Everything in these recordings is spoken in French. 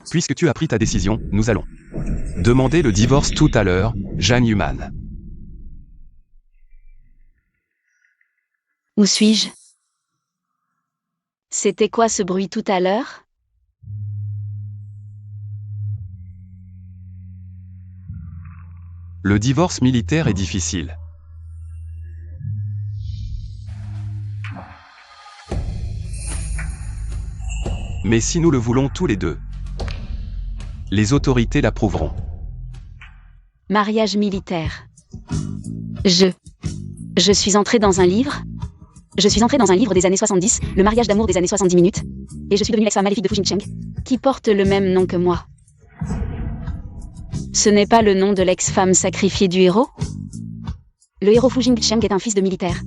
Puisque tu as pris ta décision, nous allons demander le divorce tout à l'heure, Jeanne Human. Où suis-je? C'était quoi ce bruit tout à l'heure? Le divorce militaire est difficile. Mais si nous le voulons tous les deux, les autorités l'approuveront. Mariage militaire. Je suis entrée dans un livre. Je suis entrée dans un livre des années 70, Le mariage d'amour des années 70 minutes. Et je suis devenue l'ex-femme maléfique de Fu Jingcheng, qui porte le même nom que moi. Ce n'est pas le nom de l'ex-femme sacrifiée du héros? Le héros Fu Jingcheng est un fils de militaire.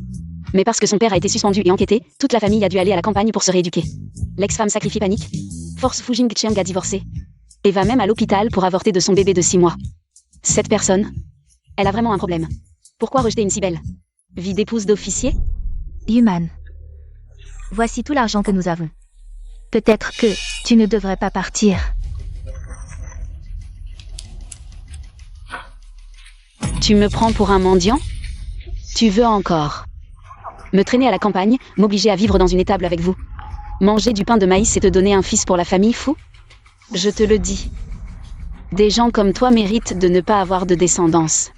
Mais parce que son père a été suspendu et enquêté, toute la famille a dû aller à la campagne pour se rééduquer. L'ex-femme sacrifiée panique, force Fu Jingcheng à divorcer. Et va même à l'hôpital pour avorter de son bébé de 6 mois. Cette personne, elle a vraiment un problème. Pourquoi rejeter une si belle vie d'épouse d'officier? Human. Voici tout l'argent que nous avons. Peut-être que tu ne devrais pas partir. Tu me prends pour un mendiant? Tu veux encore me traîner à la campagne, m'obliger à vivre dans une étable avec vous? Manger du pain de maïs et te donner un fils pour la famille, fou? Je te le dis. Des gens comme toi méritent de ne pas avoir de descendance.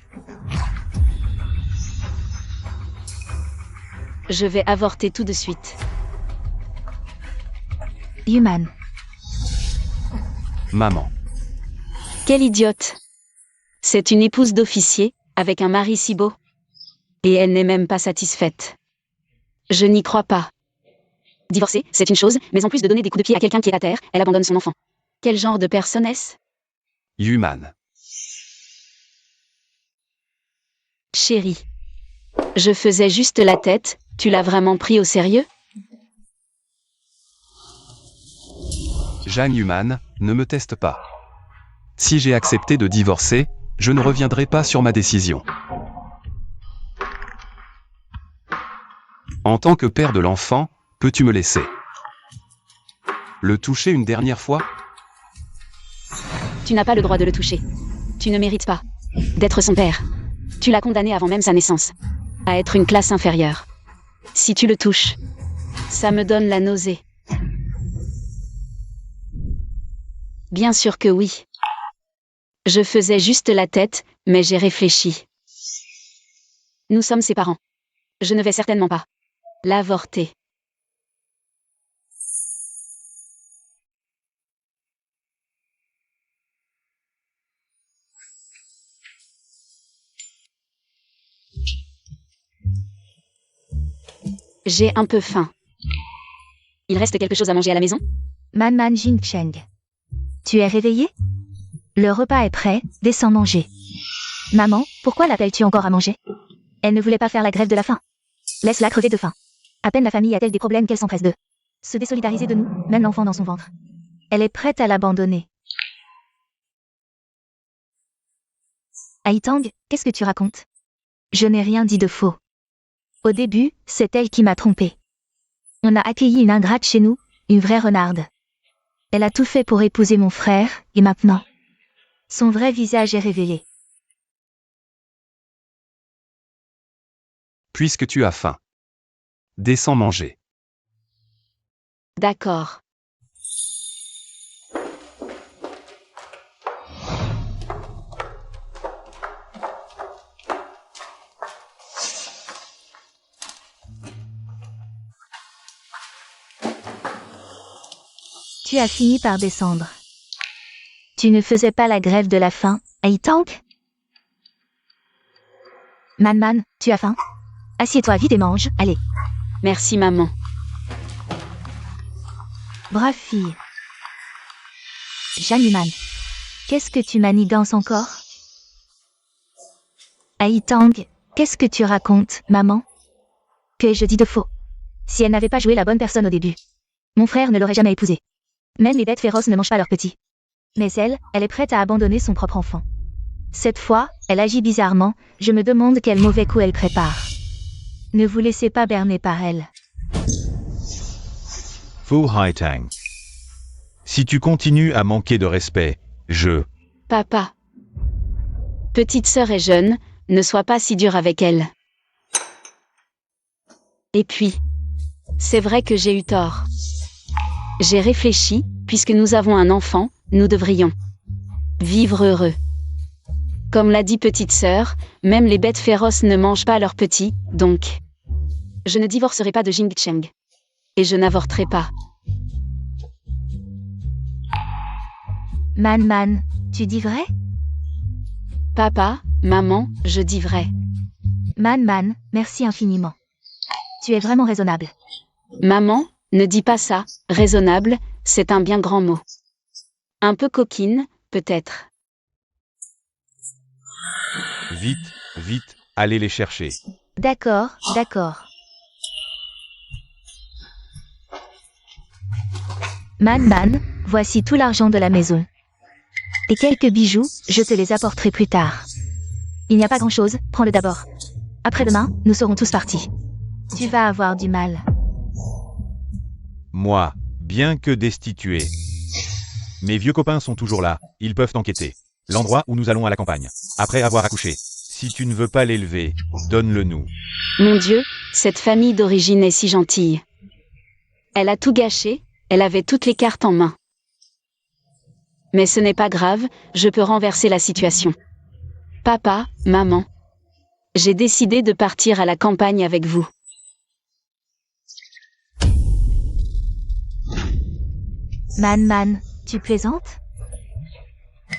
Je vais avorter tout de suite. Human. Maman. Quelle idiote. C'est une épouse d'officier, avec un mari si beau. Et elle n'est même pas satisfaite. Je n'y crois pas. Divorcer, c'est une chose, mais en plus de donner des coups de pied à quelqu'un qui est à terre, elle abandonne son enfant. Quel genre de personne est-ce? Human. Chérie. Je faisais juste la tête, tu l'as vraiment pris au sérieux? Jeanne Human, ne me teste pas. Si j'ai accepté de divorcer, je ne reviendrai pas sur ma décision. En tant que père de l'enfant, peux-tu me laisser le toucher une dernière fois? Tu n'as pas le droit de le toucher. Tu ne mérites pas d'être son père. Tu l'as condamné avant même sa naissance à être une classe inférieure. Si tu le touches, ça me donne la nausée. Bien sûr que oui. Je faisais juste la tête, mais j'ai réfléchi. Nous sommes ses parents. Je ne vais certainement pas l'avorter. J'ai un peu faim. Il reste quelque chose à manger à la maison? Man Jingcheng. Tu es réveillé? Le repas est prêt, descends manger. Maman, pourquoi l'appelles-tu encore à manger? Elle ne voulait pas faire la grève de la faim. Laisse-la crever de faim. À peine la famille a-t-elle des problèmes qu'elle s'empresse de se désolidariser de nous, même l'enfant dans son ventre. Elle est prête à l'abandonner. Haitang, qu'est-ce que tu racontes? Je n'ai rien dit de faux. Au début, c'est elle qui m'a trompée. On a accueilli une ingrate chez nous, une vraie renarde. Elle a tout fait pour épouser mon frère, et maintenant, son vrai visage est révélé. Puisque tu as faim, descends manger. D'accord. Tu as fini par descendre. Tu ne faisais pas la grève de la faim, Haitang? Man, tu as faim? Assieds-toi vite et mange, allez. Merci maman. Brave fille. Jeanne Human. Qu'est-ce que tu manigances encore? Haitang, qu'est-ce que tu racontes, maman? Que je dis de faux. Si elle n'avait pas joué la bonne personne au début, mon frère ne l'aurait jamais épousée. Même les bêtes féroces ne mangent pas leurs petits. Mais elle est prête à abandonner son propre enfant. Cette fois, elle agit bizarrement, je me demande quel mauvais coup elle prépare. Ne vous laissez pas berner par elle. Fu Haitang. Si tu continues à manquer de respect, Papa. Petite sœur est jeune, ne sois pas si dur avec elle. Et puis, c'est vrai que j'ai eu tort. J'ai réfléchi, puisque nous avons un enfant, nous devrions vivre heureux. Comme l'a dit petite sœur, même les bêtes féroces ne mangent pas leurs petits, donc je ne divorcerai pas de Jing Cheng. Et je n'avorterai pas. Man, tu dis vrai? Papa, maman, je dis vrai. Man, merci infiniment. Tu es vraiment raisonnable. Maman, ne dis pas ça, raisonnable, c'est un bien grand mot. Un peu coquine, peut-être. vite, allez les chercher. D'accord. Man, voici tout l'argent de la maison. Et quelques bijoux, je te les apporterai plus tard. Il n'y a pas grand-chose, prends-le d'abord. Après-demain, nous serons tous partis. Tu vas avoir du mal. Moi, bien que destitué. Mes vieux copains sont toujours là, ils peuvent t'enquêter. L'endroit où nous allons à la campagne, après avoir accouché. Si tu ne veux pas l'élever, donne-le nous. Mon Dieu, cette famille d'origine est si gentille. Elle a tout gâché, elle avait toutes les cartes en main. Mais ce n'est pas grave, je peux renverser la situation. Papa, maman. J'ai décidé de partir à la campagne avec vous. Man, tu plaisantes?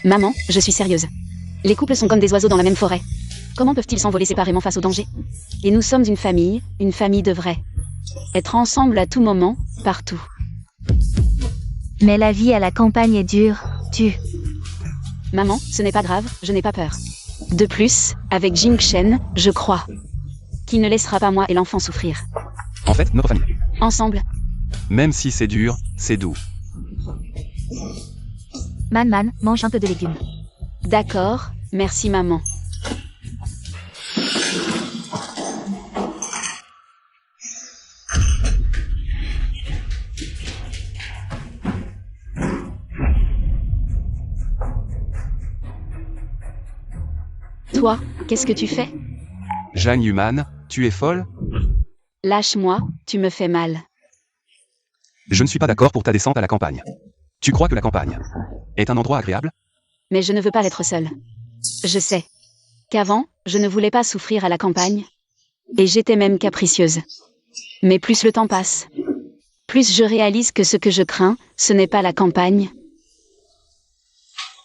Maman, je suis sérieuse. Les couples sont comme des oiseaux dans la même forêt. Comment peuvent-ils s'envoler séparément face au danger? Et nous sommes une famille de vrais. Être ensemble à tout moment, partout. Mais la vie à la campagne est dure, Maman, ce n'est pas grave, je n'ai pas peur. De plus, avec Jing Shen, je crois qu'il ne laissera pas moi et l'enfant souffrir. En fait, notre famille. Ensemble. Même si c'est dur, c'est doux. Man, mange un peu de légumes. D'accord, merci maman. Toi, qu'est-ce que tu fais? Zhang Yuman, tu es folle? Lâche-moi, tu me fais mal. Je ne suis pas d'accord pour ta descente à la campagne. Tu crois que la campagne est un endroit agréable? Mais je ne veux pas être seule. Je sais qu'avant, je ne voulais pas souffrir à la campagne. Et j'étais même capricieuse. Mais plus le temps passe, plus je réalise que ce que je crains, ce n'est pas la campagne.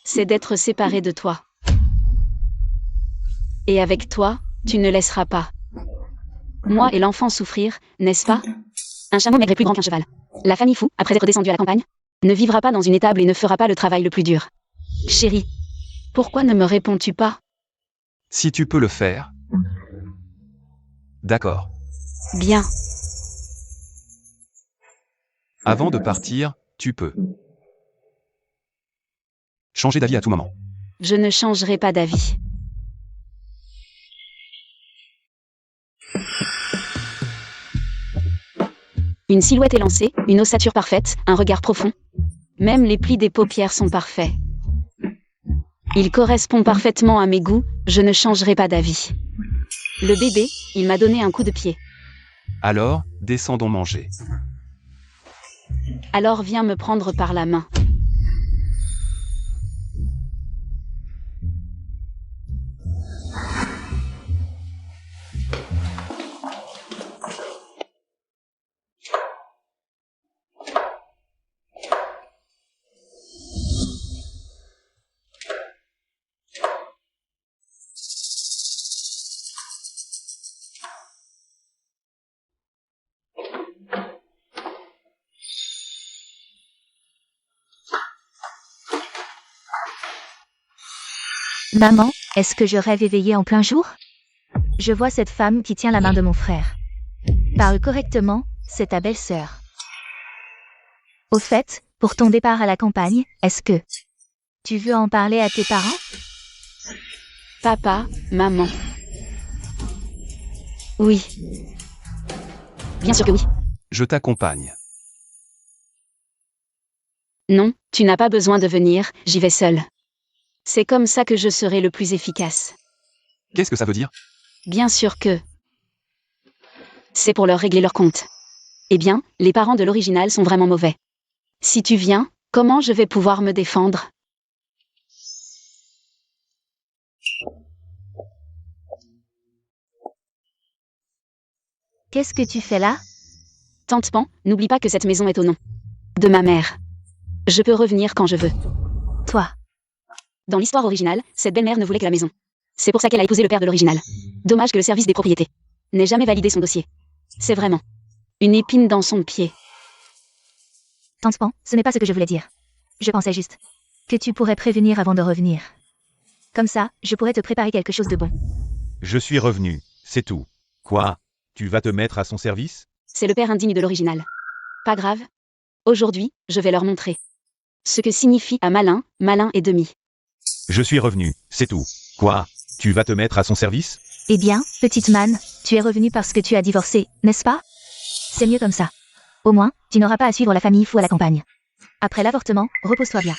C'est d'être séparée de toi. Et avec toi, tu ne laisseras pas moi et l'enfant souffrir, n'est-ce pas? Un chameau maigre est plus grand qu'un cheval. La famille fou, après être descendue à la campagne, ne vivra pas dans une étable et ne fera pas le travail le plus dur. Chérie, pourquoi ne me réponds-tu pas? Si tu peux le faire. D'accord. Bien. Avant de partir, tu peux changer d'avis à tout moment. Je ne changerai pas d'avis. Une silhouette élancée, une ossature parfaite, un regard profond. Même les plis des paupières sont parfaits. Il correspond parfaitement à mes goûts, je ne changerai pas d'avis. Le bébé, il m'a donné un coup de pied. Alors, descendons manger. Alors viens me prendre par la main. Maman, est-ce que je rêve éveillée en plein jour? Je vois cette femme qui tient la main de mon frère. Parle correctement, c'est ta belle-sœur. Au fait, pour ton départ à la campagne, est-ce que tu veux en parler à tes parents? Papa, maman. Oui. Bien sûr que oui. Je t'accompagne. Non, tu n'as pas besoin de venir, j'y vais seule. C'est comme ça que je serai le plus efficace. Qu'est-ce que ça veut dire? Bien sûr que... C'est pour leur régler leur compte. Eh bien, les parents de l'original sont vraiment mauvais. Si tu viens, comment je vais pouvoir me défendre? Qu'est-ce que tu fais là? Tante Pan, n'oublie pas que cette maison est au nom de ma mère. Je peux revenir quand je veux. Toi. Dans l'histoire originale, cette belle-mère ne voulait que la maison. C'est pour ça qu'elle a épousé le père de l'original. Dommage que le service des propriétés n'ait jamais validé son dossier. C'est vraiment une épine dans son pied. Tante Pan, ce n'est pas ce que je voulais dire. Je pensais juste que tu pourrais prévenir avant de revenir. Comme ça, je pourrais te préparer quelque chose de bon. Je suis revenu, c'est tout. Quoi? Tu vas te mettre à son service? C'est le père indigne de l'original. Pas grave. Aujourd'hui, je vais leur montrer ce que signifie un malin, malin et demi. Je suis revenu, c'est tout. Quoi? Tu vas te mettre à son service? Eh bien, petite manne, tu es revenue parce que tu as divorcé, n'est-ce pas? C'est mieux comme ça. Au moins, tu n'auras pas à suivre la famille fou à la campagne. Après l'avortement, repose-toi bien.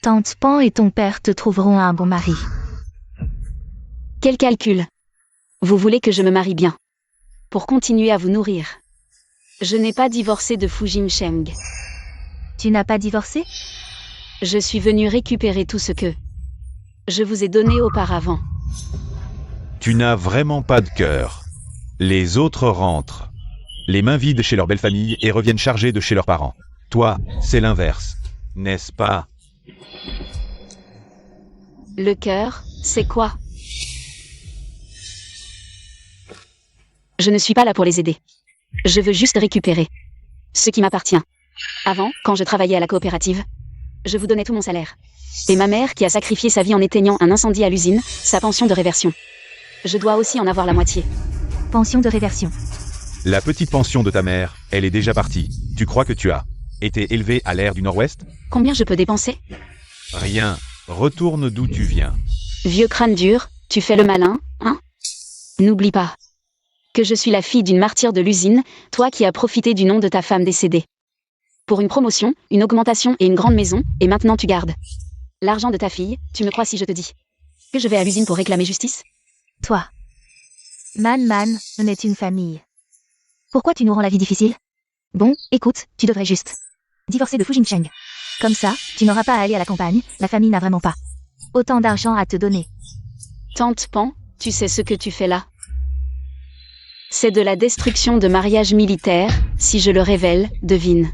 Tante Pan et ton père te trouveront un bon mari. Quel calcul! Vous voulez que je me marie bien pour continuer à vous nourrir. Je n'ai pas divorcé de Fujin Sheng. Tu n'as pas divorcé? Je suis venue récupérer tout ce que je vous ai donné auparavant. Tu n'as vraiment pas de cœur. Les autres rentrent, les mains vides chez leur belle famille et reviennent chargés de chez leurs parents. Toi, c'est l'inverse, n'est-ce pas? Le cœur, c'est quoi? Je ne suis pas là pour les aider. Je veux juste récupérer ce qui m'appartient. Avant, quand je travaillais à la coopérative, je vous donnais tout mon salaire. Et ma mère, qui a sacrifié sa vie en éteignant un incendie à l'usine, sa pension de réversion. Je dois aussi en avoir la moitié. Pension de réversion. La petite pension de ta mère, elle est déjà partie. Tu crois que tu as été élevé à l'ère du Nord-Ouest? Combien je peux dépenser? Rien. Retourne d'où tu viens. Vieux crâne dur, tu fais le malin, hein? N'oublie pas que je suis la fille d'une martyre de l'usine, toi qui as profité du nom de ta femme décédée. Pour une promotion, une augmentation et une grande maison, et maintenant tu gardes l'argent de ta fille, tu me crois si je te dis que je vais à l'usine pour réclamer justice? Toi. Man, on est une famille. Pourquoi tu nous rends la vie difficile? Bon, écoute, tu devrais juste divorcer de Fujin Sheng. Comme ça, tu n'auras pas à aller à la campagne, la famille n'a vraiment pas autant d'argent à te donner. Tante Pan, tu sais ce que tu fais là? C'est de la destruction de mariage militaire, si je le révèle, devine.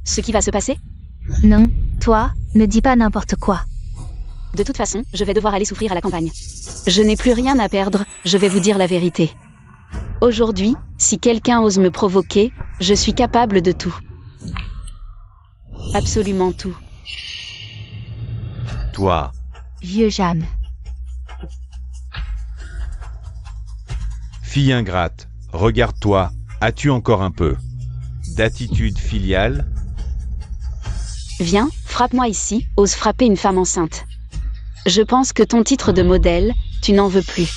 Ce qui va se passer? Non, toi, ne dis pas n'importe quoi. De toute façon, je vais devoir aller souffrir à la campagne. Je n'ai plus rien à perdre, je vais vous dire la vérité. Aujourd'hui, si quelqu'un ose me provoquer, je suis capable de tout. Absolument tout. Toi, Vieux Jeanne. fille ingrate, regarde-toi, as-tu encore un peu d'attitude filiale? Viens, frappe-moi ici, ose frapper une femme enceinte. Je pense que ton titre de modèle, tu n'en veux plus.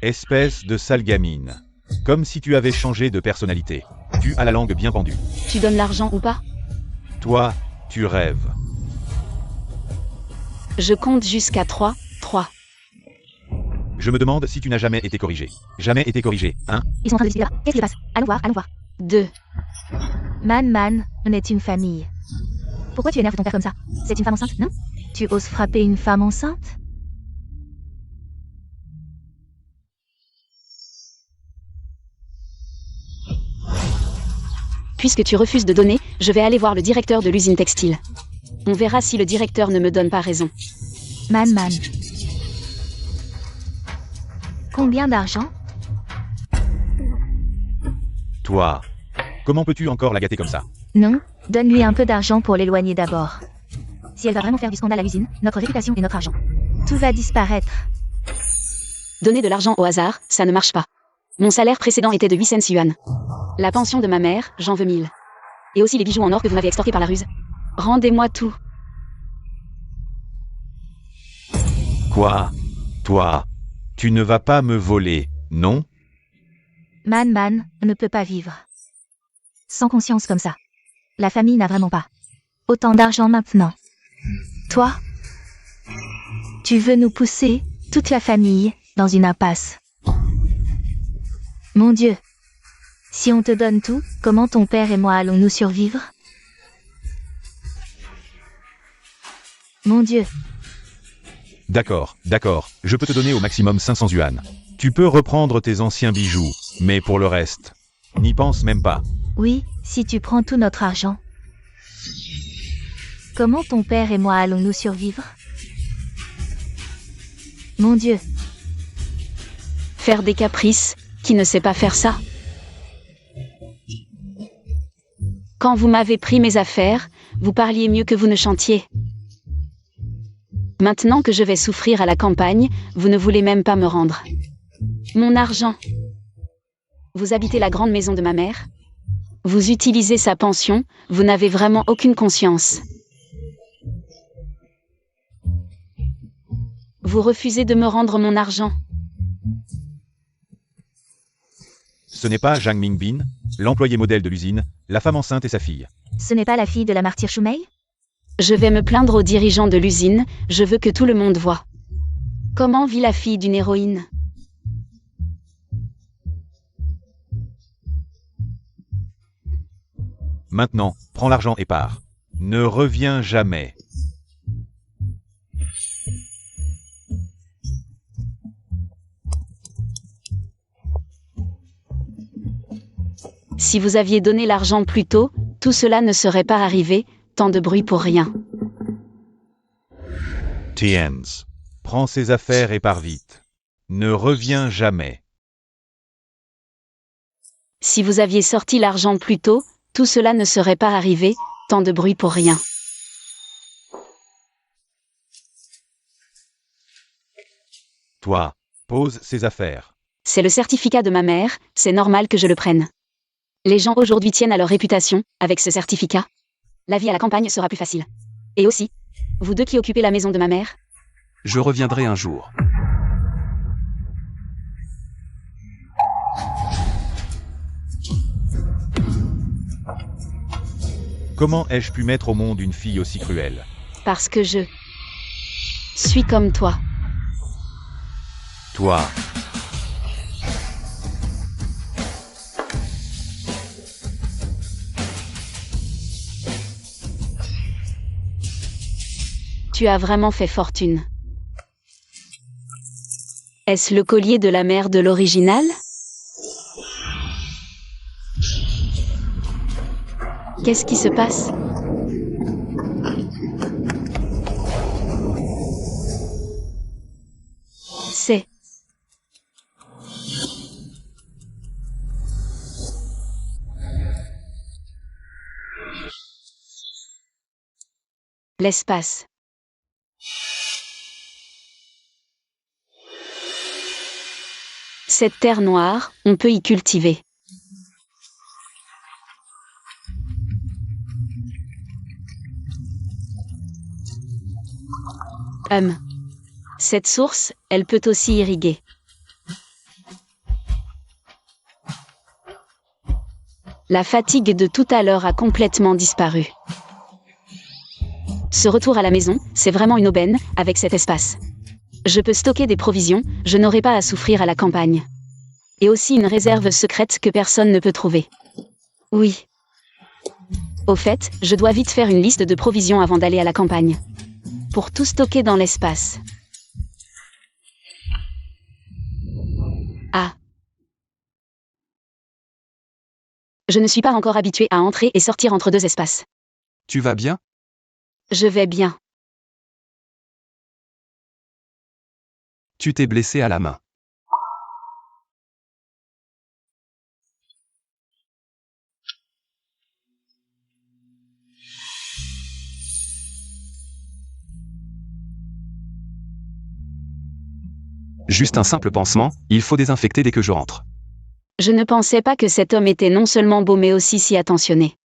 Espèce de sale gamine. Comme si tu avais changé de personnalité. Tu as la langue bien pendue. Tu donnes l'argent ou pas? Toi, tu rêves. Je compte jusqu'à 3. Je me demande si tu n'as jamais été corrigé. Jamais été corrigé, hein? Ils sont en train de discuter là. Qu'est-ce qui se passe? Allons voir, allons voir. 2. Man, on est une famille. Pourquoi tu énerves ton père comme ça? C'est une femme enceinte, non? Tu oses frapper une femme enceinte? Puisque tu refuses de donner, je vais aller voir le directeur de l'usine textile. On verra si le directeur ne me donne pas raison. Man. Combien d'argent? Toi, comment peux-tu encore la gâter comme ça? Non, donne-lui un peu d'argent pour l'éloigner d'abord. Si elle va vraiment faire du scandale à l'usine, notre réputation et notre argent, tout va disparaître. Donner de l'argent au hasard, ça ne marche pas. Mon salaire précédent était de 8 cents yuan. La pension de ma mère, j'en veux 1000. Et aussi les bijoux en or que vous m'avez extorqués par la ruse. Rendez-moi tout. Quoi? Toi, tu ne vas pas me voler, non? Man ne peut pas vivre Sans conscience comme ça. La famille n'a vraiment pas autant d'argent maintenant. Toi, tu veux nous pousser, toute la famille, dans une impasse. Mon Dieu. Si on te donne tout, comment ton père et moi allons-nous survivre? Mon Dieu. D'accord, je peux te donner au maximum 500 yuan. Tu peux reprendre tes anciens bijoux, mais pour le reste, n'y pense même pas. Oui, si tu prends tout notre argent. Comment ton père et moi allons-nous survivre? Mon Dieu. Faire des caprices, qui ne sait pas faire ça? Quand vous m'avez pris mes affaires, vous parliez mieux que vous ne chantiez. Maintenant que je vais souffrir à la campagne, vous ne voulez même pas me rendre mon argent. Vous habitez la grande maison de ma mère. Vous utilisez sa pension, vous n'avez vraiment aucune conscience. Vous refusez de me rendre mon argent. Ce n'est pas Zhang Mingbin, l'employé modèle de l'usine, la femme enceinte et sa fille. Ce n'est pas la fille de la martyre Shumei? Je vais me plaindre aux dirigeants de l'usine, je veux que tout le monde voie. Comment vit la fille d'une héroïne? Maintenant, prends l'argent et pars. Ne reviens jamais. Si vous aviez donné l'argent plus tôt, tout cela ne serait pas arrivé, tant de bruit pour rien. Tiens, prends ses affaires et pars vite. Ne reviens jamais. Si vous aviez sorti l'argent plus tôt, tout cela ne serait pas arrivé, tant de bruit pour rien. Toi, pose ses affaires. C'est le certificat de ma mère, c'est normal que je le prenne. Les gens aujourd'hui tiennent à leur réputation, avec ce certificat. La vie à la campagne sera plus facile. Et aussi, vous deux qui occupez la maison de ma mère, Je reviendrai un jour. Comment ai-je pu mettre au monde une fille aussi cruelle? parce que je suis comme toi. Toi, Tu as vraiment fait fortune. Est-ce le collier de la mère de l'original? Qu'est-ce qui se passe? C'est... l'espace. Cette terre noire, on peut y cultiver. Cette source, elle peut aussi irriguer. La fatigue de tout à l'heure a complètement disparu. Ce retour à la maison, c'est vraiment une aubaine, avec cet espace. Je peux stocker des provisions, je n'aurai pas à souffrir à la campagne. Et aussi une réserve secrète que personne ne peut trouver. Oui. Au fait, je dois vite faire une liste de provisions avant d'aller à la campagne. Pour tout stocker dans l'espace. Ah. Je ne suis pas encore habituée à entrer et sortir entre deux espaces. Tu vas bien? Je vais bien. Tu t'es blessé à la main. Juste un simple pansement, il faut désinfecter dès que je rentre. Je ne pensais pas que cet homme était non seulement beau mais aussi si attentionné.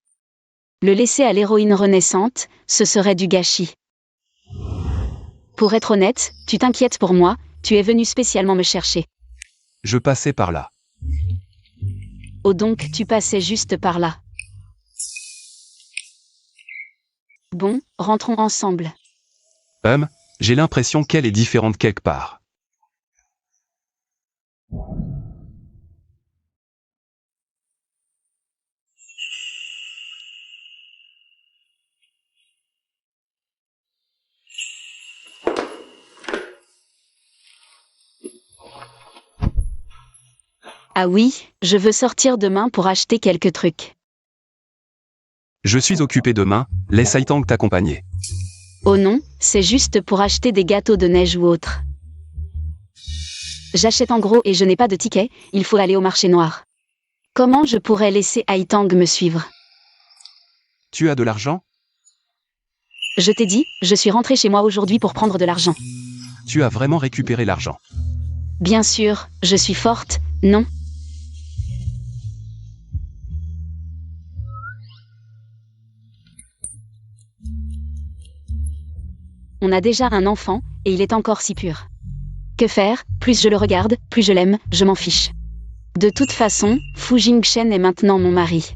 Le laisser à l'héroïne renaissante, ce serait du gâchis. Pour être honnête, tu t'inquiètes pour moi, tu es venu spécialement me chercher. Je passais par là. Oh donc tu passais juste par là. Bon, rentrons ensemble. J'ai l'impression qu'elle est différente quelque part. Ah oui, je veux sortir demain pour acheter quelques trucs. Je suis occupé demain, laisse Haitang t'accompagner. Oh non, c'est juste pour acheter des gâteaux de neige ou autre. J'achète en gros et je n'ai pas de ticket, il faut aller au marché noir. Comment je pourrais laisser Haitang me suivre? Tu as de l'argent? Je t'ai dit, je suis rentrée chez moi aujourd'hui pour prendre de l'argent. Tu as vraiment récupéré l'argent. Bien sûr, je suis forte, non? On a déjà un enfant, et il est encore si pur. Que faire? Plus je le regarde, plus je l'aime, je m'en fiche. De toute façon, Fu Jingchen est maintenant mon mari.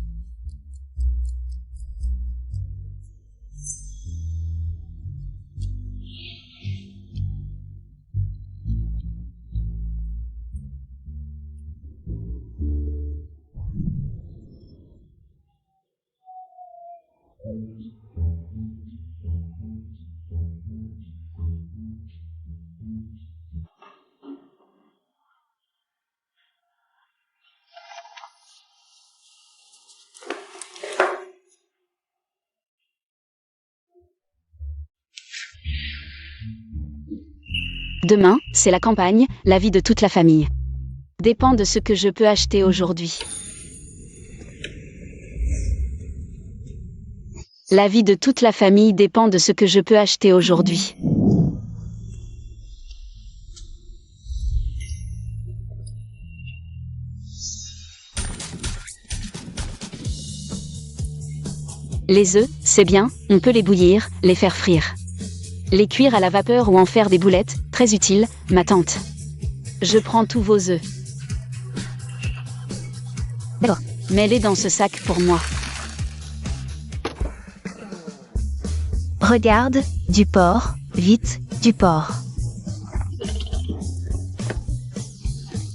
Demain, c'est la campagne, la vie de toute la famille. Dépend de ce que je peux acheter aujourd'hui. La vie de toute la famille dépend de ce que je peux acheter aujourd'hui. Les œufs, c'est bien, on peut les bouillir, les faire frire. Les cuire à la vapeur ou en faire des boulettes, très utile, ma tante. Je prends tous vos œufs. D'accord. Mets-les dans ce sac pour moi. Regarde, du porc, vite, du porc.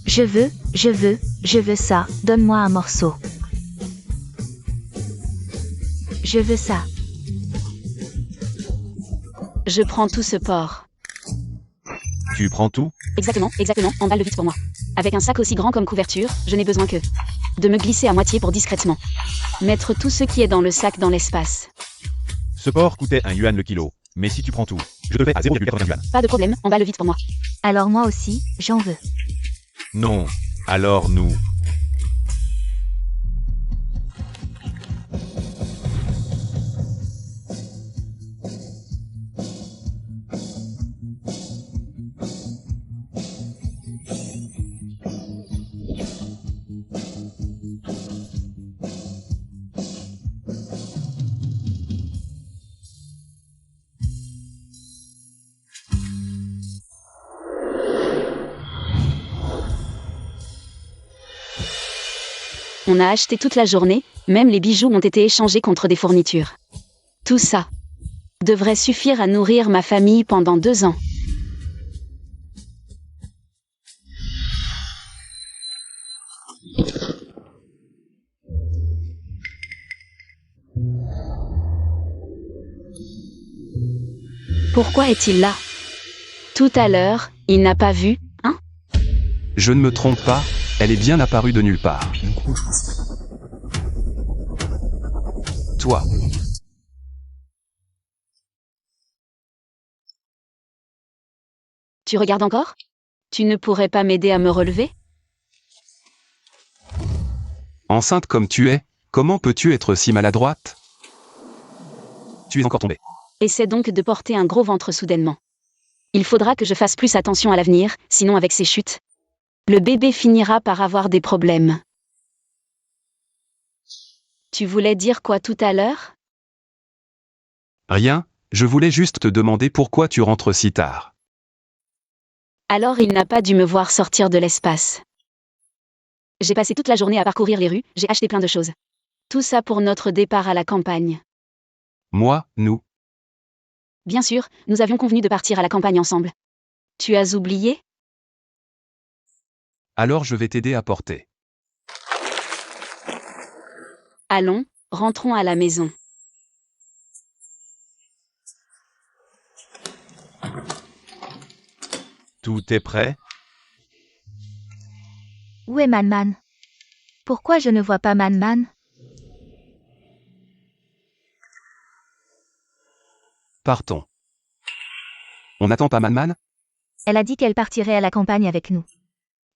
Je veux ça, donne-moi un morceau. Je veux ça. Je prends tout ce porc. Tu prends tout? Exactement, emballe-le vite pour moi. Avec un sac aussi grand comme couverture, je n'ai besoin que de me glisser à moitié pour discrètement mettre tout ce qui est dans le sac dans l'espace. Ce porc coûtait 1 yuan le kilo. Mais si tu prends tout, je te le fais à 0,80 yuan. Pas de problème, emballe vite pour moi. Alors moi aussi, j'en veux. Non. Alors nous. On a acheté toute la journée, même les bijoux ont été échangés contre des fournitures. Tout ça devrait suffire à nourrir ma famille pendant 2 ans. Pourquoi est-il là? Tout à l'heure, il n'a pas vu, hein? Je ne me trompe pas, elle est bien apparue de nulle part. Toi. Tu regardes encore? Tu ne pourrais pas m'aider à me relever? Enceinte comme tu es, comment peux-tu être si maladroite? Tu es encore tombée. Essaie donc de porter un gros ventre soudainement. Il faudra que je fasse plus attention à l'avenir, sinon avec ces chutes, le bébé finira par avoir des problèmes. Tu voulais dire quoi tout à l'heure? Rien, je voulais juste te demander pourquoi tu rentres si tard. Alors il n'a pas dû me voir sortir de l'espace. J'ai passé toute la journée à parcourir les rues, j'ai acheté plein de choses. Tout ça pour notre départ à la campagne. Moi, nous Bien sûr, nous avions convenu de partir à la campagne ensemble. Tu as oublié? Alors je vais t'aider à porter. Allons, rentrons à la maison. Tout est prêt? Où est Man-Man? Pourquoi je ne vois pas Man-Man? Partons. On n'attend pas Man-Man? Elle a dit qu'elle partirait à la campagne avec nous.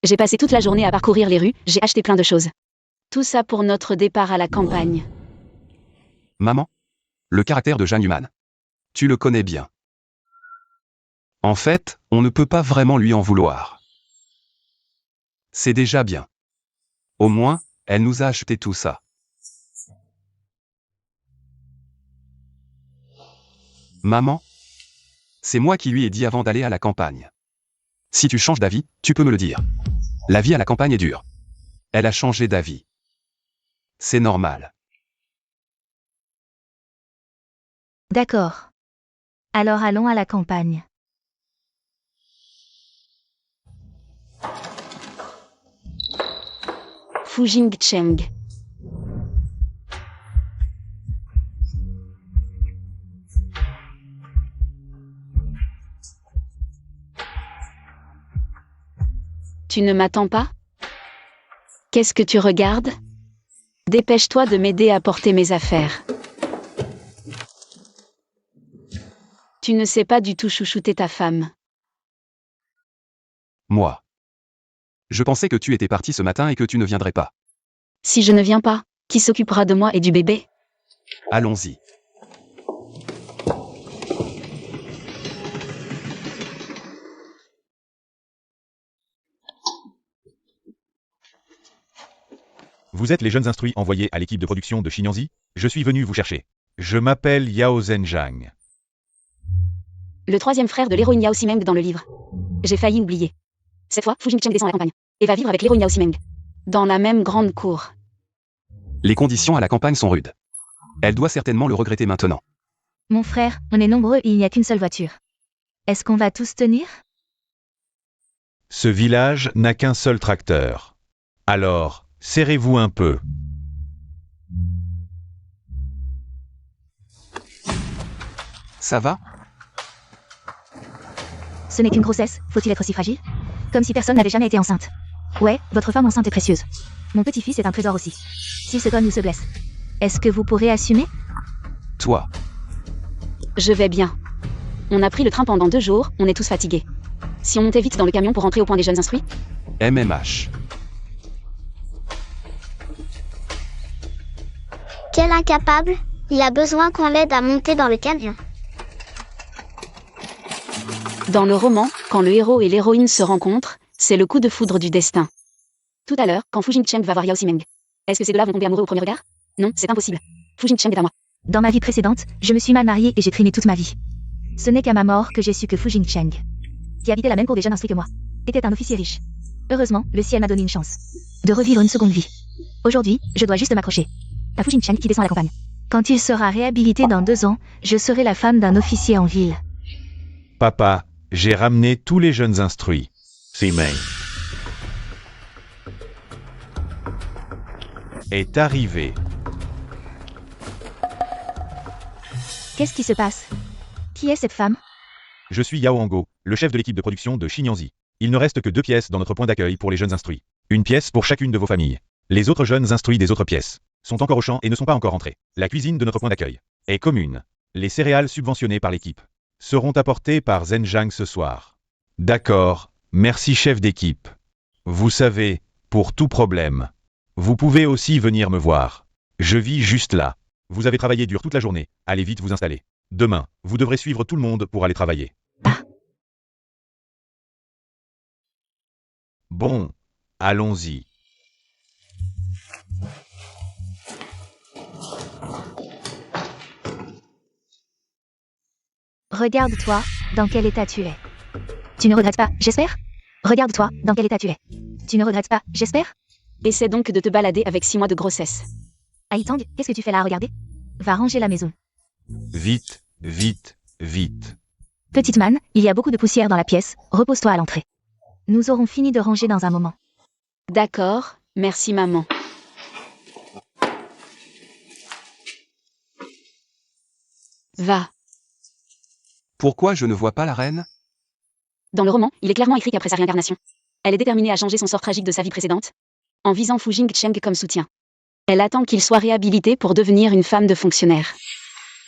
J'ai passé toute la journée à parcourir les rues, j'ai acheté plein de choses. Tout ça pour notre départ à la campagne. Maman? Le caractère de Jeanne Human. Tu le connais bien. En fait, on ne peut pas vraiment lui en vouloir. C'est déjà bien. Au moins, elle nous a acheté tout ça. Maman? C'est moi qui lui ai dit avant d'aller à la campagne. Si tu changes d'avis, tu peux me le dire. La vie à la campagne est dure. Elle a changé d'avis. C'est normal. D'accord. Alors allons à la campagne. Fujingcheng. Tu ne m'attends pas? Qu'est-ce que tu regardes? Dépêche-toi de m'aider à porter mes affaires. Tu ne sais pas du tout chouchouter ta femme. Moi. Je pensais que tu étais parti ce matin et que tu ne viendrais pas. Si je ne viens pas, qui s'occupera de moi et du bébé? Allons-y. Vous êtes les jeunes instruits envoyés à l'équipe de production de Xinyanzi? Je suis venu vous chercher. Je m'appelle Yao Zhenjiang. Le troisième frère de l'héroïne Yao Simeng dans le livre. J'ai failli oublier. Cette fois, Fujingcheng descend à la campagne et va vivre avec l'héroïne Yao Simeng. Dans la même grande cour. Les conditions à la campagne sont rudes. Elle doit certainement le regretter maintenant. Mon frère, on est nombreux et il n'y a qu'une seule voiture. Est-ce qu'on va tous tenir? Ce village n'a qu'un seul tracteur. Alors, serrez-vous un peu. Ça va? Ce n'est qu'une grossesse, faut-il être si fragile? Comme si personne n'avait jamais été enceinte. Ouais, votre femme enceinte est précieuse. Mon petit-fils est un trésor aussi. S'il se cogne ou se blesse. Est-ce que vous pourrez assumer? Toi. Je vais bien. On a pris le train pendant 2 jours, on est tous fatigués. Si on montait vite dans le camion pour rentrer au point des jeunes instruits? MMH. Quel incapable! Il a besoin qu'on l'aide à monter dans le camion. Dans le roman, quand le héros et l'héroïne se rencontrent, c'est le coup de foudre du destin. Tout à l'heure, quand Fujingcheng va voir Yao Simeng. Est-ce que ces deux-là vont tomber amoureux au premier regard? Non, c'est impossible. Fujingcheng est à moi. Dans ma vie précédente, je me suis mal mariée et j'ai traîné toute ma vie. Ce n'est qu'à ma mort que j'ai su que Fujingcheng, qui habitait la même cour des jeunes instruits que moi, était un officier riche. Heureusement, le ciel m'a donné une chance de revivre une seconde vie. Aujourd'hui, je dois juste m'accrocher à Fujingcheng qui descend à la campagne. Quand il sera réhabilité dans 2 ans, je serai la femme d'un officier en ville. Papa, j'ai ramené tous les jeunes instruits. Simeng est arrivé. Qu'est-ce qui se passe? Qui est cette femme? Je suis Yao Ango, le chef de l'équipe de production de Xinyanzi. Il ne reste que 2 pièces dans notre point d'accueil pour les jeunes instruits. Une pièce pour chacune de vos familles. Les autres jeunes instruits des autres pièces sont encore au champ et ne sont pas encore entrés. La cuisine de notre point d'accueil est commune. Les céréales subventionnées par l'équipe seront apportées par Zhenjiang ce soir. D'accord, merci chef d'équipe. Vous savez, pour tout problème, vous pouvez aussi venir me voir. Je vis juste là. Vous avez travaillé dur toute la journée, allez vite vous installer. Demain, vous devrez suivre tout le monde pour aller travailler. Bon, allons-y. Regarde-toi, dans quel état tu es. Tu ne regrettes pas, j'espère? Regarde-toi, dans quel état tu es. Tu ne regrettes pas, j'espère? Essaie donc de te balader avec 6 mois de grossesse. Aïtang, qu'est-ce que tu fais là à regarder? Va ranger la maison. Vite, vite, Vite. Petite Man, il y a beaucoup de poussière dans la pièce, repose-toi à l'entrée. Nous aurons fini de ranger dans un moment. D'accord, merci maman. Va. Pourquoi je ne vois pas la reine? Dans le roman, il est clairement écrit qu'après sa réincarnation, elle est déterminée à changer son sort tragique de sa vie précédente, en visant Fu Jingcheng comme soutien. Elle attend qu'il soit réhabilité pour devenir une femme de fonctionnaire.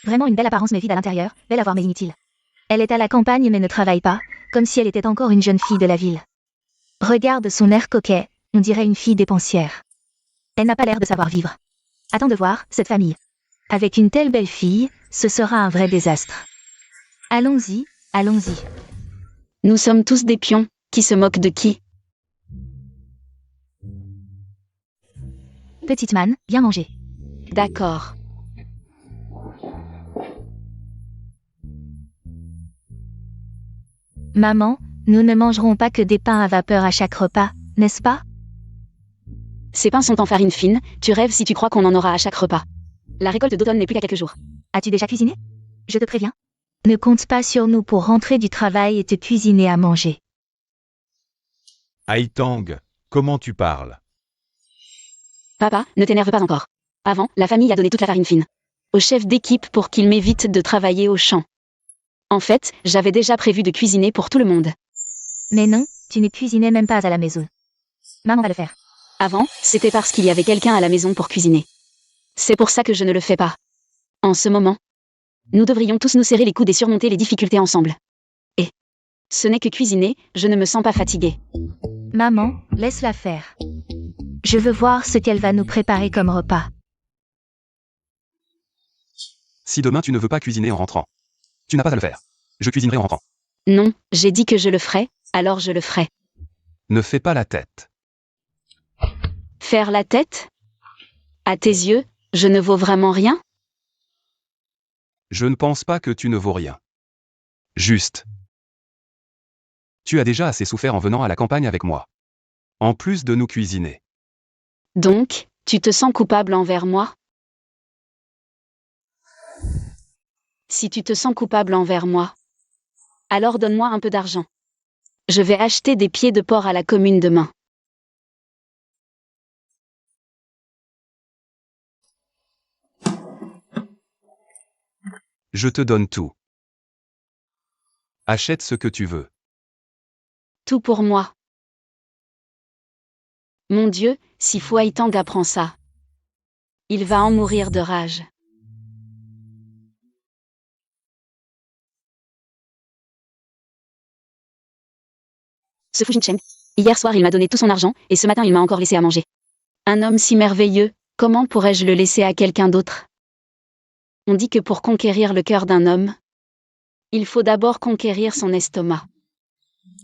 Vraiment une belle apparence mais vide à l'intérieur, belle à voir mais inutile. Elle est à la campagne mais ne travaille pas, comme si elle était encore une jeune fille de la ville. Regarde son air coquet, on dirait une fille dépensière. Elle n'a pas l'air de savoir vivre. Attends de voir, cette famille. Avec une telle belle fille, ce sera un vrai désastre. Allons-y, allons-y. Nous sommes tous des pions, qui se moquent de qui? Petite Man, viens manger. D'accord. Maman, nous ne mangerons pas que des pains à vapeur à chaque repas, n'est-ce pas? Ces pains sont en farine fine, tu rêves si tu crois qu'on en aura à chaque repas. La récolte d'automne n'est plus qu'à quelques jours. As-tu déjà cuisiné? Je te préviens. Ne compte pas sur nous pour rentrer du travail et te cuisiner à manger. Haitang, comment tu parles? Papa, ne t'énerve pas encore. Avant, la famille a donné toute la farine fine au chef d'équipe pour qu'il m'évite de travailler au champ. En fait, j'avais déjà prévu de cuisiner pour tout le monde. Mais non, tu ne cuisinais même pas à la maison. Maman va le faire. Avant, c'était parce qu'il y avait quelqu'un à la maison pour cuisiner. C'est pour ça que je ne le fais pas. En ce moment, nous devrions tous nous serrer les coudes et surmonter les difficultés ensemble. Et ce n'est que cuisiner, je ne me sens pas fatiguée. Maman, laisse-la faire. Je veux voir ce qu'elle va nous préparer comme repas. Si demain tu ne veux pas cuisiner en rentrant, tu n'as pas à le faire. Je cuisinerai en rentrant. Non, j'ai dit que je le ferai, alors je le ferai. Ne fais pas la tête. Faire la tête? À tes yeux, je ne vaux vraiment rien? Je ne pense pas que tu ne vaux rien. Juste. Tu as déjà assez souffert en venant à la campagne avec moi. En plus de nous cuisiner. Donc, tu te sens coupable envers moi? Si tu te sens coupable envers moi, alors donne-moi un peu d'argent. Je vais acheter des pieds de porc à la commune demain. Je te donne tout. Achète ce que tu veux. Tout pour moi. Mon Dieu, si Fu Haitang apprend ça, il va en mourir de rage. Ce Fu Jingcheng, hier soir il m'a donné tout son argent, et ce matin il m'a encore laissé à manger. Un homme si merveilleux, comment pourrais-je le laisser à quelqu'un d'autre? On dit que pour conquérir le cœur d'un homme, il faut d'abord conquérir son estomac.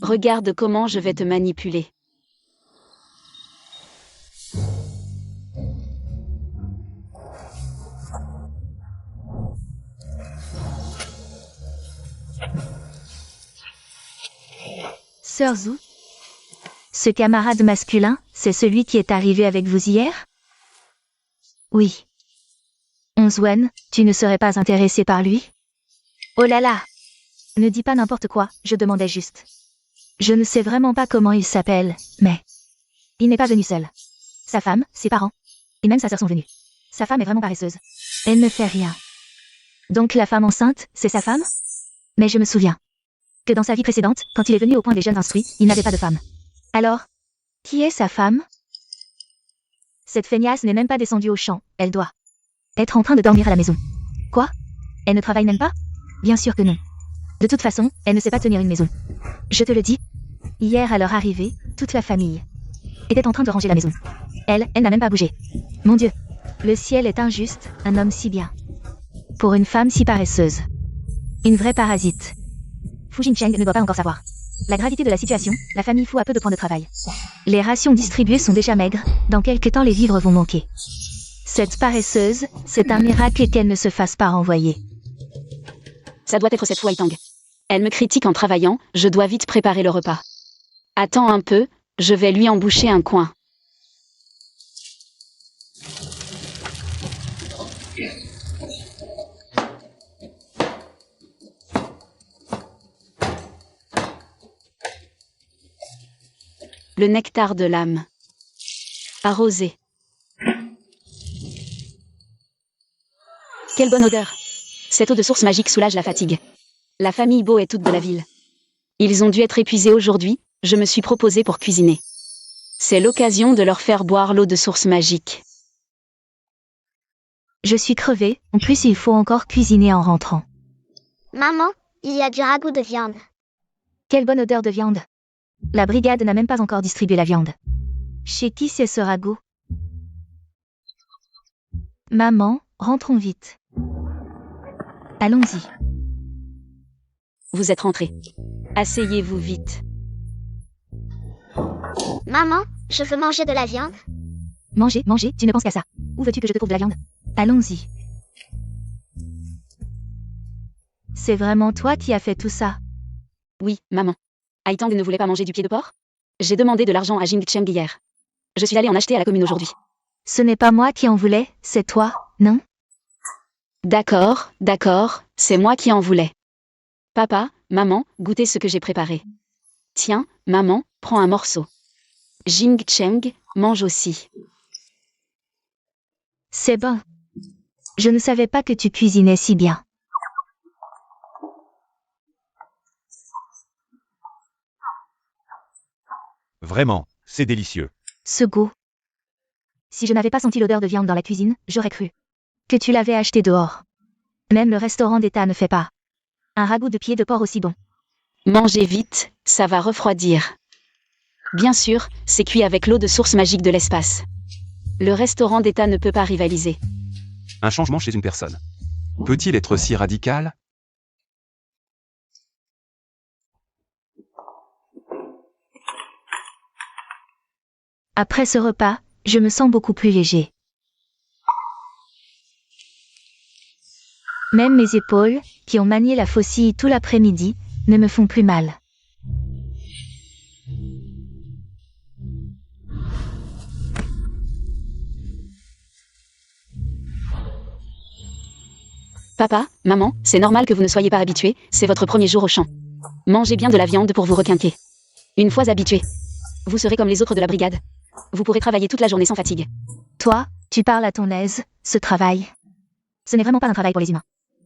Regarde comment je vais te manipuler. Sœur Zhu, ce camarade masculin, c'est celui qui est arrivé avec vous hier? Oui. Wen, tu ne serais pas intéressé par lui? Oh là là! Ne dis pas n'importe quoi, je demandais juste. Je ne sais vraiment pas comment il s'appelle, mais... Il n'est pas venu seul. Sa femme, ses parents, et même sa sœur sont venus. Sa femme est vraiment paresseuse. Elle ne fait rien. Donc la femme enceinte, c'est sa femme? Mais je me souviens que dans sa vie précédente, quand il est venu au point des jeunes instruits, il n'avait pas de femme. Alors, qui est sa femme? Cette feignasse n'est même pas descendue au champ, elle doit être en train de dormir à la maison. Quoi? Elle ne travaille même pas? Bien sûr que non. De toute façon, elle ne sait pas tenir une maison. Je te le dis. Hier à leur arrivée, toute la famille était en train de ranger la maison. Elle n'a même pas bougé. Mon Dieu. Le ciel est injuste, un homme si bien. Pour une femme si paresseuse. Une vraie parasite. Fu Jingcheng ne doit pas encore savoir la gravité de la situation, la famille Fu a peu de points de travail. Les rations distribuées sont déjà maigres, dans quelques temps les vivres vont manquer. Cette paresseuse, c'est un miracle qu'elle ne se fasse pas renvoyer. Ça doit être cette Fu Haitang. Elle me critique en travaillant, je dois vite préparer le repas. Attends un peu, je vais lui emboucher un coin. Le nectar de l'âme. Arrosé. Quelle bonne odeur. Cette eau de source magique soulage la fatigue. La famille Beau est toute de la ville. Ils ont dû être épuisés aujourd'hui, je me suis proposé pour cuisiner. C'est l'occasion de leur faire boire l'eau de source magique. Je suis crevée, en plus il faut encore cuisiner en rentrant. Maman, il y a du ragoût de viande. Quelle bonne odeur de viande. La brigade n'a même pas encore distribué la viande. Chez qui c'est ce ragoût? Maman, rentrons vite. Allons-y. Vous êtes rentrés. Asseyez-vous vite. Maman, je veux manger de la viande. Manger, manger, tu ne penses qu'à ça. Où veux-tu que je te trouve de la viande? Allons-y. C'est vraiment toi qui as fait tout ça? Oui, maman. Haitang ne voulait pas manger du pied de porc? J'ai demandé de l'argent à Jing Cheng hier. Je suis allée en acheter à la commune aujourd'hui. Ce n'est pas moi qui en voulais, c'est toi, non? D'accord, d'accord, c'est moi qui en voulais. Papa, maman, goûtez ce que j'ai préparé. Tiens, maman, prends un morceau. Jing Cheng, mange aussi. C'est bon. Je ne savais pas que tu cuisinais si bien. Vraiment, c'est délicieux. Ce goût. Si je n'avais pas senti l'odeur de viande dans la cuisine, j'aurais cru que tu l'avais acheté dehors. Même le restaurant d'État ne fait pas un ragoût de pied de porc aussi bon. Mangez vite, ça va refroidir. Bien sûr, c'est cuit avec l'eau de source magique de l'espace. Le restaurant d'État ne peut pas rivaliser. Un changement chez une personne. Peut-il être si radical? Après ce repas, je me sens beaucoup plus léger. Même mes épaules, qui ont manié la faucille tout l'après-midi, ne me font plus mal. Papa, maman, c'est normal que vous ne soyez pas habitués, c'est votre premier jour au champ. Mangez bien de la viande pour vous requinquer. Une fois habitués, vous serez comme les autres de la brigade. Vous pourrez travailler toute la journée sans fatigue. Toi, tu parles à ton aise, ce travail. Ce n'est vraiment pas un travail pour les humains.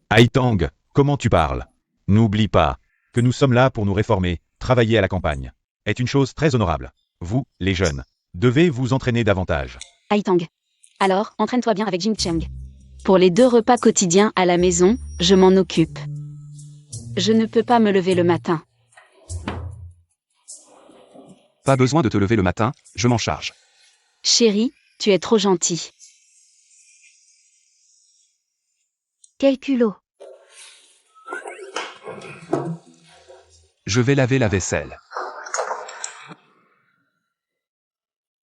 Haitang, comment tu parles? N'oublie pas que nous sommes là pour nous réformer, travailler à la campagne. Est une chose très honorable. Vous, les jeunes, devez vous entraîner davantage. Haitang. Alors, entraîne-toi bien avec Jing Cheng. Pour les 2 repas quotidiens à la maison, je m'en occupe. Je ne peux pas me lever le matin. Pas besoin de te lever le matin, je m'en charge. Chérie, tu es trop gentil. Quel culot. Je vais laver la vaisselle.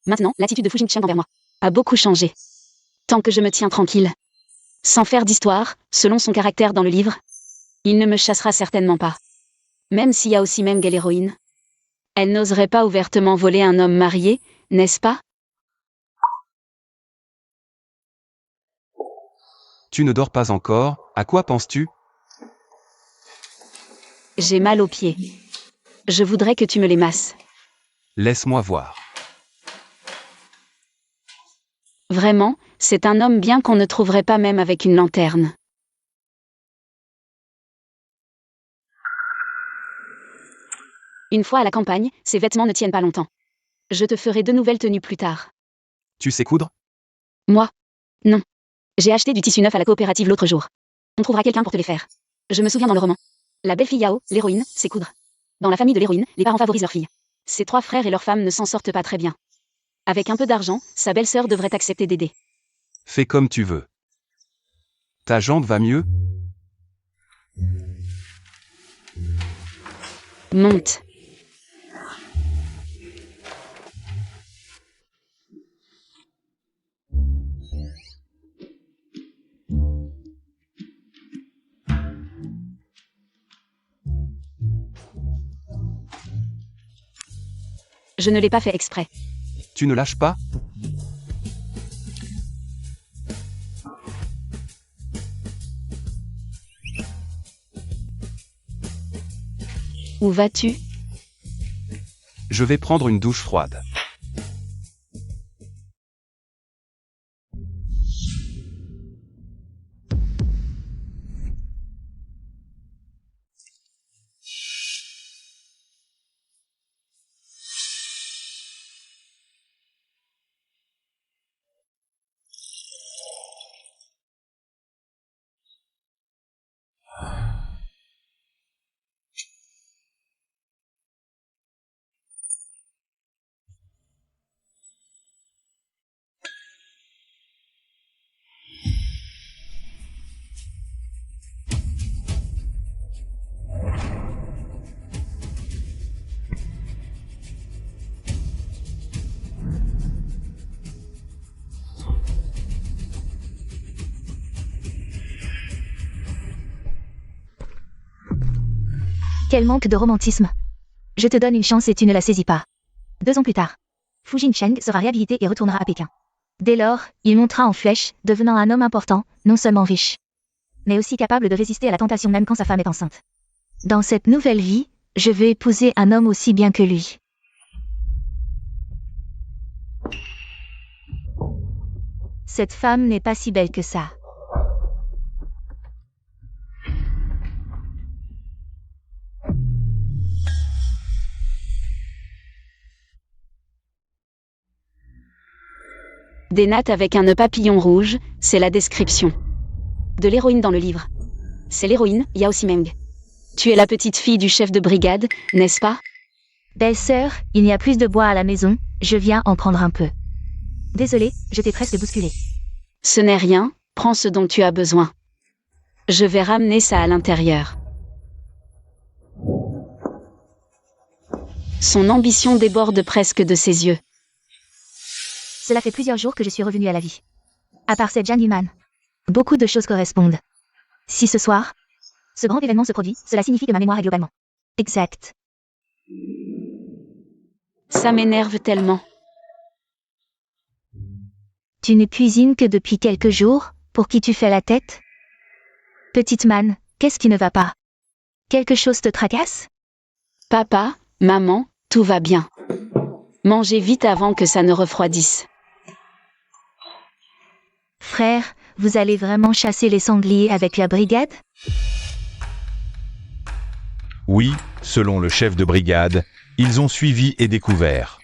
Maintenant, l'attitude de Fu Jingcheng envers moi a beaucoup changé. Tant que je me tiens tranquille. Sans faire d'histoire, selon son caractère dans le livre, il ne me chassera certainement pas. Même s'il y a aussi Meng et l'héroïne. Elle n'oserait pas ouvertement voler un homme marié, n'est-ce pas? Tu ne dors pas encore, à quoi penses-tu? J'ai mal aux pieds. Je voudrais que tu me les masses. Laisse-moi voir. Vraiment, c'est un homme bien qu'on ne trouverait pas même avec une lanterne. Une fois à la campagne, ses vêtements ne tiennent pas longtemps. Je te ferai de nouvelles tenues plus tard. Tu sais coudre? Moi? Non. J'ai acheté du tissu neuf à la coopérative l'autre jour. On trouvera quelqu'un pour te les faire. Je me souviens dans le roman. La belle fille Yao, l'héroïne, sait coudre. Dans la famille de l'héroïne, les parents favorisent leurs filles. Ses 3 frères et leurs femmes ne s'en sortent pas très bien. Avec un peu d'argent, sa belle-sœur devrait accepter d'aider. Fais comme tu veux. Ta jambe va mieux? Monte. Je ne l'ai pas fait exprès. Tu ne lâches pas? Où vas-tu? Je vais prendre une douche froide. Quel manque de romantisme. Je te donne une chance et tu ne la saisis pas. 2 ans plus tard, Fu Jingcheng sera réhabilité et retournera à Pékin. Dès lors, il montera en flèche, devenant un homme important, non seulement riche, mais aussi capable de résister à la tentation même quand sa femme est enceinte. Dans cette nouvelle vie, je veux épouser un homme aussi bien que lui. Cette femme n'est pas si belle que ça. Des nattes avec un nœud papillon rouge, c'est la description de l'héroïne dans le livre. C'est l'héroïne, Yao Simeng. Tu es la petite fille du chef de brigade, n'est-ce pas? Belle-sœur, il y a plus de bois à la maison, je viens en prendre un peu. Désolée, je t'ai presque bousculé. Ce n'est rien, prends ce dont tu as besoin. Je vais ramener ça à l'intérieur. Son ambition déborde presque de ses yeux. Cela fait plusieurs jours que je suis revenue à la vie. À part cette Zhang Yuman, beaucoup de choses correspondent. Si ce soir, ce grand événement se produit, cela signifie que ma mémoire est globalement exacte. Ça m'énerve tellement. Tu ne cuisines que depuis quelques jours, pour qui tu fais la tête? Petite Man, qu'est-ce qui ne va pas? Quelque chose te tracasse? Papa, maman, tout va bien. Mangez vite avant que ça ne refroidisse. Frère, vous allez vraiment chasser les sangliers avec la brigade? Oui, selon le chef de brigade, ils ont suivi et découvert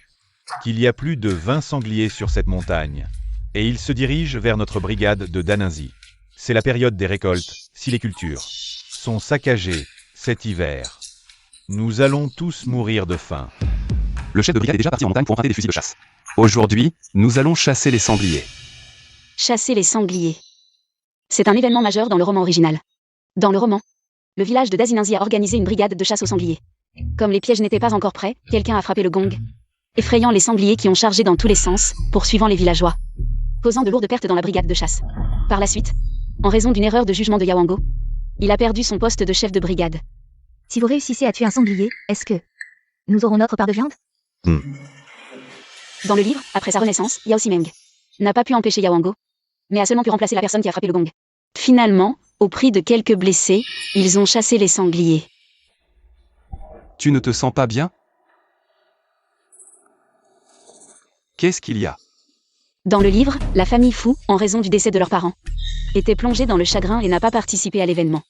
qu'il y a plus de 20 sangliers sur cette montagne, et ils se dirigent vers notre brigade de Daninzi. C'est la période des récoltes, si les cultures sont saccagées cet hiver. Nous allons tous mourir de faim. Le chef de brigade est déjà parti en montagne pour emprunter des fusils de chasse. Aujourd'hui, nous allons chasser les sangliers. Chasser les sangliers. C'est un événement majeur dans le roman original. Dans le roman, le village de Dazinanzi a organisé une brigade de chasse aux sangliers. Comme les pièges n'étaient pas encore prêts, quelqu'un a frappé le gong, effrayant les sangliers qui ont chargé dans tous les sens, poursuivant les villageois, causant de lourdes pertes dans la brigade de chasse. Par la suite, en raison d'une erreur de jugement de Yawango, il a perdu son poste de chef de brigade. Si vous réussissez à tuer un sanglier, est-ce que nous aurons notre part de viande? Dans le livre, après sa renaissance, Yao Simeng n'a pas pu empêcher Yawango, mais a seulement pu remplacer la personne qui a frappé le gong. Finalement, au prix de quelques blessés, ils ont chassé les sangliers. Tu ne te sens pas bien? Qu'est-ce qu'il y a? Dans le livre, la famille Fu, en raison du décès de leurs parents, était plongée dans le chagrin et n'a pas participé à l'événement.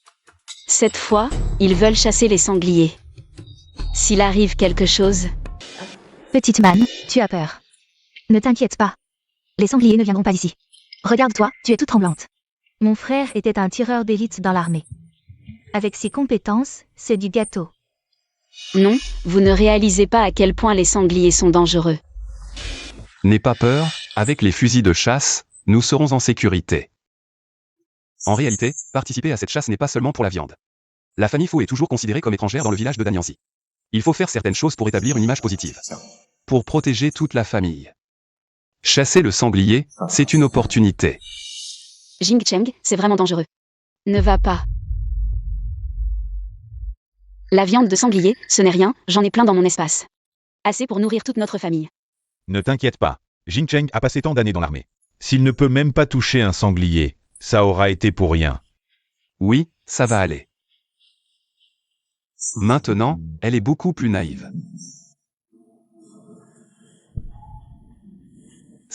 Cette fois, ils veulent chasser les sangliers. S'il arrive quelque chose... Petite Man, tu as peur. Ne t'inquiète pas. Les sangliers ne viendront pas ici. Regarde-toi, tu es toute tremblante. Mon frère était un tireur d'élite dans l'armée. Avec ses compétences, c'est du gâteau. Non, vous ne réalisez pas à quel point les sangliers sont dangereux. N'aie pas peur, avec les fusils de chasse, nous serons en sécurité. En réalité, participer à cette chasse n'est pas seulement pour la viande. La famille Fu est toujours considérée comme étrangère dans le village de Danyansi. Il faut faire certaines choses pour établir une image positive. Pour protéger toute la famille. Chasser le sanglier, c'est une opportunité. Jing Cheng, c'est vraiment dangereux. Ne va pas. La viande de sanglier, ce n'est rien, j'en ai plein dans mon espace. Assez pour nourrir toute notre famille. Ne t'inquiète pas, Jing Cheng a passé tant d'années dans l'armée. S'il ne peut même pas toucher un sanglier, ça aura été pour rien. Oui, ça va aller. Maintenant, elle est beaucoup plus naïve.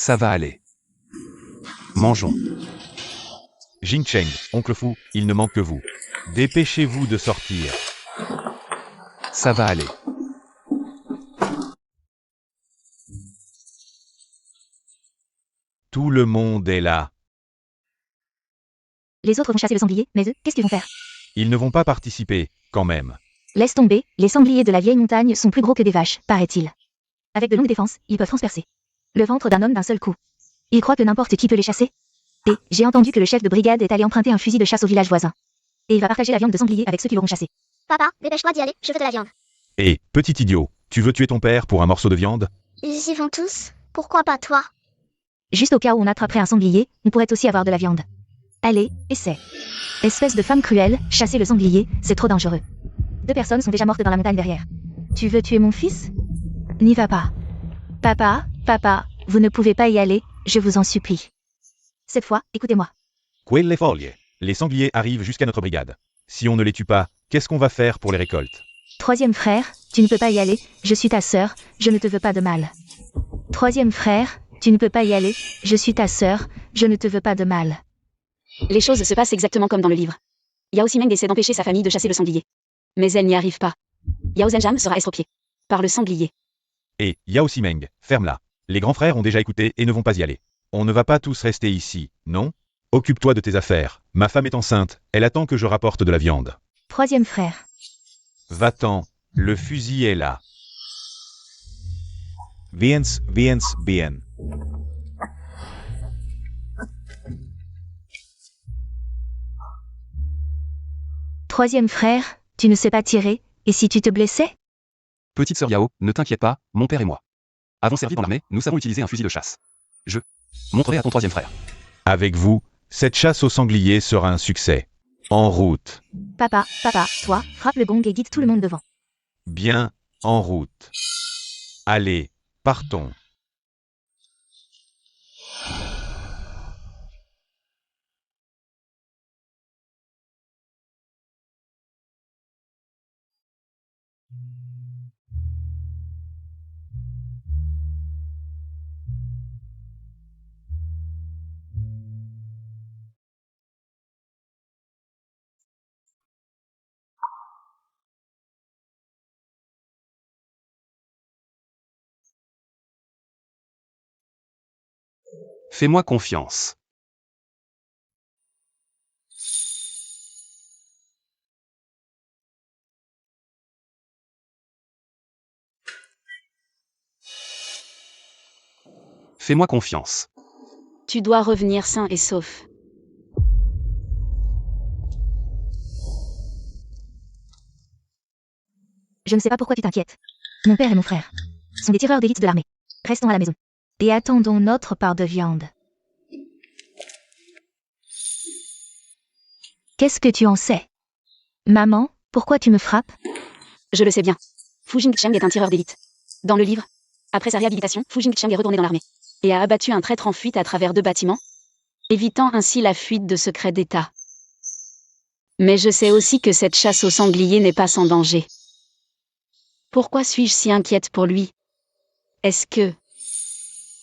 Ça va aller. Mangeons. Jing Cheng, oncle fou, il ne manque que vous. Dépêchez-vous de sortir. Ça va aller. Tout le monde est là. Les autres vont chasser le sanglier, mais eux, qu'est-ce qu'ils vont faire? Ils ne vont pas participer, quand même. Laisse tomber, les sangliers de la vieille montagne sont plus gros que des vaches, paraît-il. Avec de longues défenses, ils peuvent transpercer le ventre d'un homme d'un seul coup. Ils croient que n'importe qui peut les chasser? Et j'ai entendu que le chef de brigade est allé emprunter un fusil de chasse au village voisin. Et il va partager la viande de sanglier avec ceux qui l'auront chassé. Papa, dépêche-toi d'y aller, je veux de la viande. Et, petit idiot, tu veux tuer ton père pour un morceau de viande? Ils y vont tous. Pourquoi pas toi? Juste au cas où on attraperait un sanglier, on pourrait aussi avoir de la viande. Allez, essaie. Espèce de femme cruelle, chasser le sanglier, c'est trop dangereux. 2 personnes sont déjà mortes dans la montagne derrière. Tu veux tuer mon fils? N'y va pas. Papa, vous ne pouvez pas y aller, je vous en supplie. Cette fois, écoutez-moi. Quelle foglie. Les sangliers arrivent jusqu'à notre brigade. Si on ne les tue pas, qu'est-ce qu'on va faire pour les récoltes? 3e frère, tu ne peux pas y aller, je suis ta sœur, je ne te veux pas de mal. 3e frère, tu ne peux pas y aller, je suis ta sœur, je ne te veux pas de mal. Les choses se passent exactement comme dans le livre. Yao Simeng essaie d'empêcher sa famille de chasser le sanglier. Mais elle n'y arrive pas. Yao Zhenjam sera estropié par le sanglier. Et, Yao Simeng, ferme-la. Les grands frères ont déjà écouté et ne vont pas y aller. On ne va pas tous rester ici, non? Occupe-toi de tes affaires. Ma femme est enceinte, elle attend que je rapporte de la viande. 3e frère. Va-t'en, le fusil est là. Bien. 3e frère, tu ne sais pas tirer, et si tu te blessais? Petite sœur Yao, ne t'inquiète pas, mon père et moi avons servi dans l'armée, nous savons utiliser un fusil de chasse. Je montrerai à ton 3e frère. Avec vous, cette chasse au sanglier sera un succès. En route. Papa, toi, frappe le gong et guide tout le monde devant. Bien, en route. Allez, partons. Fais-moi confiance. Fais-moi confiance. Tu dois revenir sain et sauf. Je ne sais pas pourquoi tu t'inquiètes. Mon père et mon frère sont des tireurs d'élite de l'armée. Restons à la maison. Et attendons notre part de viande. Qu'est-ce que tu en sais? Maman, pourquoi tu me frappes? Je le sais bien. Fu Jingcheng est un tireur d'élite. Dans le livre, après sa réhabilitation, Fu Jingcheng est retourné dans l'armée et a abattu un traître en fuite à travers 2 bâtiments, évitant ainsi la fuite de secrets d'État. Mais je sais aussi que cette chasse au sanglier n'est pas sans danger. Pourquoi suis-je si inquiète pour lui? Est-ce que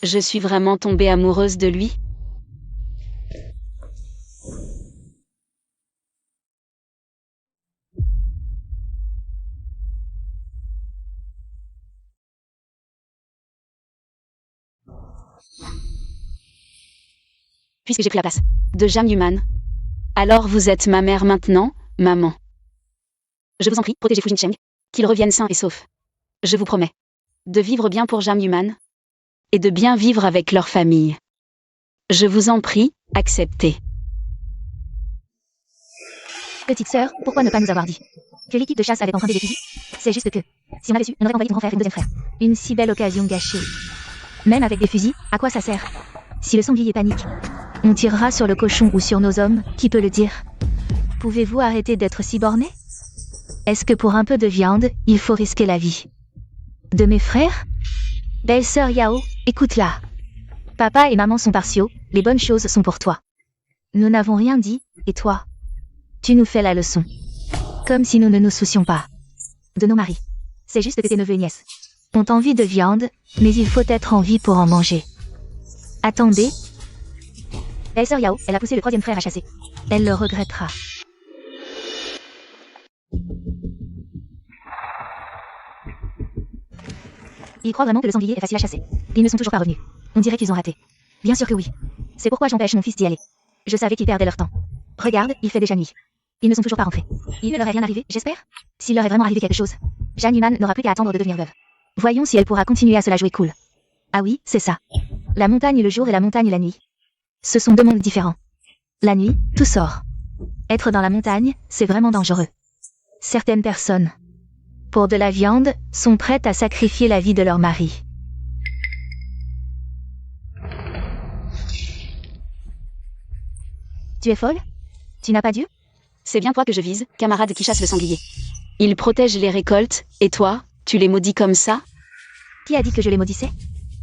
je suis vraiment tombée amoureuse de lui? Puisque j'ai pris la place de Zhang Yuman, alors vous êtes ma mère maintenant, maman. Je vous en prie, protégez Fu Jingcheng, qu'il revienne sain et sauf. Je vous promets de vivre bien pour Zhang Yuman et de bien vivre avec leur famille. Je vous en prie, acceptez. Petite sœur, pourquoi ne pas nous avoir dit que l'équipe de chasse avait emprunté des fusils? C'est juste que, si on avait su, on aurait envoyé ton grand frère et ton 2e frère. Une si belle occasion gâchée. Même avec des fusils, à quoi ça sert? Si le sanglier panique, on tirera sur le cochon ou sur nos hommes, qui peut le dire? Pouvez-vous arrêter d'être si borné? Est-ce que pour un peu de viande, il faut risquer la vie de mes frères? Belle-sœur Yao, écoute-la. Papa et maman sont partiaux, les bonnes choses sont pour toi. Nous n'avons rien dit, et toi? Tu nous fais la leçon. Comme si nous ne nous soucions pas de nos maris. C'est juste que tes neveux et nièces ont envie de viande, mais il faut être en vie pour en manger. Attendez. Belle-sœur Yao, elle a poussé le troisième frère à chasser. Elle le regrettera. Ils croient vraiment que le sanglier est facile à chasser. Ils ne sont toujours pas revenus. On dirait qu'ils ont raté. Bien sûr que oui. C'est pourquoi j'empêche mon fils d'y aller. Je savais qu'ils perdaient leur temps. Regarde, il fait déjà nuit. Ils ne sont toujours pas rentrés. Il ne leur est rien arrivé, j'espère? S'il leur est vraiment arrivé quelque chose, Jeanne Human n'aura plus qu'à attendre de devenir veuve. Voyons si elle pourra continuer à se la jouer cool. Ah oui, c'est ça. La montagne le jour et la montagne la nuit. Ce sont deux mondes différents. La nuit, tout sort. Être dans la montagne, c'est vraiment dangereux. Certaines personnes, pour de la viande, sont prêtes à sacrifier la vie de leur mari. Tu es folle? Tu n'as pas Dieu? C'est bien toi que je vise, camarade qui chasse le sanglier. Il protège les récoltes, et toi, tu les maudis comme ça? Qui a dit que je les maudissais?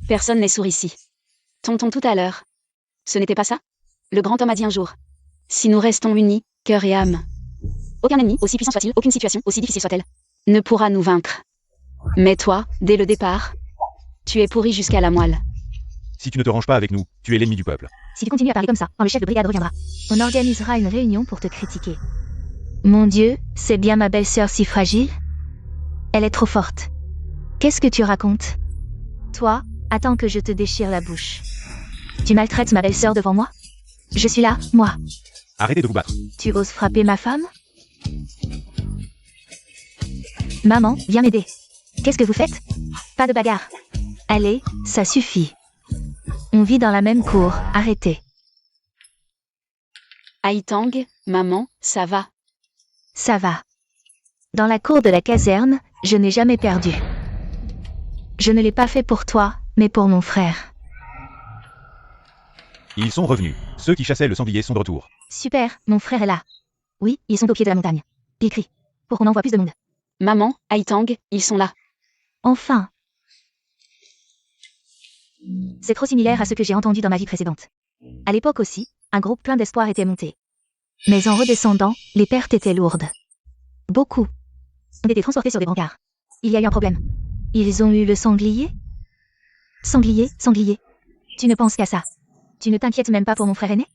Personne n'est sourd ici. Tonton tout à l'heure. Ce n'était pas ça? Le grand homme a dit un jour. Si nous restons unis, cœur et âme. Aucun ennemi, aussi puissant soit-il, aucune situation, aussi difficile soit-elle, ne pourra nous vaincre. Mais toi, dès le départ, tu es pourri jusqu'à la moelle. Si tu ne te ranges pas avec nous, tu es l'ennemi du peuple. Si tu continues à parler comme ça, quand le chef de brigade reviendra, on organisera une réunion pour te critiquer. Mon Dieu, c'est bien ma belle-sœur si fragile? Elle est trop forte. Qu'est-ce que tu racontes? Toi, attends que je te déchire la bouche. Tu maltraites ma belle-sœur devant moi? Je suis là, moi. Arrêtez de vous battre. Tu oses frapper ma femme? Maman, viens m'aider. Qu'est-ce que vous faites? Pas de bagarre. Allez, ça suffit. On vit dans la même cour, arrêtez. Haïtang, maman, ça va. Ça va. Dans la cour de la caserne, je n'ai jamais perdu. Je ne l'ai pas fait pour toi, mais pour mon frère. Ils sont revenus. Ceux qui chassaient le sanglier sont de retour. Super, mon frère est là. Oui, ils sont au pied de la montagne. Il crie. Pour qu'on envoie plus de monde. Maman, Haïtang, ils sont là. Enfin. C'est trop similaire à ce que j'ai entendu dans ma vie précédente. À l'époque aussi, un groupe plein d'espoir était monté. Mais en redescendant, les pertes étaient lourdes. Beaucoup. On était transportés sur des brancards. Il y a eu un problème. Ils ont eu le sanglier? Sanglier. Tu ne penses qu'à ça. Tu ne t'inquiètes même pas pour mon frère aîné?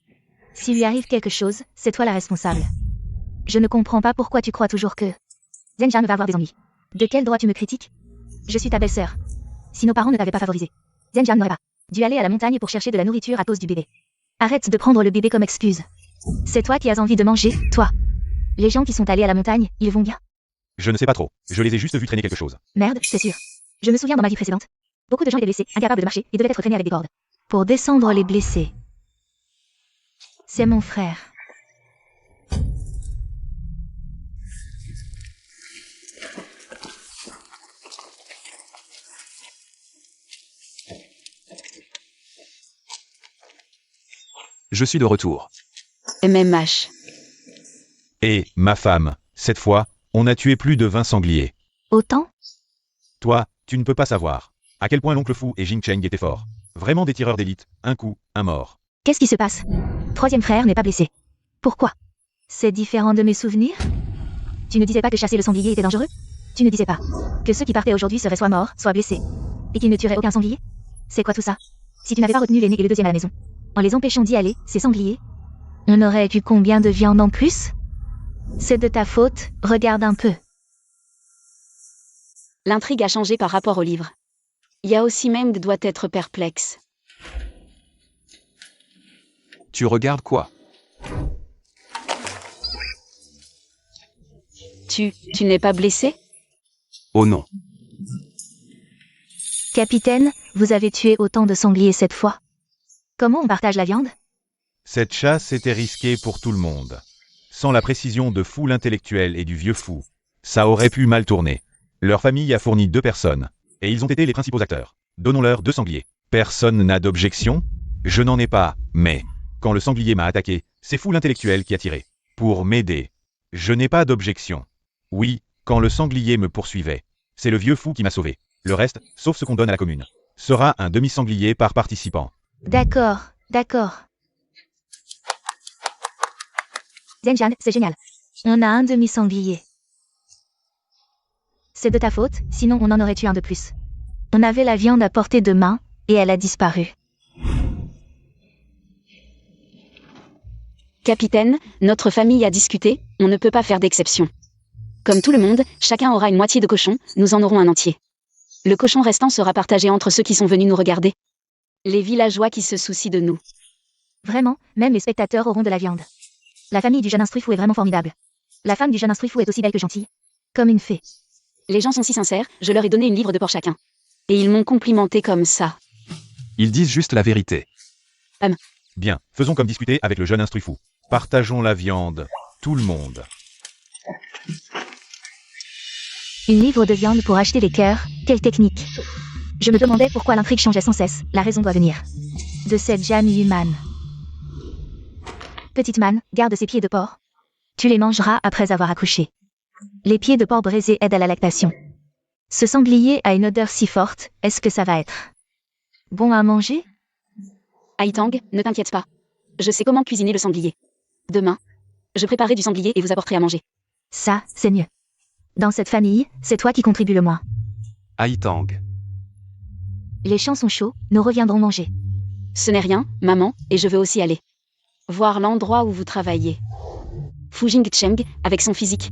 S'il lui arrive quelque chose, c'est toi la responsable. Je ne comprends pas pourquoi tu crois toujours que... Zenjan va avoir des ennuis. De quel droit tu me critiques? Je suis ta belle-sœur. Si nos parents ne t'avaient pas favorisé, Zenjan n'aurait pas dû aller à la montagne pour chercher de la nourriture à cause du bébé. Arrête de prendre le bébé comme excuse. C'est toi qui as envie de manger, toi. Les gens qui sont allés à la montagne, ils vont bien. Je ne sais pas trop. Je les ai juste vus traîner quelque chose. Merde, c'est sûr. Je me souviens dans ma vie précédente. Beaucoup de gens étaient blessés, incapables de marcher, et devaient être traînés avec des cordes. Pour descendre les blessés. C'est mon frère. Je suis de retour. MMH. Et, ma femme, cette fois, on a tué plus de 20 sangliers. Autant? Toi, tu ne peux pas savoir à quel point l'oncle Fou et Jing Cheng étaient forts. Vraiment des tireurs d'élite, un coup, un mort. Qu'est-ce qui se passe? Troisième frère n'est pas blessé. Pourquoi? C'est différent de mes souvenirs? Tu ne disais pas que chasser le sanglier était dangereux? Tu ne disais pas que ceux qui partaient aujourd'hui seraient soit morts, soit blessés, et qu'ils ne tueraient aucun sanglier? C'est quoi tout ça? Si tu n'avais pas retenu l'aîné et le deuxième à la maison, en les empêchant d'y aller, ces sangliers, on aurait eu combien de viande en plus? C'est de ta faute, regarde un peu. L'intrigue a changé par rapport au livre. Yao Simeng doit être perplexe. Tu regardes quoi? Tu n'es pas blessé? Oh non. Capitaine, vous avez tué autant de sangliers cette fois. Comment on partage la viande? Cette chasse était risquée pour tout le monde. Sans la précision de Fou l'intellectuel et du vieux Fou, ça aurait pu mal tourner. Leur famille a fourni 2 personnes, et ils ont été les principaux acteurs. Donnons-leur 2 sangliers. Personne n'a d'objection? Je n'en ai pas, mais... Quand le sanglier m'a attaqué, c'est Fou l'intellectuel qui a tiré. Pour m'aider. Je n'ai pas d'objection. Oui, quand le sanglier me poursuivait. C'est le vieux Fou qui m'a sauvé. Le reste, sauf ce qu'on donne à la commune, sera un demi-sanglier par participant. D'accord. Zenjan, c'est génial. On a un demi-sanglier. C'est de ta faute, sinon on en aurait tué un de plus. On avait la viande à portée de main, et elle a disparu. Capitaine, notre famille a discuté, on ne peut pas faire d'exception. Comme tout le monde, chacun aura une moitié de cochon, nous en aurons un entier. Le cochon restant sera partagé entre ceux qui sont venus nous regarder. Les villageois qui se soucient de nous. Vraiment, même les spectateurs auront de la viande. La famille du jeune instruit fou est vraiment formidable. La femme du jeune instruit fou est aussi belle que gentille. Comme une fée. Les gens sont si sincères, je leur ai donné une livre de porc chacun. Et ils m'ont complimenté comme ça. Ils disent juste la vérité. Bien, faisons comme discuter avec le jeune instruit fou. Partageons la viande. Tout le monde. Une livre de viande pour acheter les cœurs, quelle technique. Je me demandais pourquoi l'intrigue changeait sans cesse, la raison doit venir. De cette Jeanne Human. Petite manne, garde ces pieds de porc. Tu les mangeras après avoir accouché. Les pieds de porc braisés aident à la lactation. Ce sanglier a une odeur si forte, est-ce que ça va être bon à manger? Aïtang, ne t'inquiète pas. Je sais comment cuisiner le sanglier. Demain, je préparerai du sanglier et vous apporterai à manger. Ça, c'est mieux. Dans cette famille, c'est toi qui contribue le moins. Aïtang. Les champs sont chauds, nous reviendrons manger. Ce n'est rien, maman, et je veux aussi aller voir l'endroit où vous travaillez. Fu Jingcheng, avec son physique.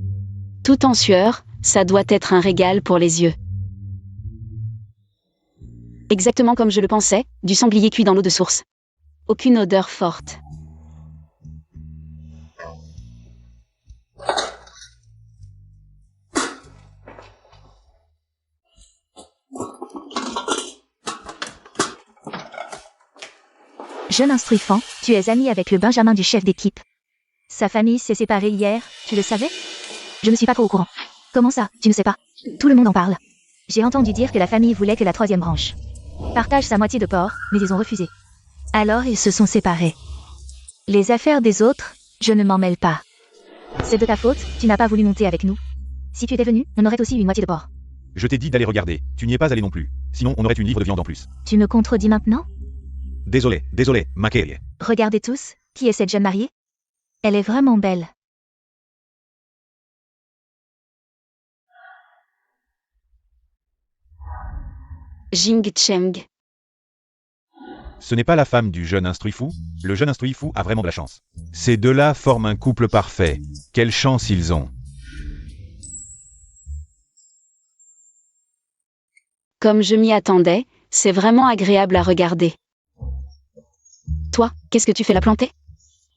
Tout en sueur, ça doit être un régal pour les yeux. Exactement comme je le pensais, du sanglier cuit dans l'eau de source. Aucune odeur forte. Jeune instruifant, tu es ami avec le Benjamin du chef d'équipe. Sa famille s'est séparée hier, tu le savais? Je ne suis pas trop au courant. Comment ça, tu ne sais pas? Tout le monde en parle. J'ai entendu dire que la famille voulait que la troisième branche partage sa moitié de porc, mais ils ont refusé. Alors ils se sont séparés. Les affaires des autres, je ne m'en mêle pas. C'est de ta faute, tu n'as pas voulu monter avec nous. Si tu étais venu, on aurait aussi eu une moitié de porc. Je t'ai dit d'aller regarder, tu n'y es pas allé non plus. Sinon, on aurait une livre de viande en plus. Tu me contredis maintenant? Désolé, Mackay. Regardez tous, qui est cette jeune mariée? Elle est vraiment belle. Jingcheng. Ce n'est pas la femme du jeune instruit fou. Le jeune instruit fou a vraiment de la chance. Ces deux-là forment un couple parfait. Quelle chance ils ont. Comme je m'y attendais, c'est vraiment agréable à regarder. Toi, qu'est-ce que tu fais la planter?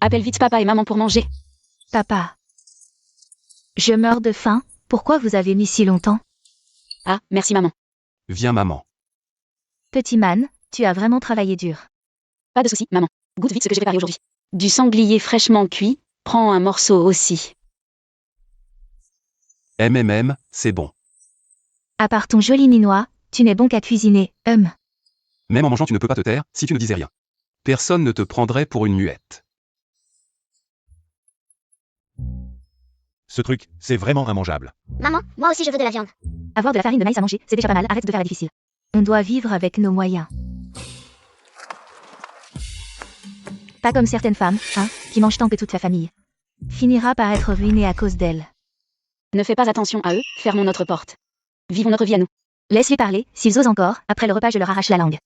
Appelle vite papa et maman pour manger. Papa. Je meurs de faim, pourquoi vous avez mis si longtemps? Ah, merci maman. Viens maman. Petit man, tu as vraiment travaillé dur. Pas de soucis, maman. Goûte vite ce que j'ai préparé aujourd'hui. Du sanglier fraîchement cuit, prends un morceau aussi. C'est bon. À part ton joli minois, tu n'es bon qu'à cuisiner, Même en mangeant tu ne peux pas te taire, si tu ne disais rien. Personne ne te prendrait pour une muette. Ce truc, c'est vraiment immangeable. Maman, moi aussi je veux de la viande. Avoir de la farine de maïs à manger, c'est déjà pas mal, arrête de faire la difficile. On doit vivre avec nos moyens. Pas comme certaines femmes, qui mangent tant que toute la famille finira par être ruinée à cause d'elles. Ne fais pas attention à eux, fermons notre porte. Vivons notre vie à nous. Laisse-les parler, s'ils osent encore, après le repas je leur arrache la langue.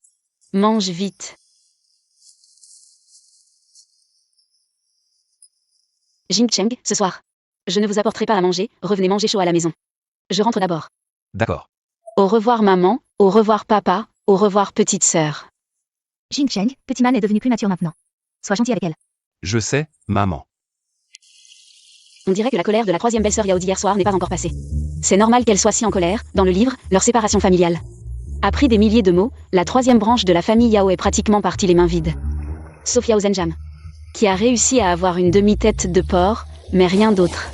Mange vite. Jingcheng, ce soir. Je ne vous apporterai pas à manger, revenez manger chaud à la maison. Je rentre d'abord. D'accord. Au revoir maman, au revoir papa, au revoir petite sœur. Jingcheng, petit man est devenu plus mature maintenant. Sois gentil avec elle. Je sais, maman. On dirait que la colère de la troisième belle-sœur Yao d'hier soir n'est pas encore passée. C'est normal qu'elle soit si en colère, dans le livre, leur séparation familiale. Après des milliers de mots, la troisième branche de la famille Yao est pratiquement partie les mains vides. Sauf Yao Zhenjam, qui a réussi à avoir une demi-tête de porc, mais rien d'autre.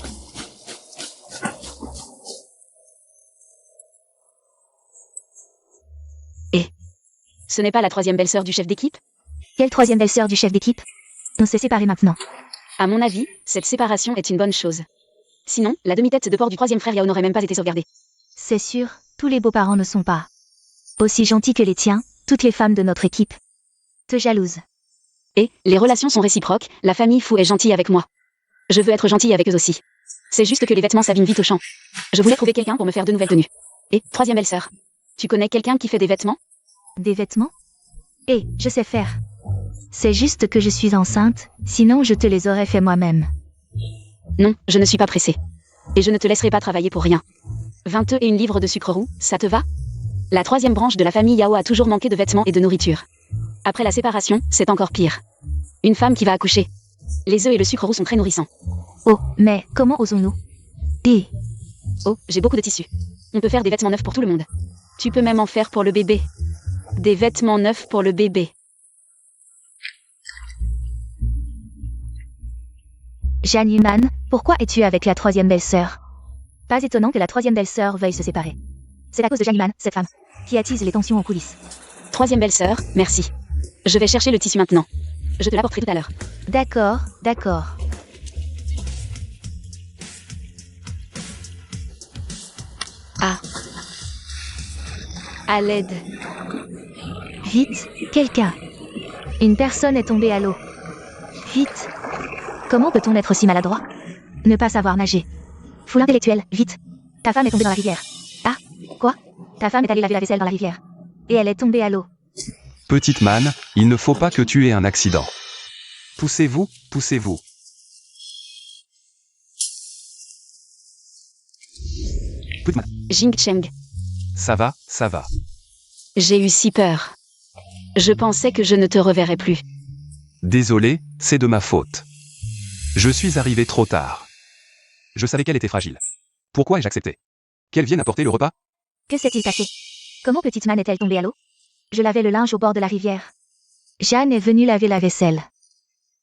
Et ce n'est pas la troisième belle-sœur du chef d'équipe? Quelle troisième belle-sœur du chef d'équipe? On s'est séparés maintenant. À mon avis, cette séparation est une bonne chose. Sinon, la demi-tête de porc du troisième frère Yao n'aurait même pas été sauvegardée. C'est sûr, tous les beaux-parents ne sont pas aussi gentils que les tiens, toutes les femmes de notre équipe te jalousent. Et, les relations sont réciproques, la famille Fu est gentille avec moi. Je veux être gentille avec eux aussi. C'est juste que les vêtements s'abîment vite au champ. Je voulais trouver quelqu'un pour me faire de nouvelles tenues. Et, troisième belle-sœur. Tu connais quelqu'un qui fait des vêtements? Des vêtements? Je sais faire. C'est juste que je suis enceinte, sinon je te les aurais fait moi-même. Non, je ne suis pas pressée. Et je ne te laisserai pas travailler pour rien. 21 livres de sucre roux, ça te va? La troisième branche de la famille Yao a toujours manqué de vêtements et de nourriture. Après la séparation, c'est encore pire. Une femme qui va accoucher. Les œufs et le sucre roux sont très nourrissants. Oh, mais comment osons-nous? Et Oh, j'ai beaucoup de tissus. On peut faire des vêtements neufs pour tout le monde. Tu peux même en faire pour le bébé. Des vêtements neufs pour le bébé. Jeanne Yuman, pourquoi es-tu avec la troisième belle-sœur? Pas étonnant que la troisième belle-sœur veuille se séparer. C'est à cause de Jeanne Yuman, cette femme, qui attise les tensions aux coulisses. Troisième belle-sœur, merci. Je vais chercher le tissu maintenant. Je te l'apporterai tout à l'heure. D'accord, d'accord. Ah. À l'aide. Vite, quelqu'un. Une personne est tombée à l'eau. Vite. Comment peut-on être si maladroit? Ne pas savoir nager. Foule intellectuelle, vite. Ta femme est tombée dans la rivière. Ah, quoi? Ta femme est allée laver la vaisselle dans la rivière. Et elle est tombée à l'eau. Petite manne, il ne faut pas que tu aies un accident. Poussez-vous, poussez-vous. Petite manne, Jing Cheng. ça va, ça va. J'ai eu si peur. Je pensais que je ne te reverrais plus. Désolé, c'est de ma faute. Je suis arrivé trop tard. Je savais qu'elle était fragile. Pourquoi ai-je accepté? Qu'elle vienne apporter le repas? Que s'est-il passé? Comment petite man est-elle tombée à l'eau? Je lavais le linge au bord de la rivière. Jeanne est venue laver la vaisselle.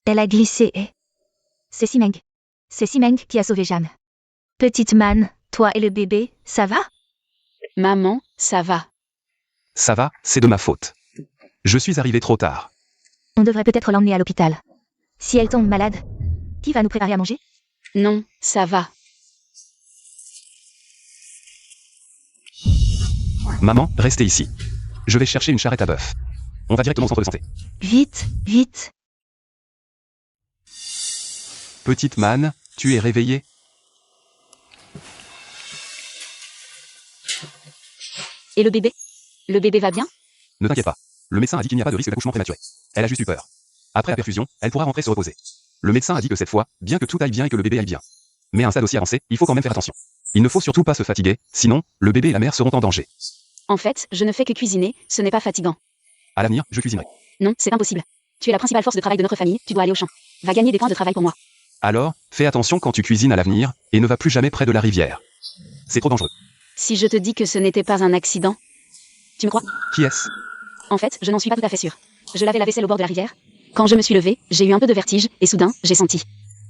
Elle a glissé et... C'est Simeng. C'est Simeng qui a sauvé Jeanne. Petite man, toi et le bébé, ça va? Maman, ça va. Ça va, c'est de ma faute. Je suis arrivé trop tard. On devrait peut-être l'emmener à l'hôpital. Si elle tombe malade, qui va nous préparer à manger? Non, ça va. Maman, restez ici. Je vais chercher une charrette à bœuf. On va directement au centre de santé. Vite, vite. Petite manne, tu es réveillée? Et le bébé? Le bébé va bien? Ne t'inquiète pas. Le médecin a dit qu'il n'y a pas de risque d'accouchement prématuré. Elle a juste eu peur. Après la perfusion, elle pourra rentrer se reposer. Le médecin a dit que cette fois, bien que tout aille bien et que le bébé aille bien. Mais à un stade aussi avancé, il faut quand même faire attention. Il ne faut surtout pas se fatiguer, sinon, le bébé et la mère seront en danger. En fait, je ne fais que cuisiner, ce n'est pas fatigant. À l'avenir, je cuisinerai. Non, c'est impossible. Tu es la principale force de travail de notre famille, tu dois aller au champ. Va gagner des points de travail pour moi. Alors, fais attention quand tu cuisines à l'avenir, et ne va plus jamais près de la rivière. C'est trop dangereux. Si je te dis que ce n'était pas un accident, tu me crois? Qui est-ce? En fait, je n'en suis pas tout à fait sûre. Je lavais la vaisselle au bord de la rivière. Quand je me suis levée, j'ai eu un peu de vertige, et soudain, j'ai senti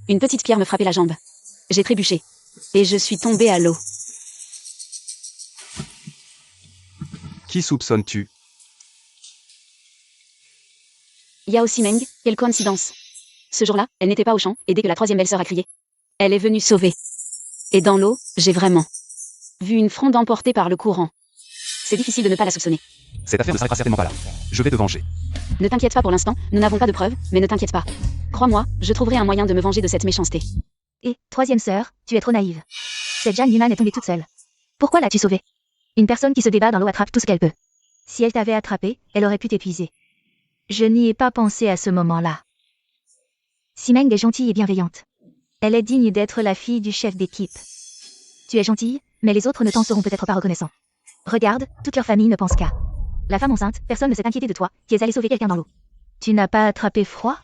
une petite pierre me frapper la jambe. J'ai trébuché. Et je suis tombée à l'eau. Qui soupçonnes-tu? Yao Simeng, quelle coïncidence. Ce jour-là, elle n'était pas au champ, et dès que la troisième belle-sœur a crié, elle est venue sauver. Et dans l'eau, j'ai vraiment vu une fronde emportée par le courant. C'est difficile de ne pas la soupçonner. Cette affaire ne s'arrêtera certainement pas là. Je vais te venger. Ne t'inquiète pas pour l'instant, nous n'avons pas de preuves, mais ne t'inquiète pas. Crois-moi, je trouverai un moyen de me venger de cette méchanceté. Et, troisième sœur, tu es trop naïve. Cette Jeanne Yuman est tombée toute seule. Pourquoi l'as-tu sauvée? Une personne qui se débat dans l'eau attrape tout ce qu'elle peut. Si elle t'avait attrapé, elle aurait pu t'épuiser. Je n'y ai pas pensé à ce moment-là. Simeng est gentille et bienveillante. Elle est digne d'être la fille du chef d'équipe. Tu es gentille, mais les autres ne t'en seront peut-être pas reconnaissants. Regarde, toute leur famille ne pense qu'à la femme enceinte, personne ne s'est inquiété de toi, qui es allé sauver quelqu'un dans l'eau. Tu n'as pas attrapé froid?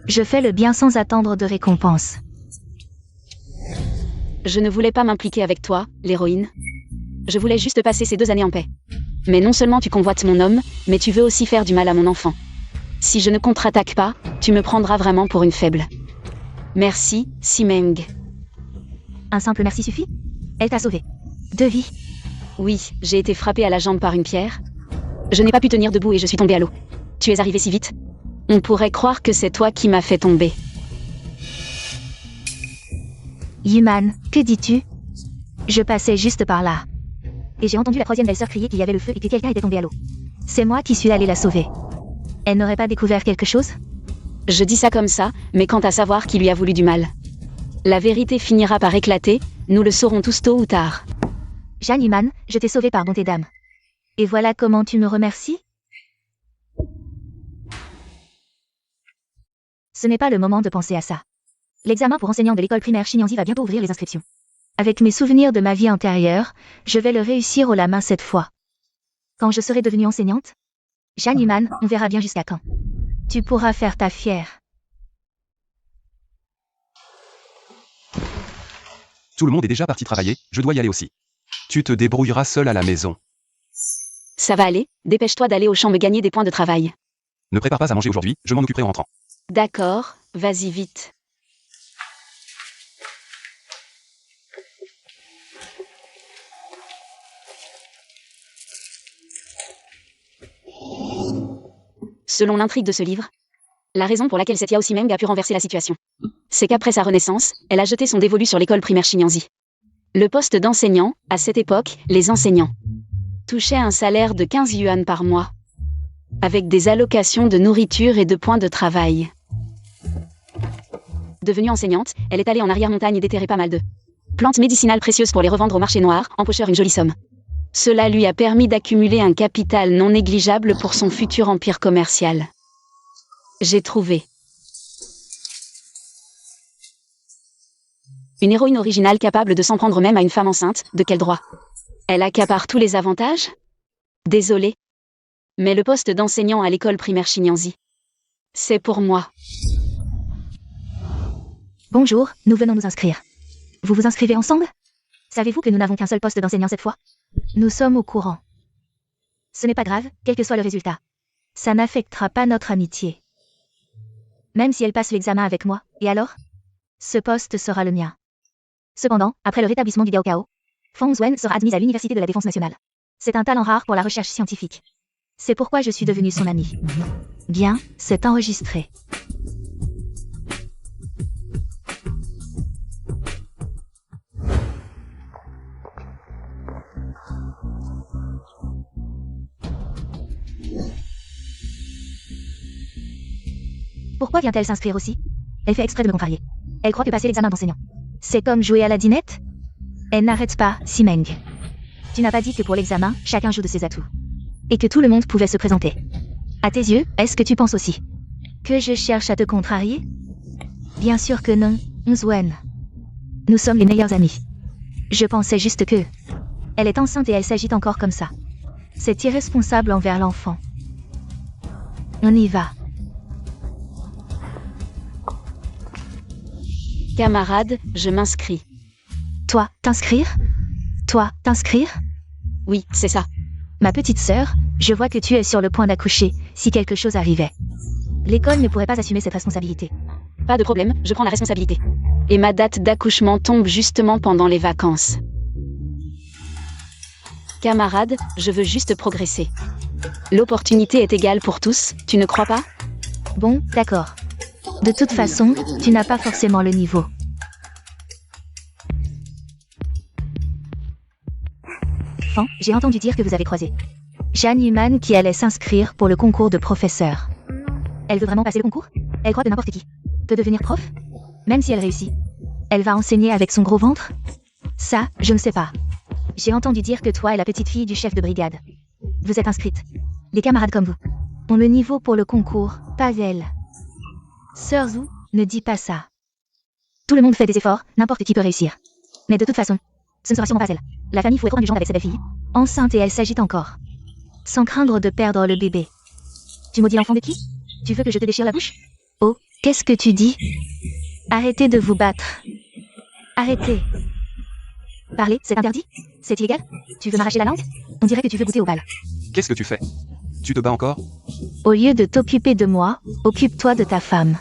Je fais le bien sans attendre de récompense. Je ne voulais pas m'impliquer avec toi, l'héroïne. Je voulais juste passer ces 2 années en paix. Mais non seulement tu convoites mon homme, mais tu veux aussi faire du mal à mon enfant. Si je ne contre-attaque pas, tu me prendras vraiment pour une faible. Merci, Simeng. Un simple merci suffit? Elle t'a sauvé. 2 vies. Oui, j'ai été frappée à la jambe par une pierre. Je n'ai pas pu tenir debout et je suis tombée à l'eau. Tu es arrivé si vite. On pourrait croire que c'est toi qui m'as fait tomber. Yuman, que dis-tu? Je passais juste par là. Et j'ai entendu la troisième belle-sœur crier qu'il y avait le feu et que quelqu'un était tombé à l'eau. C'est moi qui suis allée la sauver. Elle n'aurait pas découvert quelque chose? Je dis ça comme ça, mais quant à savoir qui lui a voulu du mal. La vérité finira par éclater, nous le saurons tous tôt ou tard. Jeanne Yuman, je t'ai sauvée par bonté d'âme. Et voilà comment tu me remercies? Ce n'est pas le moment de penser à ça. L'examen pour enseignant de l'école primaire Shinyanzi va bientôt ouvrir les inscriptions. Avec mes souvenirs de ma vie antérieure, je vais le réussir haut la main cette fois. Quand je serai devenue enseignante? Jeanne Yuman, on verra bien jusqu'à quand. Tu pourras faire ta fière. Tout le monde est déjà parti travailler, je dois y aller aussi. Tu te débrouilleras seul à la maison. Ça va aller, dépêche-toi d'aller au champ me gagner des points de travail. Ne prépare pas à manger aujourd'hui, je m'en occuperai en rentrant. D'accord, vas-y vite. Selon l'intrigue de ce livre, la raison pour laquelle cette Yao Simeng a pu renverser la situation, c'est qu'après sa renaissance, elle a jeté son dévolu sur l'école primaire Shinyanzi. Le poste d'enseignant, à cette époque, les enseignants touchaient un salaire de 15 yuan par mois, avec des allocations de nourriture et de points de travail. Devenue enseignante, elle est allée en arrière-montagne et déterrer pas mal de plantes médicinales précieuses pour les revendre au marché noir, empocheur une jolie somme. Cela lui a permis d'accumuler un capital non négligeable pour son futur empire commercial. J'ai trouvé une héroïne originale capable de s'en prendre même à une femme enceinte. De quel droit? Elle accapare tous les avantages? Désolé. Mais le poste d'enseignant à l'école primaire Shinyanzi, c'est pour moi. Bonjour, nous venons nous inscrire. Vous vous inscrivez ensemble? Savez-vous que nous n'avons qu'un seul poste d'enseignant cette fois? Nous sommes au courant. Ce n'est pas grave, quel que soit le résultat. Ça n'affectera pas notre amitié. Même si elle passe l'examen avec moi, et alors? Ce poste sera le mien. Cependant, après le rétablissement du Gaokao, Feng Zwen sera admise à l'Université de la Défense nationale. C'est un talent rare pour la recherche scientifique. C'est pourquoi je suis devenue son amie. Bien, c'est enregistré. Pourquoi vient-elle s'inscrire aussi? Elle fait exprès de me contrarier. Elle croit que passer l'examen d'enseignant, c'est comme jouer à la dinette? Elle n'arrête pas, Simeng. Tu n'as pas dit que pour l'examen, chacun joue de ses atouts. Et que tout le monde pouvait se présenter. À tes yeux, est-ce que tu penses aussi que je cherche à te contrarier? Bien sûr que non, Nzwen. Nous sommes les meilleurs amis. Je pensais juste que... Elle est enceinte et elle s'agite encore comme ça. C'est irresponsable envers l'enfant. On y va. Camarade, je m'inscris. Toi, t'inscrire? Toi, t'inscrire? Oui, c'est ça. Ma petite sœur, je vois que tu es sur le point d'accoucher, si quelque chose arrivait. L'école ne pourrait pas assumer cette responsabilité. Pas de problème, je prends la responsabilité. Et ma date d'accouchement tombe justement pendant les vacances. Camarade, je veux juste progresser. L'opportunité est égale pour tous, tu ne crois pas? Bon, d'accord. De toute façon, tu n'as pas forcément le niveau. Fan, j'ai entendu dire que vous avez croisé Jeanne Yuman qui allait s'inscrire pour le concours de professeur. Elle veut vraiment passer le concours? Elle croit que n'importe qui peut devenir prof? Même si elle réussit, elle va enseigner avec son gros ventre? Ça, je ne sais pas. J'ai entendu dire que toi et la petite fille du chef de brigade, vous êtes inscrites. Les camarades comme vous ont le niveau pour le concours, pas elle. Sœur Zhu, ne dis pas ça. Tout le monde fait des efforts, n'importe qui peut réussir. Mais de toute façon, ce ne sera sûrement pas elle. La famille fouet trop indulgente avec sa belle-fille, enceinte et elle s'agite encore. Sans craindre de perdre le bébé. Tu maudis l'enfant de qui? Tu veux que je te déchire la bouche? Oh, qu'est-ce que tu dis? Arrêtez de vous battre. Arrêtez. Parler, c'est interdit? C'est illégal? Tu veux m'arracher la langue? On dirait que tu veux goûter au bal. Qu'est-ce que tu fais? Tu te bats encore? Au lieu de t'occuper de moi, occupe-toi de ta femme.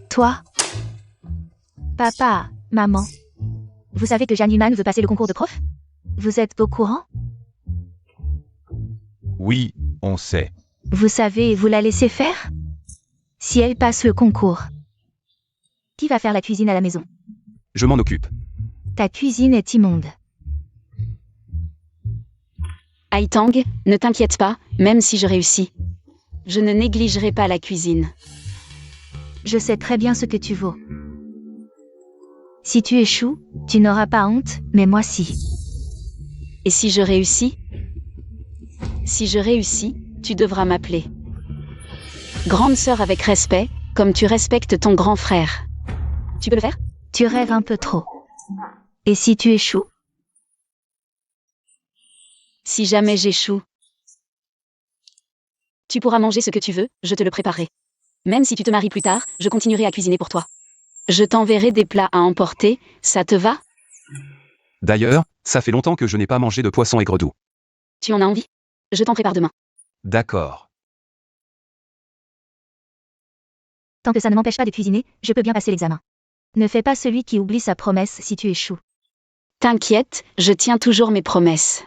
Toi? Papa, maman. Vous savez que Jeanne Yuman veut passer le concours de prof? Vous êtes au courant? Oui, on sait. Vous savez et vous la laissez faire? Si elle passe le concours, qui va faire la cuisine à la maison? Je m'en occupe. Ta cuisine est immonde. Haitang, ne t'inquiète pas, même si je réussis. Je ne négligerai pas la cuisine. Je sais très bien ce que tu vaux. Si tu échoues, tu n'auras pas honte, mais moi si. Et si je réussis? Si je réussis, tu devras m'appeler grande sœur avec respect, comme tu respectes ton grand frère. Tu peux le faire? Tu rêves un peu trop. Et si tu échoues? Si jamais j'échoue, tu pourras manger ce que tu veux, je te le préparerai. Même si tu te maries plus tard, je continuerai à cuisiner pour toi. Je t'enverrai des plats à emporter, ça te va? D'ailleurs, ça fait longtemps que je n'ai pas mangé de poisson aigre doux. Tu en as envie? Je t'en prépare demain. D'accord. Tant que ça ne m'empêche pas de cuisiner, je peux bien passer l'examen. Ne fais pas celui qui oublie sa promesse si tu échoues. T'inquiète, je tiens toujours mes promesses.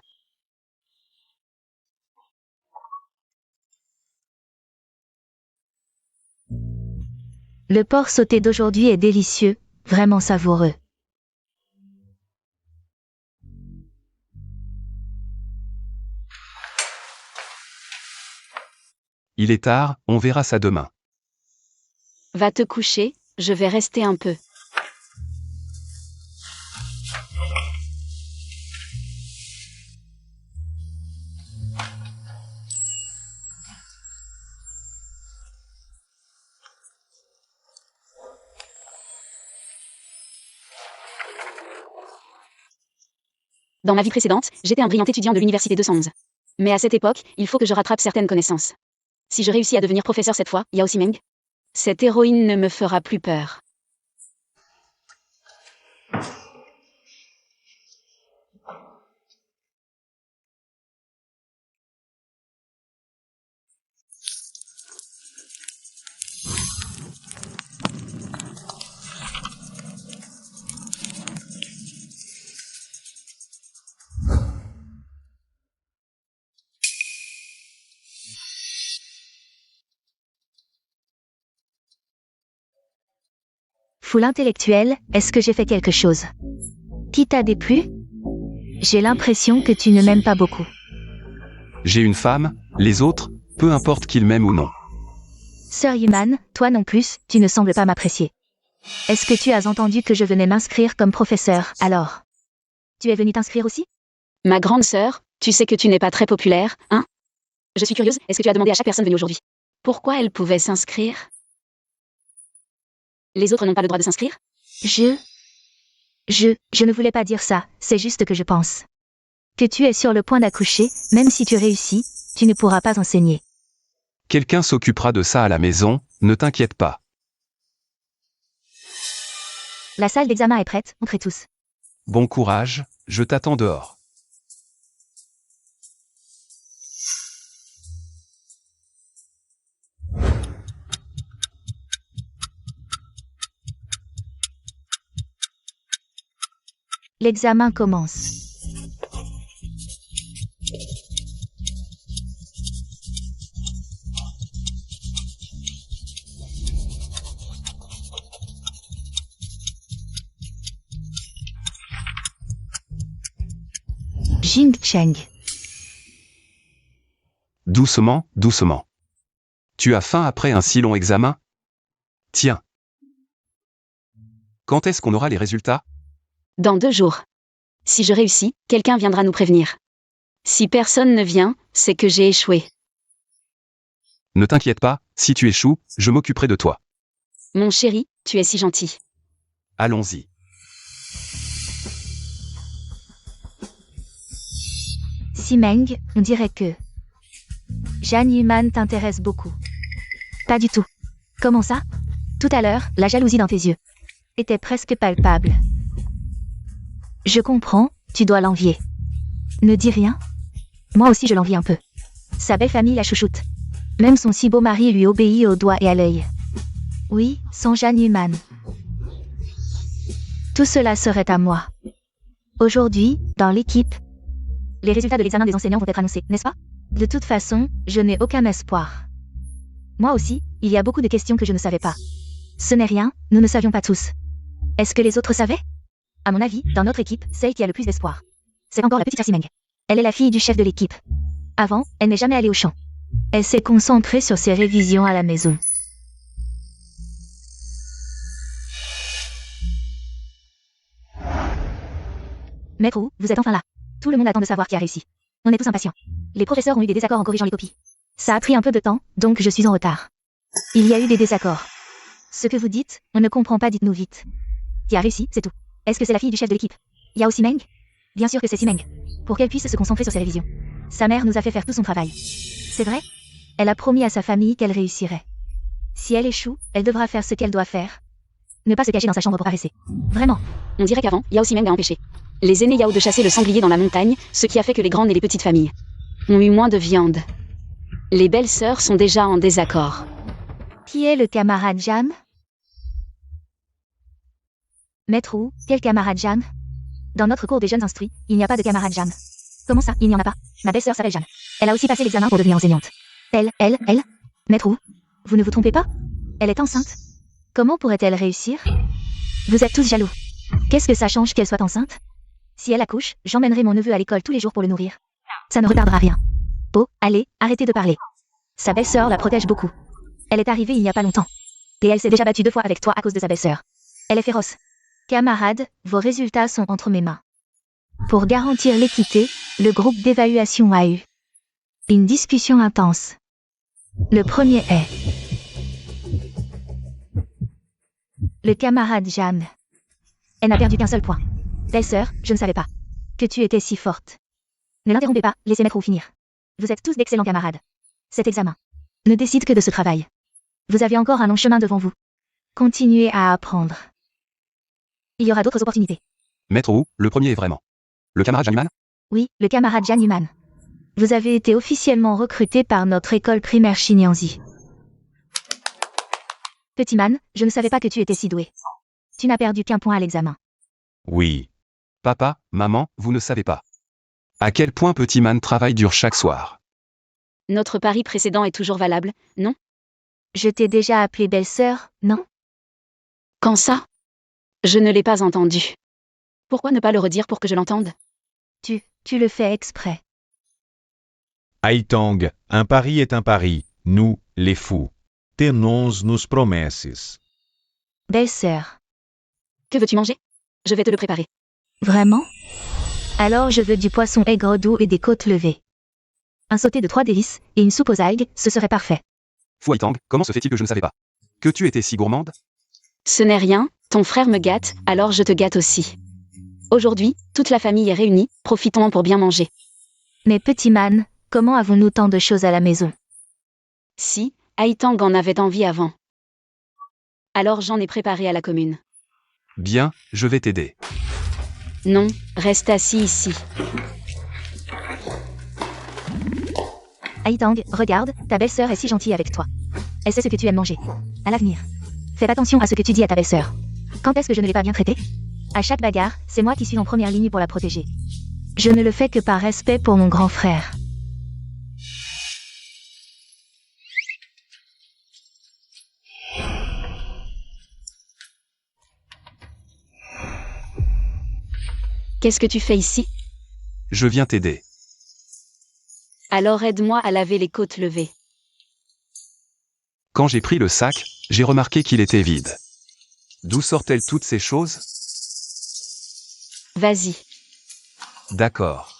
Le porc sauté d'aujourd'hui est délicieux, vraiment savoureux. Il est tard, on verra ça demain. Va te coucher, je vais rester un peu. Dans ma vie précédente, j'étais un brillant étudiant de l'université de Sons. Mais à cette époque, il faut que je rattrape certaines connaissances. Si je réussis à devenir professeur cette fois, Yao Simeng, cette héroïne ne me fera plus peur. Foule intellectuelle, est-ce que j'ai fait quelque chose? Qui t'a déplu? J'ai l'impression que tu ne m'aimes pas beaucoup. J'ai une femme, les autres, peu importe qu'ils m'aiment ou non. Sir Yuman, toi non plus, tu ne sembles pas m'apprécier. Est-ce que tu as entendu que je venais m'inscrire comme professeur, alors? Tu es venu t'inscrire aussi? Ma grande sœur, tu sais que tu n'es pas très populaire, hein? Je suis curieuse, est-ce que tu as demandé à chaque personne venue aujourd'hui pourquoi elle pouvait s'inscrire? Les autres n'ont pas le droit de s'inscrire? Je ne voulais pas dire ça, c'est juste que je pense que tu es sur le point d'accoucher, même si tu réussis, tu ne pourras pas enseigner. Quelqu'un s'occupera de ça à la maison, ne t'inquiète pas. La salle d'examen est prête, entrez tous. Bon courage, je t'attends dehors. L'examen commence. Jing Cheng. Doucement, doucement. Tu as faim après un si long examen? Tiens. Quand est-ce qu'on aura les résultats? Dans 2 jours. Si je réussis, quelqu'un viendra nous prévenir. Si personne ne vient, c'est que j'ai échoué. Ne t'inquiète pas, si tu échoues, je m'occuperai de toi. Mon chéri, tu es si gentil. Allons-y. Simeng, on dirait que Jeanne Yuman t'intéresse beaucoup. Pas du tout. Comment ça? Tout à l'heure, la jalousie dans tes yeux était presque palpable. Je comprends, tu dois l'envier. Ne dis rien. Moi aussi je l'envie un peu. Sa belle famille la chouchoute. Même son si beau mari lui obéit au doigt et à l'œil. Oui, sans Jeanne Yuman. Tout cela serait à moi. Aujourd'hui, dans l'équipe, les résultats de l'examen des enseignants vont être annoncés, n'est-ce pas? De toute façon, je n'ai aucun espoir. Moi aussi, il y a beaucoup de questions que je ne savais pas. Ce n'est rien, nous ne savions pas tous. Est-ce que les autres savaient? À mon avis, dans notre équipe, celle qui a le plus d'espoir, c'est encore la petite Simeng. Elle est la fille du chef de l'équipe. Avant, elle n'est jamais allée au champ. Elle s'est concentrée sur ses révisions à la maison. Maître Wu, vous êtes enfin là. Tout le monde attend de savoir qui a réussi. On est tous impatients. Les professeurs ont eu des désaccords en corrigeant les copies. Ça a pris un peu de temps, donc je suis en retard. Il y a eu des désaccords. Ce que vous dites, on ne comprend pas, dites-nous vite. Qui a réussi, c'est tout. Est-ce que c'est la fille du chef de l'équipe, Yao Simeng? Bien sûr que c'est Simeng. Pour qu'elle puisse se concentrer sur ses révisions. Sa mère nous a fait faire tout son travail. C'est vrai? Elle a promis à sa famille qu'elle réussirait. Si elle échoue, elle devra faire ce qu'elle doit faire. Ne pas se cacher dans sa chambre pour caresser. Vraiment. On dirait qu'avant, Yao Simeng a empêché les aînés Yao de chasser le sanglier dans la montagne, ce qui a fait que les grandes et les petites familles ont eu moins de viande. Les belles-sœurs sont déjà en désaccord. Qui est le camarade Jam? Maître Wu, quel camarade Jam? Dans notre cours des jeunes instruits, il n'y a pas de camarade Jam. Comment ça, il n'y en a pas? Ma belle-sœur s'appelle Jam. Elle a aussi passé l'examen pour devenir enseignante. Elle? Maître Wu, vous ne vous trompez pas? Elle est enceinte. Comment pourrait-elle réussir? Vous êtes tous jaloux. Qu'est-ce que ça change qu'elle soit enceinte? Si elle accouche, j'emmènerai mon neveu à l'école tous les jours pour le nourrir. Ça ne retardera rien. Oh, allez, arrêtez de parler. Sa belle-sœur la protège beaucoup. Elle est arrivée il n'y a pas longtemps. Et elle s'est déjà battue 2 fois avec toi à cause de sa belle-sœur. Elle est féroce. Camarades, vos résultats sont entre mes mains. Pour garantir l'équité, le groupe d'évaluation a eu une discussion intense. Le premier est le camarade Jam. Elle n'a perdu qu'un seul point. Belle-sœur, je ne savais pas que tu étais si forte. Ne l'interrompez pas, laissez Maître Wu finir. Vous êtes tous d'excellents camarades. Cet examen ne décide que de ce travail. Vous avez encore un long chemin devant vous. Continuez à apprendre. Il y aura d'autres opportunités. Maître Wu, le premier est vraiment. Le camarade Janiman? Oui, le camarade Jan Yuman. Vous avez été officiellement recruté par notre école primaire Xinyanzi. Petit man, je ne savais pas que tu étais si doué. Tu n'as perdu qu'un point à l'examen. Oui. Papa, maman, vous ne savez pas. À quel point Petit Man travaille dur chaque soir. Notre pari précédent est toujours valable, non? Je t'ai déjà appelé belle-sœur, non? Quand ça? Je ne l'ai pas entendu. Pourquoi ne pas le redire pour que je l'entende? Tu le fais exprès. Aitang, un pari est un pari. Nous, les fous. Tenons nos promesses. Belle-sœur. Que veux-tu manger? Je vais te le préparer. Vraiment? Alors je veux du poisson aigre doux et des côtes levées. Un sauté de 3 délices et une soupe aux algues, ce serait parfait. Fou Aitang, comment se fait-il que je ne savais pas? Que tu étais si gourmande? Ce n'est rien, ton frère me gâte, alors je te gâte aussi. Aujourd'hui, toute la famille est réunie, profitons-en pour bien manger. Mais petit man, comment avons-nous tant de choses à la maison? Si, Aitang en avait envie avant. Alors j'en ai préparé à la commune. Bien, je vais t'aider. Non, reste assis ici. Aitang, regarde, ta belle-sœur est si gentille avec toi. Elle sait ce que tu aimes manger. À l'avenir, fais attention à ce que tu dis à ta belle-sœur. Quand est-ce que je ne l'ai pas bien traitée? À chaque bagarre, c'est moi qui suis en première ligne pour la protéger. Je ne le fais que par respect pour mon grand frère. Qu'est-ce que tu fais ici? Je viens t'aider. Alors aide-moi à laver les côtes levées. Quand j'ai pris le sac, j'ai remarqué qu'il était vide. D'où sortent-elles toutes ces choses? Vas-y. D'accord.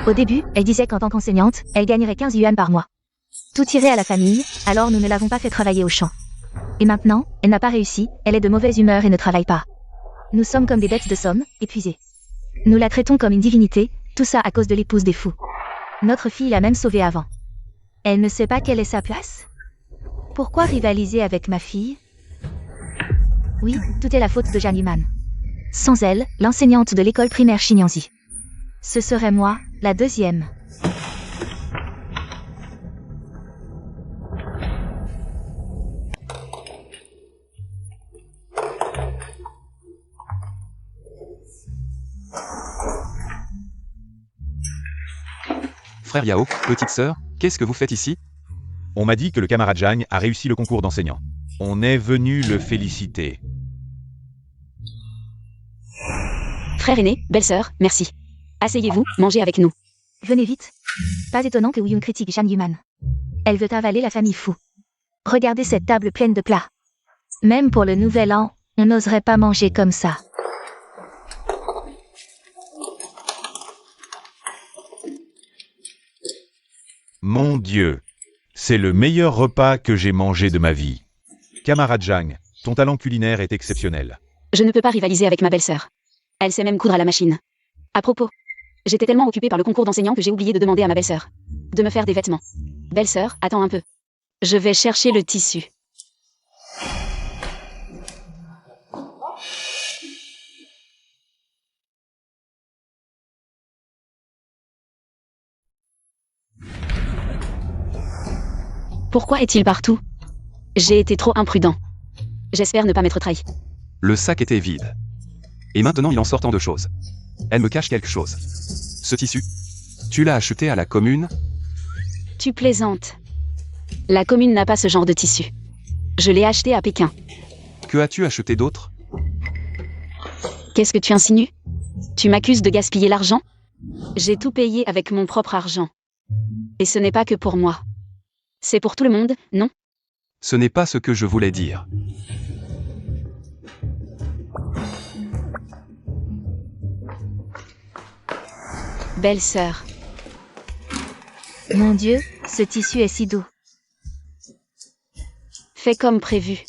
Au début, elle disait qu'en tant qu'enseignante, elle gagnerait 15 yuan par mois. Tout irait à la famille, alors nous ne l'avons pas fait travailler au champ. Et maintenant, elle n'a pas réussi, elle est de mauvaise humeur et ne travaille pas. Nous sommes comme des bêtes de somme, épuisées. Nous la traitons comme une divinité, tout ça à cause de l'épouse des fous. Notre fille l'a même sauvée avant. Elle ne sait pas quelle est sa place? Pourquoi rivaliser avec ma fille? Oui, tout est la faute de Jan Yuman. Sans elle, l'enseignante de l'école primaire Xinyanzi. Ce serait moi, la deuxième. Frère Yao, petite sœur, qu'est-ce que vous faites ici? On m'a dit que le camarade Jagne a réussi le concours d'enseignant. On est venu le féliciter. Frère aîné, belle-sœur, merci. Asseyez-vous, mangez avec nous. Venez vite. Pas étonnant que Wuyun critique Jan Yuman. Elle veut avaler la famille fou. Regardez cette table pleine de plats. Même pour le nouvel an, on n'oserait pas manger comme ça. Mon Dieu! C'est le meilleur repas que j'ai mangé de ma vie. Camarade Zhang, ton talent culinaire est exceptionnel. Je ne peux pas rivaliser avec ma belle-sœur. Elle sait même coudre à la machine. À propos, j'étais tellement occupée par le concours d'enseignant que j'ai oublié de demander à ma belle-sœur de me faire des vêtements. Belle-sœur, attends un peu. Je vais chercher le tissu. Pourquoi est-il partout? J'ai été trop imprudent. J'espère ne pas m'être trahi. Le sac était vide. Et maintenant il en sort tant de choses. Elle me cache quelque chose. Ce tissu, tu l'as acheté à la commune? Tu plaisantes. La commune n'a pas ce genre de tissu. Je l'ai acheté à Pékin. Que as-tu acheté d'autre? Qu'est-ce que tu insinues? Tu m'accuses de gaspiller l'argent? J'ai tout payé avec mon propre argent. Et ce n'est pas que pour moi. C'est pour tout le monde, non? Ce n'est pas ce que je voulais dire. Belle-sœur. Mon Dieu, ce tissu est si doux. Fais comme prévu.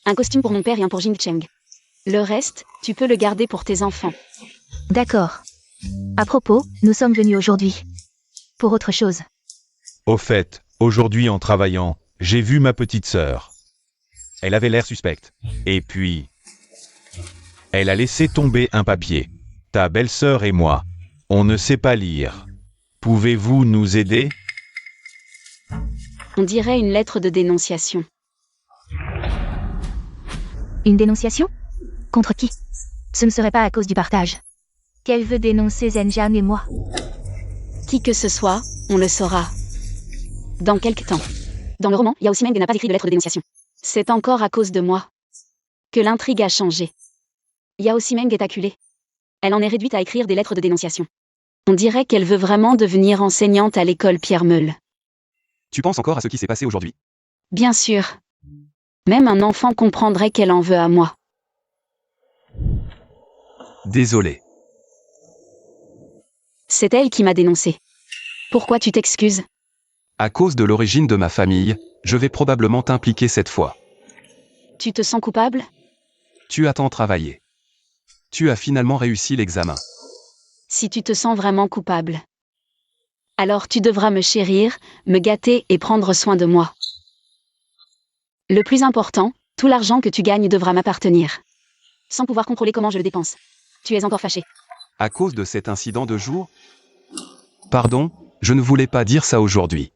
Un costume pour mon père et un pour Jing Cheng. Le reste, tu peux le garder pour tes enfants. D'accord. À propos, nous sommes venus aujourd'hui. Pour autre chose. Au fait, aujourd'hui en travaillant, j'ai vu ma petite sœur. Elle avait l'air suspecte. Et puis... elle a laissé tomber un papier. Ta belle-sœur et moi, on ne sait pas lire. Pouvez-vous nous aider? On dirait une lettre de dénonciation. Une dénonciation? Contre qui? Ce ne serait pas à cause du partage. Qu'elle veut dénoncer Zhenjian et moi. Qui que ce soit, on le saura. Dans quelque temps. Dans le roman, Yao Ximeng n'a pas écrit de lettre de dénonciation. C'est encore à cause de moi que l'intrigue a changé. Yao Ximeng est acculée. Elle en est réduite à écrire des lettres de dénonciation. On dirait qu'elle veut vraiment devenir enseignante à l'école Pierre Meule. Tu penses encore à ce qui s'est passé aujourd'hui? Bien sûr. Même un enfant comprendrait qu'elle en veut à moi. Désolé. C'est elle qui m'a dénoncé. Pourquoi tu t'excuses? À cause de l'origine de ma famille, je vais probablement t'impliquer cette fois. Tu te sens coupable? Tu as tant travaillé. Tu as finalement réussi l'examen. Si tu te sens vraiment coupable, alors tu devras me chérir, me gâter et prendre soin de moi. Le plus important, tout l'argent que tu gagnes devra m'appartenir. Sans pouvoir contrôler comment je le dépense. Tu es encore fâché. À cause de cet incident de jour? Pardon, je ne voulais pas dire ça aujourd'hui.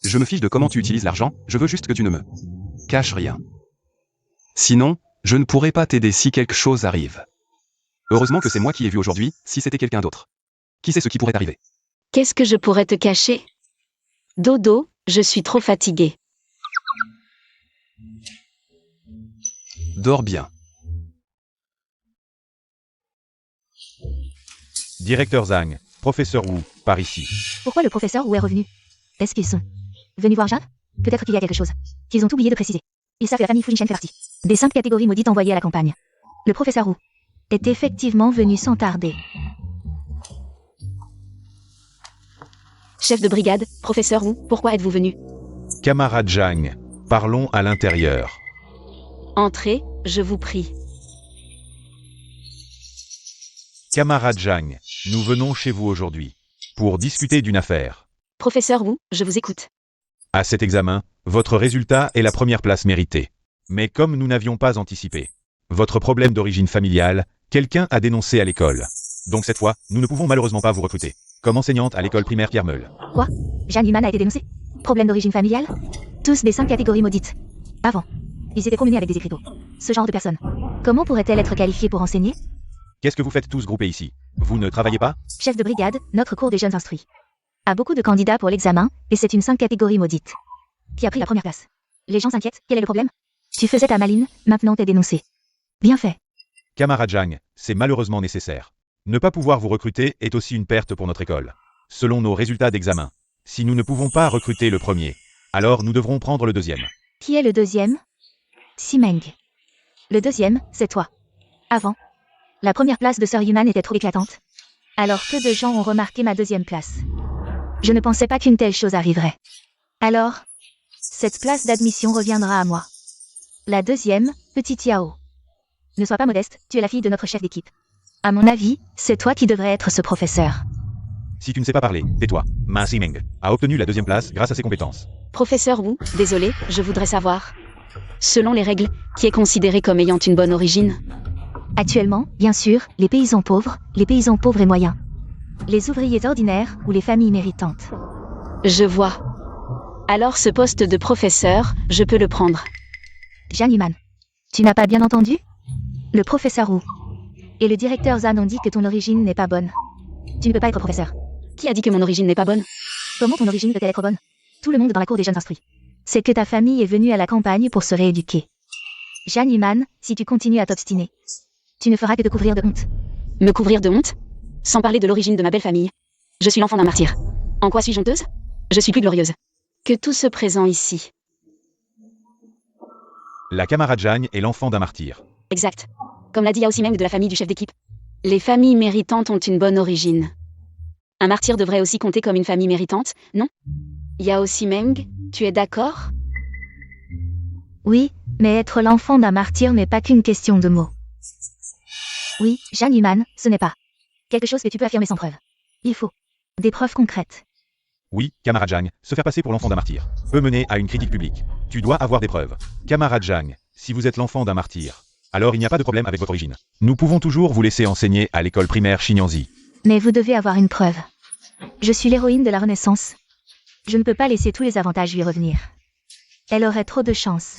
Je me fiche de comment tu utilises l'argent, je veux juste que tu ne me caches rien. Sinon, je ne pourrais pas t'aider si quelque chose arrive. Heureusement que c'est moi qui ai vu aujourd'hui, si c'était quelqu'un d'autre. Qui sait ce qui pourrait arriver? Qu'est-ce que je pourrais te cacher? Dodo, je suis trop fatiguée. Dors bien. Directeur Zhang, professeur Wu, par ici. Pourquoi le professeur Wu est revenu? Est-ce qu'ils sont venus voir Jeanne? Peut-être qu'il y a quelque chose qu'ils ont oublié de préciser. Ils savent que la famille Fujinshen fait partie des 5 catégories maudites envoyées à la campagne. Le professeur Wu est effectivement venu sans tarder. Chef de brigade, professeur Wu, pourquoi êtes-vous venu? Camarade Zhang, parlons à l'intérieur. Entrez, je vous prie. Camarade Zhang, nous venons chez vous aujourd'hui pour discuter d'une affaire. Professeur Wu, je vous écoute. À cet examen, votre résultat est la première place méritée. Mais comme nous n'avions pas anticipé votre problème d'origine familiale, quelqu'un a dénoncé à l'école. Donc cette fois, nous ne pouvons malheureusement pas vous recruter comme enseignante à l'école primaire Pierre Meule. Quoi? Jeanne Liman a été dénoncée? Problème d'origine familiale? Tous des 5 catégories maudites. Avant, ils étaient promenés avec des écriteaux. Ce genre de personnes. Comment pourrait-elle être qualifiée pour enseigner? Qu'est-ce que vous faites tous groupés ici? Vous ne travaillez pas? Chef de brigade, notre cours des jeunes instruits a beaucoup de candidats pour l'examen, et c'est une 5 catégories maudite. Qui a pris la première place? Les gens s'inquiètent, quel est le problème? Tu faisais ta maline, maintenant t'es dénoncé. Bien fait. Camarade Zhang, c'est malheureusement nécessaire. Ne pas pouvoir vous recruter est aussi une perte pour notre école. Selon nos résultats d'examen, si nous ne pouvons pas recruter le premier, alors nous devrons prendre le deuxième. Qui est le deuxième? Ximeng. Le deuxième, c'est toi. Avant, la première place de Sœur Yuman était trop éclatante. Alors peu de gens ont remarqué ma deuxième place. Je ne pensais pas qu'une telle chose arriverait. Alors, cette place d'admission reviendra à moi. La deuxième, petite Yao. Ne sois pas modeste, tu es la fille de notre chef d'équipe. À mon avis, c'est toi qui devrais être ce professeur. Si tu ne sais pas parler, tais-toi. Ma Simeng a obtenu la deuxième place grâce à ses compétences. Professeur Wu, désolé, je voudrais savoir. Selon les règles, qui est considéré comme ayant une bonne origine? Actuellement, bien sûr, les paysans pauvres et moyens. Les ouvriers ordinaires ou les familles méritantes. Je vois. Alors ce poste de professeur, je peux le prendre. Jiang Yuman. Tu n'as pas bien entendu? Le professeur Wu. Et le directeur Zhan ont dit que ton origine n'est pas bonne. Tu ne peux pas être professeur. Qui a dit que mon origine n'est pas bonne? Comment ton origine peut-elle être bonne? Tout le monde dans la cour des jeunes instruits. C'est que ta famille est venue à la campagne pour se rééduquer. Jiang Yuman, si tu continues à t'obstiner, tu ne feras que te couvrir de honte. Me couvrir de honte? Sans parler de l'origine de ma belle famille. Je suis l'enfant d'un martyr. En quoi suis-je honteuse? Je suis plus glorieuse que tout ce présent ici. La camarade Zhang est l'enfant d'un martyr. Exact. Comme l'a dit Yao Simeng de la famille du chef d'équipe. Les familles méritantes ont une bonne origine. Un martyr devrait aussi compter comme une famille méritante, non? Yao Simeng, tu es d'accord? Oui, mais être l'enfant d'un martyr n'est pas qu'une question de mots. Oui, Jiang Yuman, ce n'est pas quelque chose que tu peux affirmer sans preuve. Il faut des preuves concrètes. Oui, camarade Zhang, se faire passer pour l'enfant d'un martyr peut mener à une critique publique. Tu dois avoir des preuves. Camarade Zhang, si vous êtes l'enfant d'un martyr, alors il n'y a pas de problème avec votre origine. Nous pouvons toujours vous laisser enseigner à l'école primaire Xinyanzi. Mais vous devez avoir une preuve. Je suis l'héroïne de la Renaissance. Je ne peux pas laisser tous les avantages lui revenir. Elle aurait trop de chance.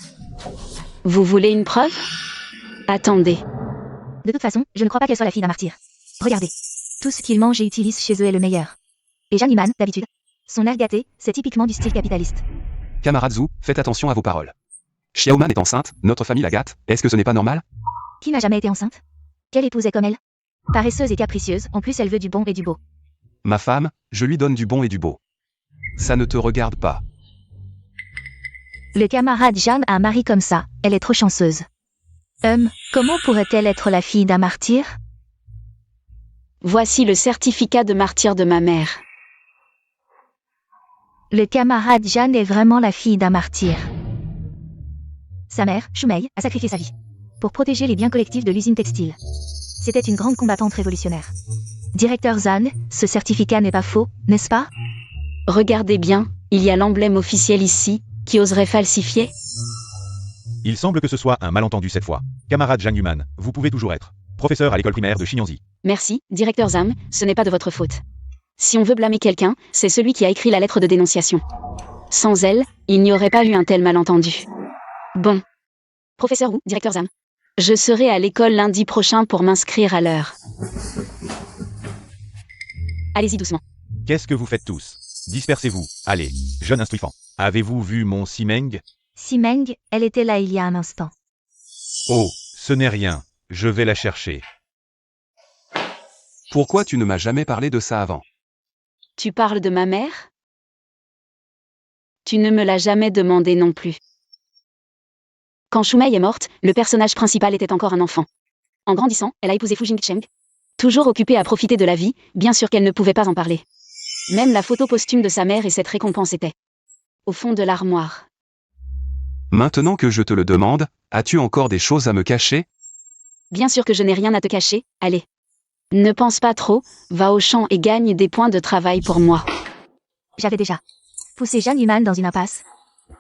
Vous voulez une preuve? Attendez. De toute façon, je ne crois pas qu'elle soit la fille d'un martyr. Regardez. Tout ce qu'ils mangent et utilisent chez eux est le meilleur. Et Jiang Yuman, d'habitude, son air gâté, c'est typiquement du style capitaliste. Camarade Zhu, faites attention à vos paroles. Xiaoman est enceinte, notre famille la gâte, est-ce que ce n'est pas normal? Qui n'a jamais été enceinte? Quelle épouse est comme elle? Paresseuse et capricieuse, en plus elle veut du bon et du beau. Ma femme, je lui donne du bon et du beau. Ça ne te regarde pas. Le camarade Jeanne a un mari comme ça, elle est trop chanceuse. Comment pourrait-elle être la fille d'un martyr? Voici le certificat de martyr de ma mère. Le camarade Jeanne est vraiment la fille d'un martyr. Sa mère, Shumei, a sacrifié sa vie pour protéger les biens collectifs de l'usine textile. C'était une grande combattante révolutionnaire. Directeur Zhan, ce certificat n'est pas faux, n'est-ce pas? Regardez bien, il y a l'emblème officiel ici, qui oserait falsifier? Il semble que ce soit un malentendu cette fois. Camarade Jiang Yuman, vous pouvez toujours être professeur à l'école primaire de Xinyanzi. Merci, directeur Zhang, ce n'est pas de votre faute. Si on veut blâmer quelqu'un, c'est celui qui a écrit la lettre de dénonciation. Sans elle, il n'y aurait pas eu un tel malentendu. Bon. Professeur Wu, directeur Zhang. Je serai à l'école lundi prochain pour m'inscrire à l'heure. Allez-y doucement. Qu'est-ce que vous faites tous? Dispersez-vous. Allez, jeune instruisant. Avez-vous vu mon Simeng? Simeng, elle était là il y a un instant. Oh, ce n'est rien. Je vais la chercher. Pourquoi tu ne m'as jamais parlé de ça avant? Tu parles de ma mère? Tu ne me l'as jamais demandé non plus. Quand Shumei est morte, le personnage principal était encore un enfant. En grandissant, elle a épousé Fu Jingcheng. Toujours occupée à profiter de la vie, bien sûr qu'elle ne pouvait pas en parler. Même la photo posthume de sa mère et cette récompense étaient au fond de l'armoire. Maintenant que je te le demande, as-tu encore des choses à me cacher? Bien sûr que je n'ai rien à te cacher, allez. Ne pense pas trop, va au champ et gagne des points de travail pour moi. J'avais déjà poussé Jiang Yuman dans une impasse.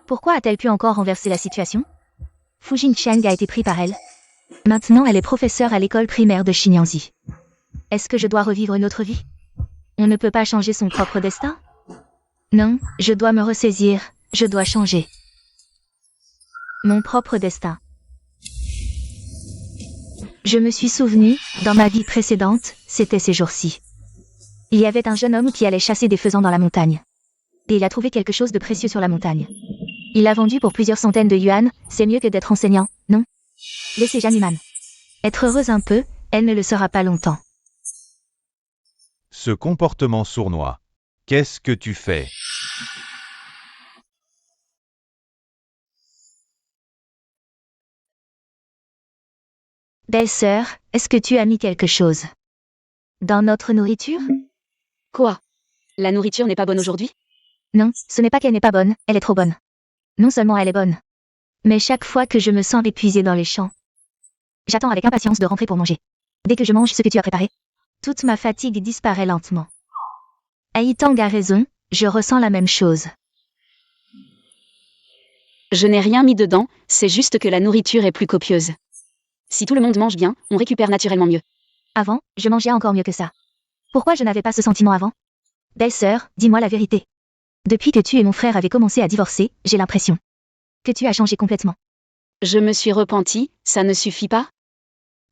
Pourquoi a-t-elle pu encore renverser la situation? Fu Jingcheng a été pris par elle. Maintenant elle est professeure à l'école primaire de Xinyanzi. Est-ce que je dois revivre une autre vie? On ne peut pas changer son propre destin? Non, je dois me ressaisir, je dois changer. Mon propre destin. Je me suis souvenu, dans ma vie précédente, c'était ces jours-ci. Il y avait un jeune homme qui allait chasser des faisans dans la montagne. Et il a trouvé quelque chose de précieux sur la montagne. Il l'a vendu pour plusieurs centaines de yuan, c'est mieux que d'être enseignant, non? Laissez Jiang Yuman être heureuse un peu, elle ne le sera pas longtemps. Ce comportement sournois. Qu'est-ce que tu fais? Belle-sœur, est-ce que tu as mis quelque chose dans notre nourriture? Quoi? La nourriture n'est pas bonne aujourd'hui? Non, ce n'est pas qu'elle n'est pas bonne, elle est trop bonne. Non seulement elle est bonne, mais chaque fois que je me sens épuisée dans les champs, j'attends avec impatience de rentrer pour manger. Dès que je mange ce que tu as préparé, toute ma fatigue disparaît lentement. Aïtang a raison, je ressens la même chose. Je n'ai rien mis dedans, c'est juste que la nourriture est plus copieuse. Si tout le monde mange bien, on récupère naturellement mieux. Avant, je mangeais encore mieux que ça. Pourquoi je n'avais pas ce sentiment avant? Belle-sœur, dis-moi la vérité. Depuis que tu et mon frère avez commencé à divorcer, j'ai l'impression que tu as changé complètement. Je me suis repentie, ça ne suffit pas?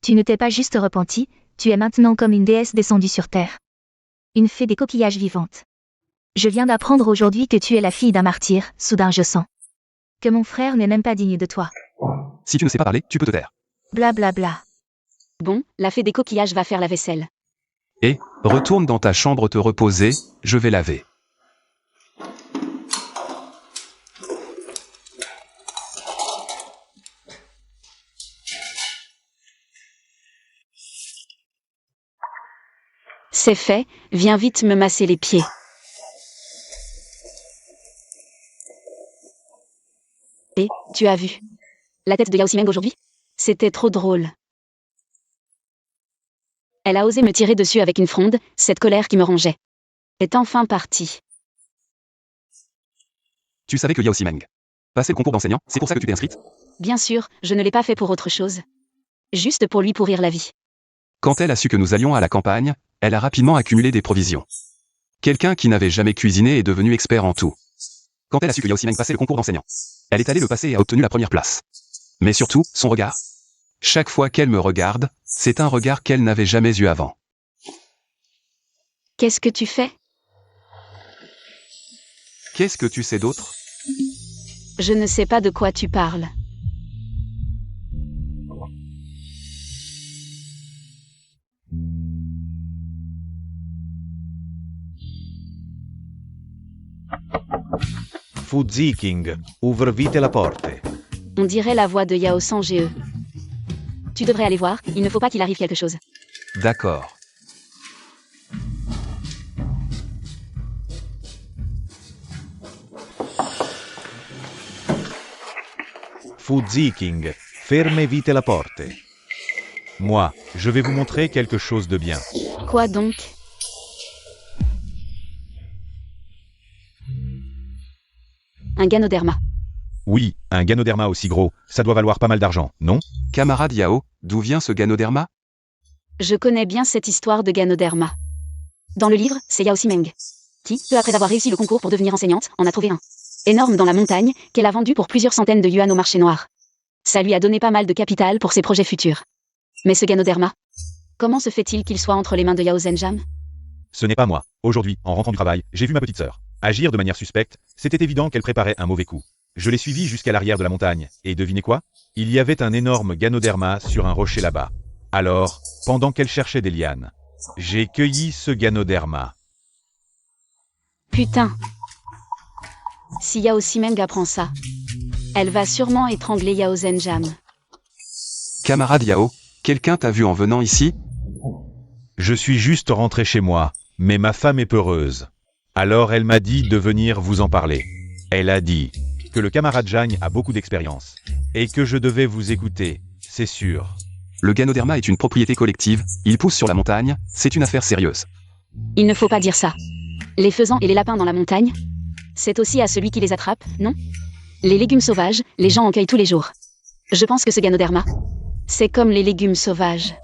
Tu ne t'es pas juste repentie, tu es maintenant comme une déesse descendue sur terre. Une fée des coquillages vivantes. Je viens d'apprendre aujourd'hui que tu es la fille d'un martyr, soudain je sens que mon frère n'est même pas digne de toi. Si tu ne sais pas parler, tu peux te taire. Bla bla bla. Bon, la fée des coquillages va faire la vaisselle. Et, retourne dans ta chambre te reposer, je vais laver. C'est fait, viens vite me masser les pieds. Et, tu as vu la tête de Yao Ximeng aujourd'hui? C'était trop drôle. Elle a osé me tirer dessus avec une fronde, cette colère qui me rongeait est enfin partie. Tu savais que Yao Ximeng passait le concours d'enseignant, c'est pour ça que tu t'es inscrite? Bien sûr, je ne l'ai pas fait pour autre chose. Juste pour lui pourrir la vie. Quand elle a su que nous allions à la campagne, elle a rapidement accumulé des provisions. Quelqu'un qui n'avait jamais cuisiné est devenu expert en tout. Quand elle a su que Yao Ximeng passait le concours d'enseignant, elle est allée le passer et a obtenu la première place. Mais surtout, son regard. Chaque fois qu'elle me regarde, c'est un regard qu'elle n'avait jamais eu avant. Qu'est-ce que tu fais? Qu'est-ce que tu sais d'autre? Je ne sais pas de quoi tu parles. Fu Ziking, ouvre vite la porte. On dirait la voix de Yao San GE. Tu devrais aller voir, il ne faut pas qu'il arrive quelque chose. D'accord. Fu Ziking, ferme vite la porte. Moi, je vais vous montrer quelque chose de bien. Quoi donc? Un Ganoderma. Oui, un Ganoderma aussi gros, ça doit valoir pas mal d'argent, non? Camarade Yao, d'où vient ce Ganoderma? Je connais bien cette histoire de Ganoderma. Dans le livre, c'est Yao Ximeng qui, peu après avoir réussi le concours pour devenir enseignante, en a trouvé un énorme dans la montagne, qu'elle a vendu pour plusieurs centaines de yuan au marché noir. Ça lui a donné pas mal de capital pour ses projets futurs. Mais ce Ganoderma, comment se fait-il qu'il soit entre les mains de Yao Zhenjam? Ce n'est pas moi. Aujourd'hui, en rentrant du travail, j'ai vu ma petite sœur agir de manière suspecte. C'était évident qu'elle préparait un mauvais coup. Je l'ai suivie jusqu'à l'arrière de la montagne, et devinez quoi? Il y avait un énorme Ganoderma sur un rocher là-bas. Alors, pendant qu'elle cherchait des lianes, j'ai cueilli ce Ganoderma. Putain. Si Yao Ximeng apprend ça, elle va sûrement étrangler Yao Zhenjam. Camarade Yao, quelqu'un t'a vu en venant ici? Je suis juste rentré chez moi, mais ma femme est peureuse. Alors elle m'a dit de venir vous en parler. Elle a dit que le camarade Zhang a beaucoup d'expérience, et que je devais vous écouter, c'est sûr. Le Ganoderma est une propriété collective, il pousse sur la montagne, c'est une affaire sérieuse. Il ne faut pas dire ça. Les faisans et les lapins dans la montagne, c'est aussi à celui qui les attrape, non? Les légumes sauvages, les gens en cueillent tous les jours. Je pense que ce Ganoderma, c'est comme les légumes sauvages.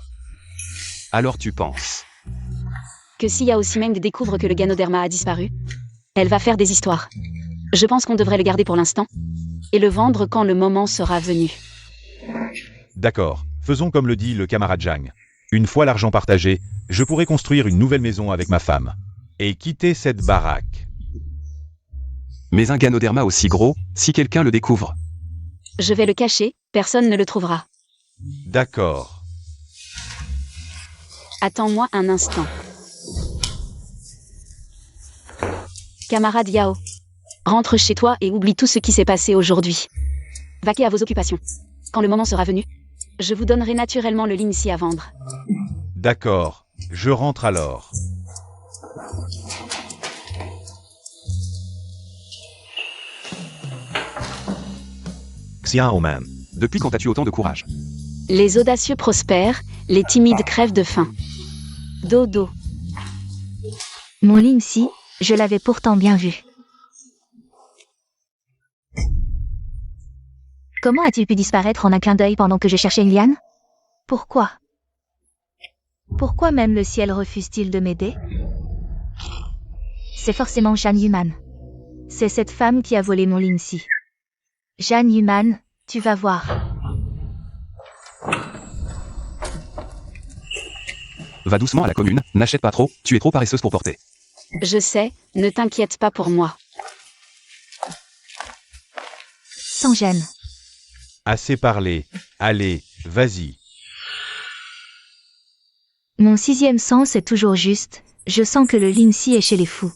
Alors tu penses? Que si Yao Ximeng découvre que le Ganoderma a disparu, elle va faire des histoires. Je pense qu'on devrait le garder pour l'instant, et le vendre quand le moment sera venu. D'accord, faisons comme le dit le camarade Zhang. Une fois l'argent partagé, je pourrai construire une nouvelle maison avec ma femme. Et quitter cette baraque. Mais un Ganoderma aussi gros, si quelqu'un le découvre. Je vais le cacher, personne ne le trouvera. D'accord. Attends-moi un instant. Camarade Yao, rentre chez toi et oublie tout ce qui s'est passé aujourd'hui. Vaquez à vos occupations. Quand le moment sera venu, je vous donnerai naturellement le Linxi à vendre. D'accord, je rentre alors. Xiao Man. Depuis quand as-tu autant de courage? Les audacieux prospèrent, les timides crèvent de faim. Dodo. Mon Lindsay, je l'avais pourtant bien vu. Comment a-t-il pu disparaître en un clin d'œil pendant que je cherchais une liane? Pourquoi? Pourquoi même le ciel refuse-t-il de m'aider? C'est forcément Jeanne Human. C'est cette femme qui a volé mon Lindsay. Jeanne Human, tu vas voir. Va doucement à la commune, n'achète pas trop, tu es trop paresseuse pour porter. Je sais, ne t'inquiète pas pour moi. Sans gêne. Assez parlé. Allez, vas-y. Mon sixième sens est toujours juste, je sens que le Lindsay est chez les fous.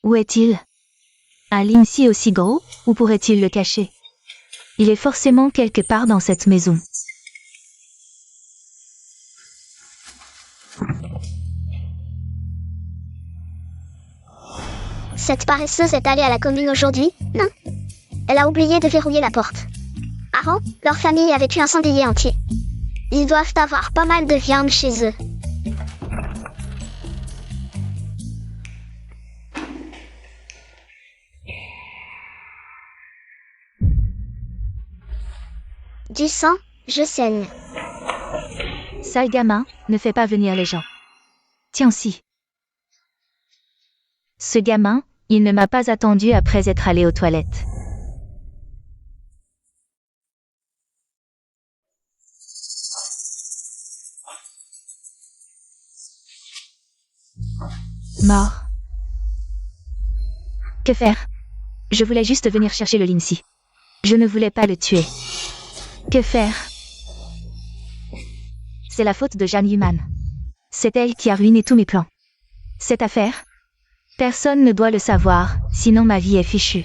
Où est-il? Un Lindsay aussi gros, où pourrait-il le cacher? Il est forcément quelque part dans cette maison. Cette paresseuse est allée à la commune aujourd'hui? Non. Elle a oublié de verrouiller la porte. Avant, leur famille avait eu un sanglier entier. Ils doivent avoir pas mal de viande chez eux. Du sang, je saigne. Sale gamin, ne fais pas venir les gens. Tiens-ci. Ce gamin, il ne m'a pas attendu après être allé aux toilettes. Mort. Que faire? Je voulais juste venir chercher le Lindsay. Je ne voulais pas le tuer. Que faire? C'est la faute de Jeanne Human. C'est elle qui a ruiné tous mes plans. Cette affaire? Personne ne doit le savoir, sinon ma vie est fichue.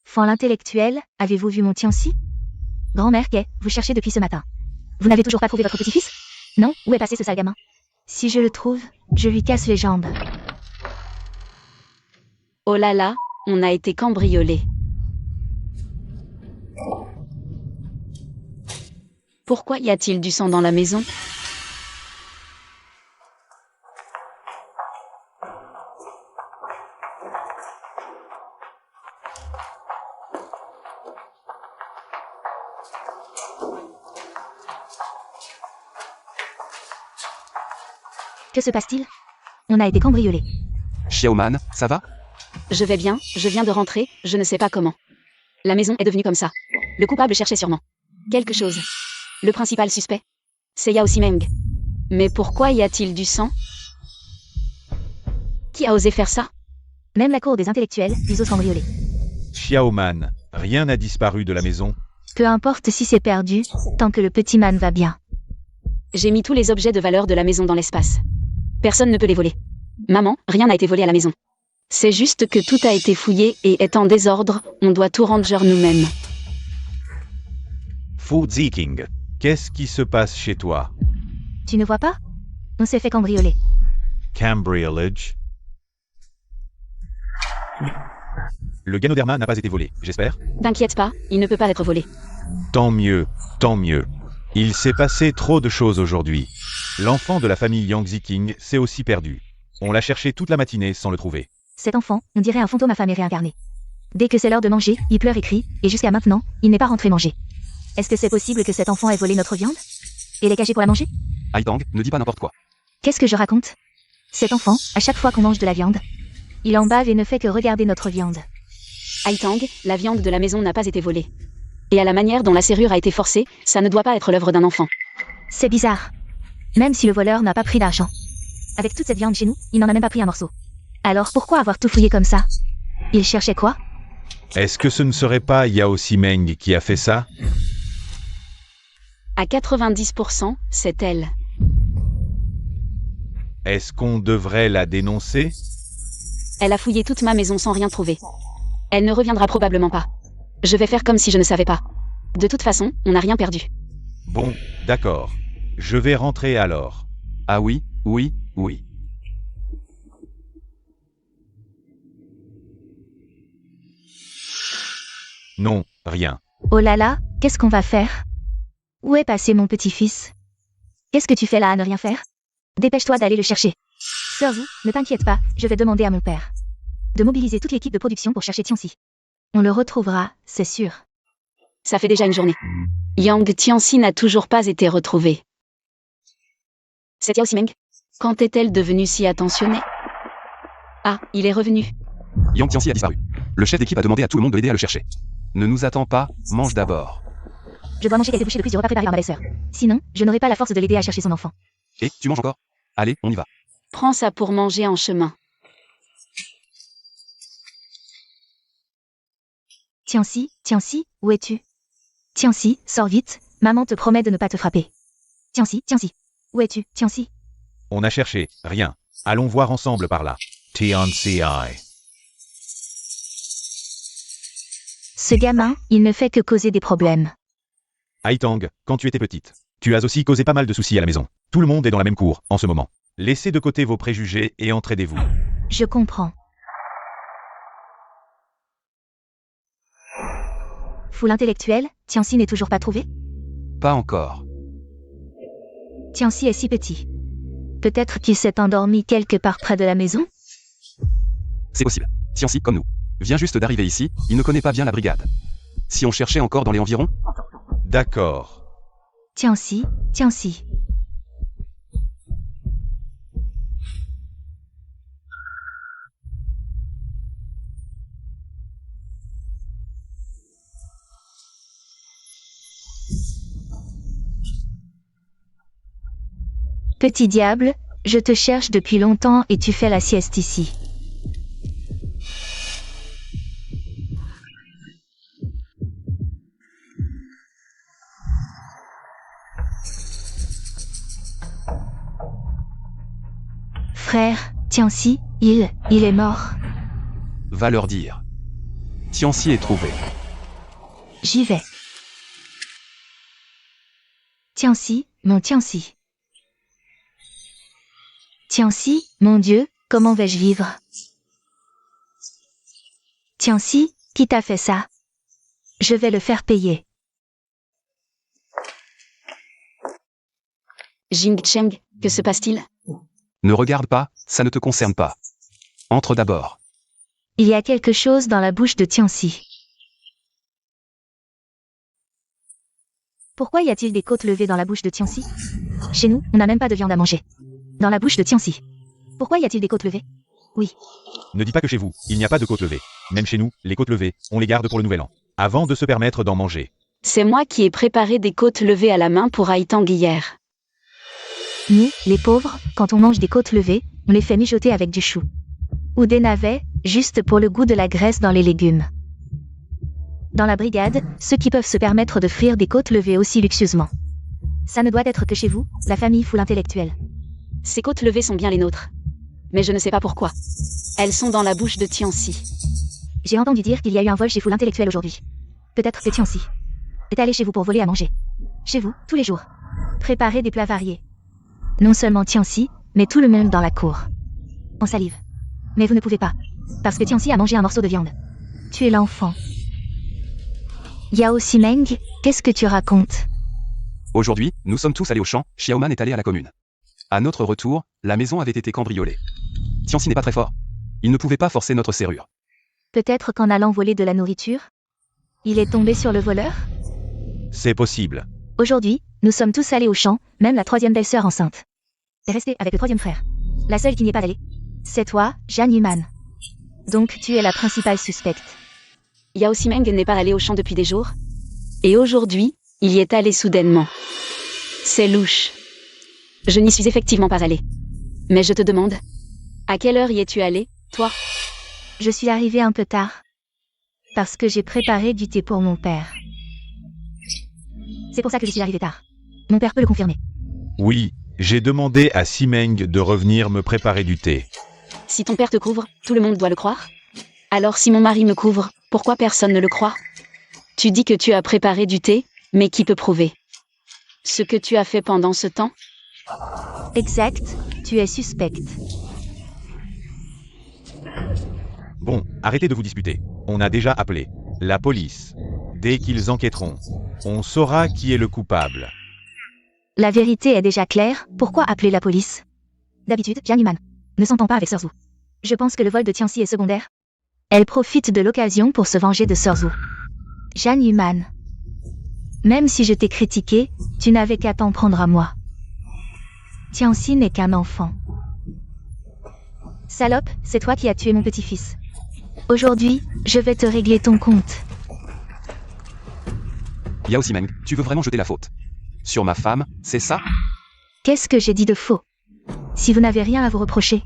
Fan l'intellectuel, avez-vous vu mon Tiancy? Grand-mère Gay, vous cherchez depuis ce matin. Vous n'avez toujours pas trouvé votre petit-fils? Non? Où est passé ce sale gamin? Si je le trouve, je lui casse les jambes. Oh là là, on a été cambriolés. Pourquoi y a-t-il du sang dans la maison? Que se passe-t-il? On a été cambriolés. Xiaoman, ça va? Je vais bien, je viens de rentrer, je ne sais pas comment. La maison est devenue comme ça. Le coupable cherchait sûrement quelque chose. Le principal suspect, c'est Yao Simeng. Mais pourquoi y a-t-il du sang? Qui a osé faire ça? Même la cour des intellectuels, ils osent cambrioler. Xiao Man, rien n'a disparu de la maison. Peu importe si c'est perdu, tant que le petit man va bien. J'ai mis tous les objets de valeur de la maison dans l'espace. Personne ne peut les voler. Maman, rien n'a été volé à la maison. C'est juste que tout a été fouillé et est en désordre, on doit tout ranger nous-mêmes. Fu Ziking, qu'est-ce qui se passe chez toi? Tu ne vois pas? On s'est fait cambrioler. Cambriolage. Le Ganoderma n'a pas été volé, j'espère? T'inquiète pas, il ne peut pas être volé. Tant mieux, tant mieux. Il s'est passé trop de choses aujourd'hui. L'enfant de la famille Yang Ziking s'est aussi perdu. On l'a cherché toute la matinée sans le trouver. Cet enfant, on dirait un fantôme affamé réincarné. Dès que c'est l'heure de manger, il pleure et crie, et jusqu'à maintenant, il n'est pas rentré manger. Est-ce que c'est possible que cet enfant ait volé notre viande? Et l'ait cachée pour la manger? Haitang, ne dis pas n'importe quoi. Qu'est-ce que je raconte? Cet enfant, à chaque fois qu'on mange de la viande, il en bave et ne fait que regarder notre viande. Haitang, la viande de la maison n'a pas été volée. Et à la manière dont la serrure a été forcée, ça ne doit pas être l'œuvre d'un enfant. C'est bizarre. Même si le voleur n'a pas pris d'argent. Avec toute cette viande chez nous, il n'en a même pas pris un morceau. Alors pourquoi avoir tout fouillé comme ça? Il cherchait quoi? Est-ce que ce ne serait pas Yao Simeng qui a fait ça? À 90%, c'est elle. Est-ce qu'on devrait la dénoncer? Elle a fouillé toute ma maison sans rien trouver. Elle ne reviendra probablement pas. Je vais faire comme si je ne savais pas. De toute façon, on n'a rien perdu. Bon, d'accord. Je vais rentrer alors. Ah oui, oui, oui. Non, rien. Oh là là, qu'est-ce qu'on va faire? Où est passé mon petit-fils? Qu'est-ce que tu fais là à ne rien faire? Dépêche-toi d'aller le chercher. Sœur Zhu, ne t'inquiète pas, je vais demander à mon père de mobiliser toute l'équipe de production pour chercher Tianxi. On le retrouvera, c'est sûr. Ça fait déjà une journée. Yang Tianxi n'a toujours pas été retrouvée. C'est Yao Simeng. Quand est-elle devenue si attentionnée? Ah, il est revenu. Yang Tianxi a disparu. Le chef d'équipe a demandé à tout le monde de l'aider à le chercher. Ne nous attends pas, mange d'abord. Je dois manger quelques bouchées de plus du repas préparé par ma belle-sœur. Sinon, je n'aurai pas la force de l'aider à chercher son enfant. Et, tu manges encore? Allez, on y va. Prends ça pour manger en chemin. Tianxi, Tianxi, où es-tu? Tianxi, sors vite, maman te promet de ne pas te frapper. Tianxi, Tianxi, où es-tu, Tianxi? On a cherché, rien. Allons voir ensemble par là. Tianxi. Ce gamin, il ne fait que causer des problèmes. Haitang, quand tu étais petite, tu as aussi causé pas mal de soucis à la maison. Tout le monde est dans la même cour, en ce moment. Laissez de côté vos préjugés et entraidez-vous. Je comprends. Foule intellectuelle, Tianxi n'est toujours pas trouvé? Pas encore. Tianxi est si petit. Peut-être qu'il s'est endormi quelque part près de la maison? C'est possible. Tianxi, comme nous, vient juste d'arriver ici, il ne connaît pas bien la brigade. Si on cherchait encore dans les environs? D'accord. Tianxi, Tianxi. Petit diable, je te cherche depuis longtemps et tu fais la sieste ici. Frère, Tianxi, il est mort. Va leur dire. Tianxi est trouvé. J'y vais. Tianxi, mon Tianxi. Tianxi, mon Dieu, comment vais-je vivre? Tianxi, qui t'a fait ça? Je vais le faire payer. Jing Cheng, que se passe-t-il? Ne regarde pas, ça ne te concerne pas. Entre d'abord. Il y a quelque chose dans la bouche de Tianxi. Pourquoi y a-t-il des côtes levées dans la bouche de Tianxi? Chez nous, on n'a même pas de viande à manger. Dans la bouche de Tianxi. Pourquoi y a-t-il des côtes levées? Oui. Ne dis pas que chez vous, il n'y a pas de côtes levées. Même chez nous, les côtes levées, on les garde pour le nouvel an. Avant de se permettre d'en manger. C'est moi qui ai préparé des côtes levées à la main pour Haitang hier. Nous, les pauvres, quand on mange des côtes levées, on les fait mijoter avec du chou. Ou des navets, juste pour le goût de la graisse dans les légumes. Dans la brigade, ceux qui peuvent se permettre de frire des côtes levées aussi luxueusement. Ça ne doit être que chez vous, la famille foule intellectuelle. Ces côtes levées sont bien les nôtres. Mais je ne sais pas pourquoi. Elles sont dans la bouche de Tianxi. J'ai entendu dire qu'il y a eu un vol chez foule intellectuelle aujourd'hui. Peut-être que Tianxi est allé chez vous pour voler à manger. Chez vous, tous les jours. Préparer des plats variés. Non seulement Tianxi, mais tout le monde dans la cour. On salive. Mais vous ne pouvez pas. Parce que Tianxi a mangé un morceau de viande. Tu es l'enfant. Yao Simeng, qu'est-ce que tu racontes? Aujourd'hui, nous sommes tous allés au champ, Xiaoman est allé à la commune. À notre retour, la maison avait été cambriolée. Tianxi n'est pas très fort. Il ne pouvait pas forcer notre serrure. Peut-être qu'en allant voler de la nourriture, il est tombé sur le voleur? C'est possible. Aujourd'hui, nous sommes tous allés au champ, même la troisième belle-sœur enceinte. Et restée avec le troisième frère. La seule qui n'y est pas allée. C'est toi, Zhan Yiman. Donc tu es la principale suspecte. Yao Simeng n'est pas allé au champ depuis des jours. Et aujourd'hui, il y est allé soudainement. C'est louche. Je n'y suis effectivement pas allée. Mais je te demande, à quelle heure y es-tu allé, toi? Je suis arrivée un peu tard. Parce que j'ai préparé du thé pour mon père. C'est pour ça que je suis arrivée tard. Mon père peut le confirmer. Oui, j'ai demandé à Simeng de revenir me préparer du thé. Si ton père te couvre, tout le monde doit le croire? Alors si mon mari me couvre, pourquoi personne ne le croit? Tu dis que tu as préparé du thé, mais qui peut prouver ce que tu as fait pendant ce temps? Exact, tu es suspecte. Bon, arrêtez de vous disputer. On a déjà appelé la police. Dès qu'ils enquêteront, on saura qui est le coupable. La vérité est déjà claire, pourquoi appeler la police? D'habitude, Jiang Yuman ne s'entend pas avec Sir Zhu. Je pense que le vol de Tianxi est secondaire. Elle profite de l'occasion pour se venger de Sir Zhu. Jiang Yuman. Même si je t'ai critiqué, tu n'avais qu'à t'en prendre à moi. Tianxi n'est qu'un enfant. Salope, c'est toi qui as tué mon petit-fils. Aujourd'hui, je vais te régler ton compte. Yao Simeng, tu veux vraiment jeter la faute sur ma femme, c'est ça? Qu'est-ce que j'ai dit de faux? Si vous n'avez rien à vous reprocher,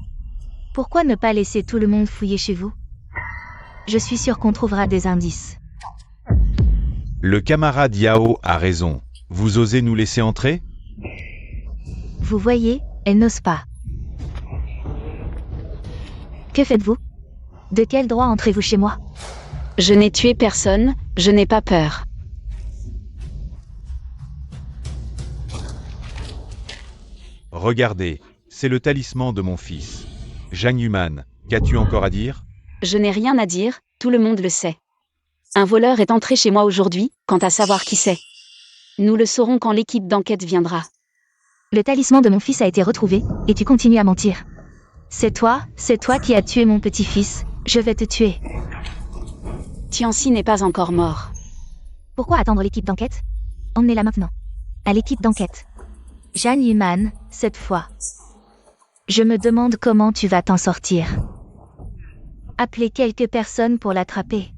pourquoi ne pas laisser tout le monde fouiller chez vous? Je suis sûre qu'on trouvera des indices. Le camarade Yao a raison. Vous osez nous laisser entrer? Vous voyez, elle n'ose pas. Que faites-vous? De quel droit entrez-vous chez moi? Je n'ai tué personne, je n'ai pas peur. Regardez, c'est le talisman de mon fils. Jiang Yuman, qu'as-tu encore à dire? Je n'ai rien à dire, tout le monde le sait. Un voleur est entré chez moi aujourd'hui, quant à savoir qui c'est. Nous le saurons quand l'équipe d'enquête viendra. Le talisman de mon fils a été retrouvé, et tu continues à mentir. C'est toi qui as tué mon petit-fils, je vais te tuer. Tianxi n'est pas encore mort. Pourquoi attendre l'équipe d'enquête? Emmenez-la maintenant. À l'équipe d'enquête. Jiang Yuman, cette fois. Je me demande comment tu vas t'en sortir. Appelez quelques personnes pour l'attraper.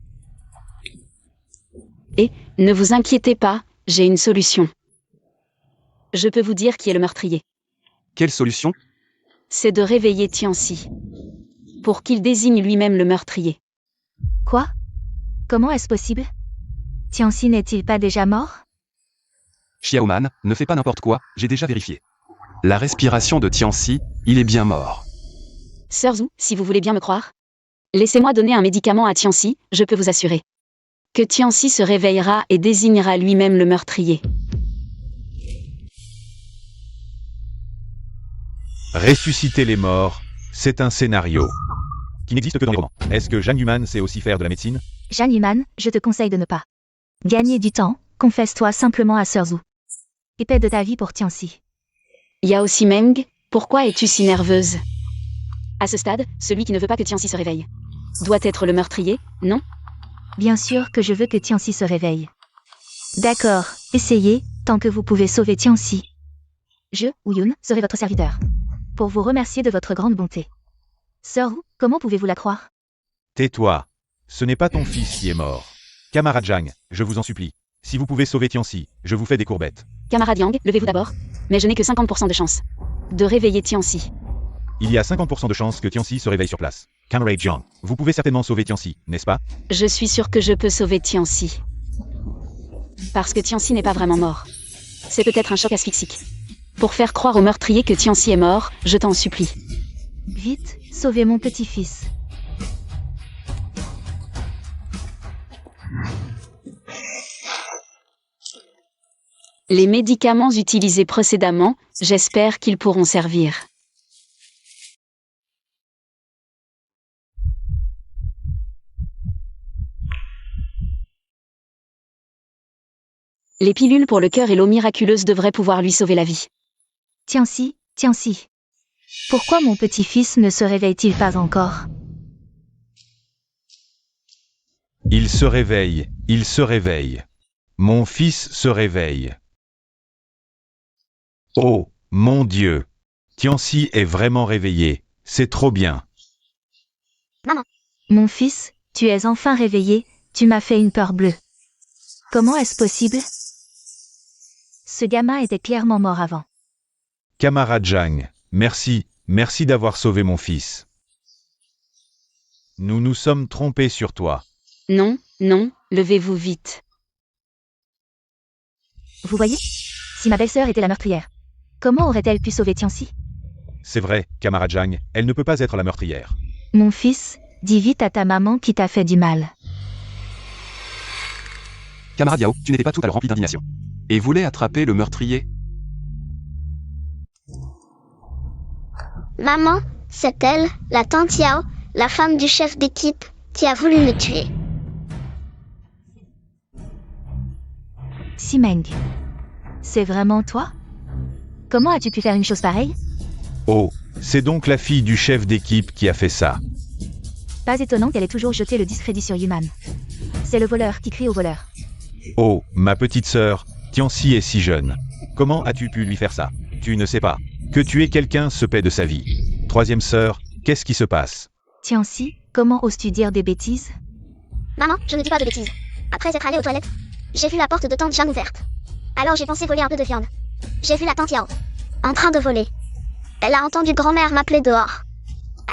Et, ne vous inquiétez pas, j'ai une solution. Je peux vous dire qui est le meurtrier. Quelle solution? C'est de réveiller Tianxi. Pour qu'il désigne lui-même le meurtrier. Quoi? Comment est-ce possible? Tianxi n'est-il pas déjà mort? Xiaoman, ne fais pas n'importe quoi, j'ai déjà vérifié. La respiration de Tianxi, il est bien mort. Sir Zhu, si vous voulez bien me croire, laissez-moi donner un médicament à Tianxi, je peux vous assurer que Tianxi se réveillera et désignera lui-même le meurtrier. Ressusciter les morts, c'est un scénario qui n'existe que dans les romans. Est-ce que Jiang Yuman sait aussi faire de la médecine? Jiang Yuman, je te conseille de ne pas gagner du temps, confesse-toi simplement à Sir Zhu. Et paie de ta vie pour Tianxi. Yao Simeng, pourquoi es-tu si nerveuse? À ce stade, celui qui ne veut pas que Tianxi se réveille doit être le meurtrier, non? Bien sûr que je veux que Tianxi se réveille. D'accord, essayez, tant que vous pouvez sauver Tianxi. Je, Wuyun, serai votre serviteur. Pour vous remercier de votre grande bonté. Sir Wu, comment pouvez-vous la croire? Tais-toi. Ce n'est pas ton fils qui est mort. Camarade Jiang, je vous en supplie. Si vous pouvez sauver Tianxi, je vous fais des courbettes. Camarade Yang, levez-vous d'abord. Mais je n'ai que 50% de chance de réveiller Tianxi. Il y a 50% de chances que Tianxi se réveille sur place. Camarade Jiang, vous pouvez certainement sauver Tianxi, n'est-ce pas? Je suis sûre que je peux sauver Tianxi. Parce que Tianxi n'est pas vraiment mort. C'est peut-être un choc asphyxique. Pour faire croire au meurtrier que Tianxi est mort, je t'en supplie. Vite, sauvez mon petit-fils. Les médicaments utilisés précédemment, j'espère qu'ils pourront servir. Les pilules pour le cœur et l'eau miraculeuse devraient pouvoir lui sauver la vie. Tianxi, Tianxi. Pourquoi mon petit-fils ne se réveille-t-il pas encore? Il se réveille, il se réveille. Mon fils se réveille. Oh, mon Dieu! Tianxi est vraiment réveillé, c'est trop bien. Mon fils, tu es enfin réveillé, tu m'as fait une peur bleue. Comment est-ce possible? Ce gamin était clairement mort avant. Camarade Jiang, merci d'avoir sauvé mon fils. Nous nous sommes trompés sur toi. Non, Non, levez-vous vite. Vous voyez? Si ma belle-sœur était la meurtrière, comment aurait-elle pu sauver Tianxi? C'est vrai, camarade Zhang, elle ne peut pas être la meurtrière. Mon fils, dis vite à ta maman qui t'a fait du mal. Camarade Yao, tu n'étais pas tout à l'heure rempli d'indignation. Et voulais attraper le meurtrier? Maman, c'est elle, la tante Yao, la femme du chef d'équipe, qui a voulu me tuer. Simeng. C'est vraiment toi? Comment as-tu pu faire une chose pareille? Oh, c'est donc la fille du chef d'équipe qui a fait ça. Pas étonnant qu'elle ait toujours jeté le discrédit sur Yuman. C'est le voleur qui crie au voleur. Oh, ma petite sœur, Tianxi est si jeune. Comment as-tu pu lui faire ça? Tu ne sais pas. Que tuer quelqu'un se paie de sa vie. Troisième sœur, qu'est-ce qui se passe? Tianxi, comment oses-tu dire des bêtises? Maman, je ne dis pas de bêtises. Après être allée aux toilettes, j'ai vu la porte de tante Jeanne ouverte. Alors j'ai pensé voler un peu de viande. J'ai vu la tante Yao en train de voler. Elle a entendu grand-mère m'appeler dehors.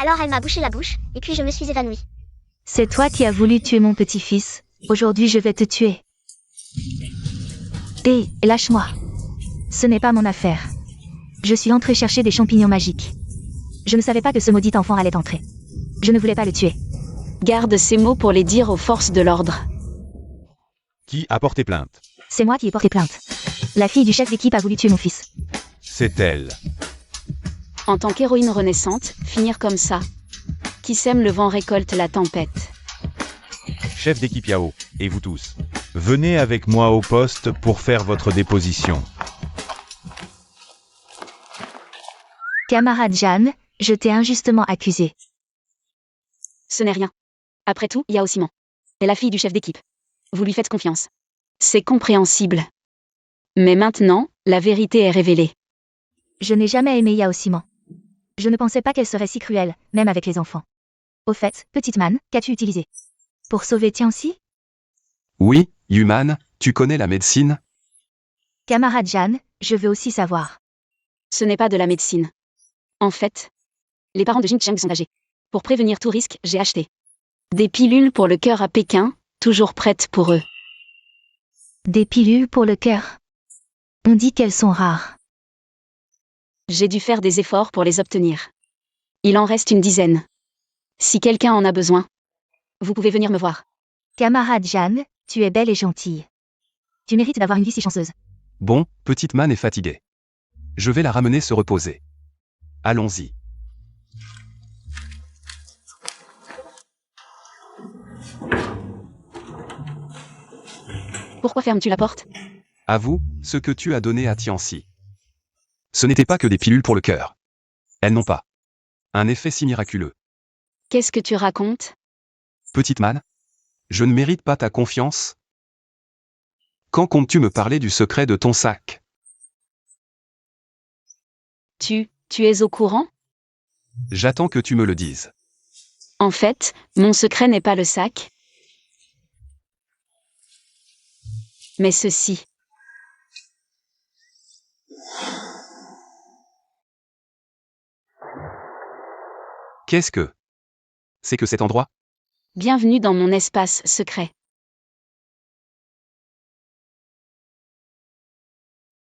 Alors elle m'a bouché la bouche, et puis je me suis évanouie. C'est toi qui as voulu tuer mon petit-fils. Aujourd'hui je vais te tuer. Hé, lâche-moi. Ce n'est pas mon affaire. Je suis entrée chercher des champignons magiques. Je ne savais pas que ce maudit enfant allait entrer. Je ne voulais pas le tuer. Garde ces mots pour les dire aux forces de l'ordre. Qui a porté plainte? C'est moi qui ai porté plainte. La fille du chef d'équipe a voulu tuer mon fils. C'est elle. En tant qu'héroïne renaissante, finir comme ça. Qui sème le vent récolte la tempête. Chef d'équipe Yao, et vous tous, venez avec moi au poste pour faire votre déposition. Camarade Jeanne, je t'ai injustement accusé. Ce n'est rien. Après tout, Yao Simon est la fille du chef d'équipe. Vous lui faites confiance. C'est compréhensible. Mais maintenant, la vérité est révélée. Je n'ai jamais aimé Yao Simon. Je ne pensais pas qu'elle serait si cruelle, même avec les enfants. Au fait, petite man, qu'as-tu utilisé? Pour sauver Tianxi? Oui, Yuman, tu connais la médecine? Camarade Jeanne, je veux aussi savoir. Ce n'est pas de la médecine. En fait, les parents de Jing Cheng sont âgés. Pour prévenir tout risque, j'ai acheté des pilules pour le cœur à Pékin, toujours prêtes pour eux. Des pilules pour le cœur. On dit qu'elles sont rares. J'ai dû faire des efforts pour les obtenir. Il en reste une dizaine. Si quelqu'un en a besoin, vous pouvez venir me voir. Camarade Jeanne, tu es belle et gentille. Tu mérites d'avoir une vie si chanceuse. Bon, petite man est fatiguée. Je vais la ramener se reposer. Allons-y. Pourquoi fermes-tu la porte? Avoue, ce que tu as donné à Tianxi. Ce n'était pas que des pilules pour le cœur. Elles n'ont pas un effet si miraculeux. Qu'est-ce que tu racontes? Petite man, je ne mérite pas ta confiance? Quand comptes-tu me parler du secret de ton sac? Tu es au courant? J'attends que tu me le dises. En fait, mon secret n'est pas le sac, mais ceci. Qu'est-ce que c'est que cet endroit? Bienvenue dans mon espace secret.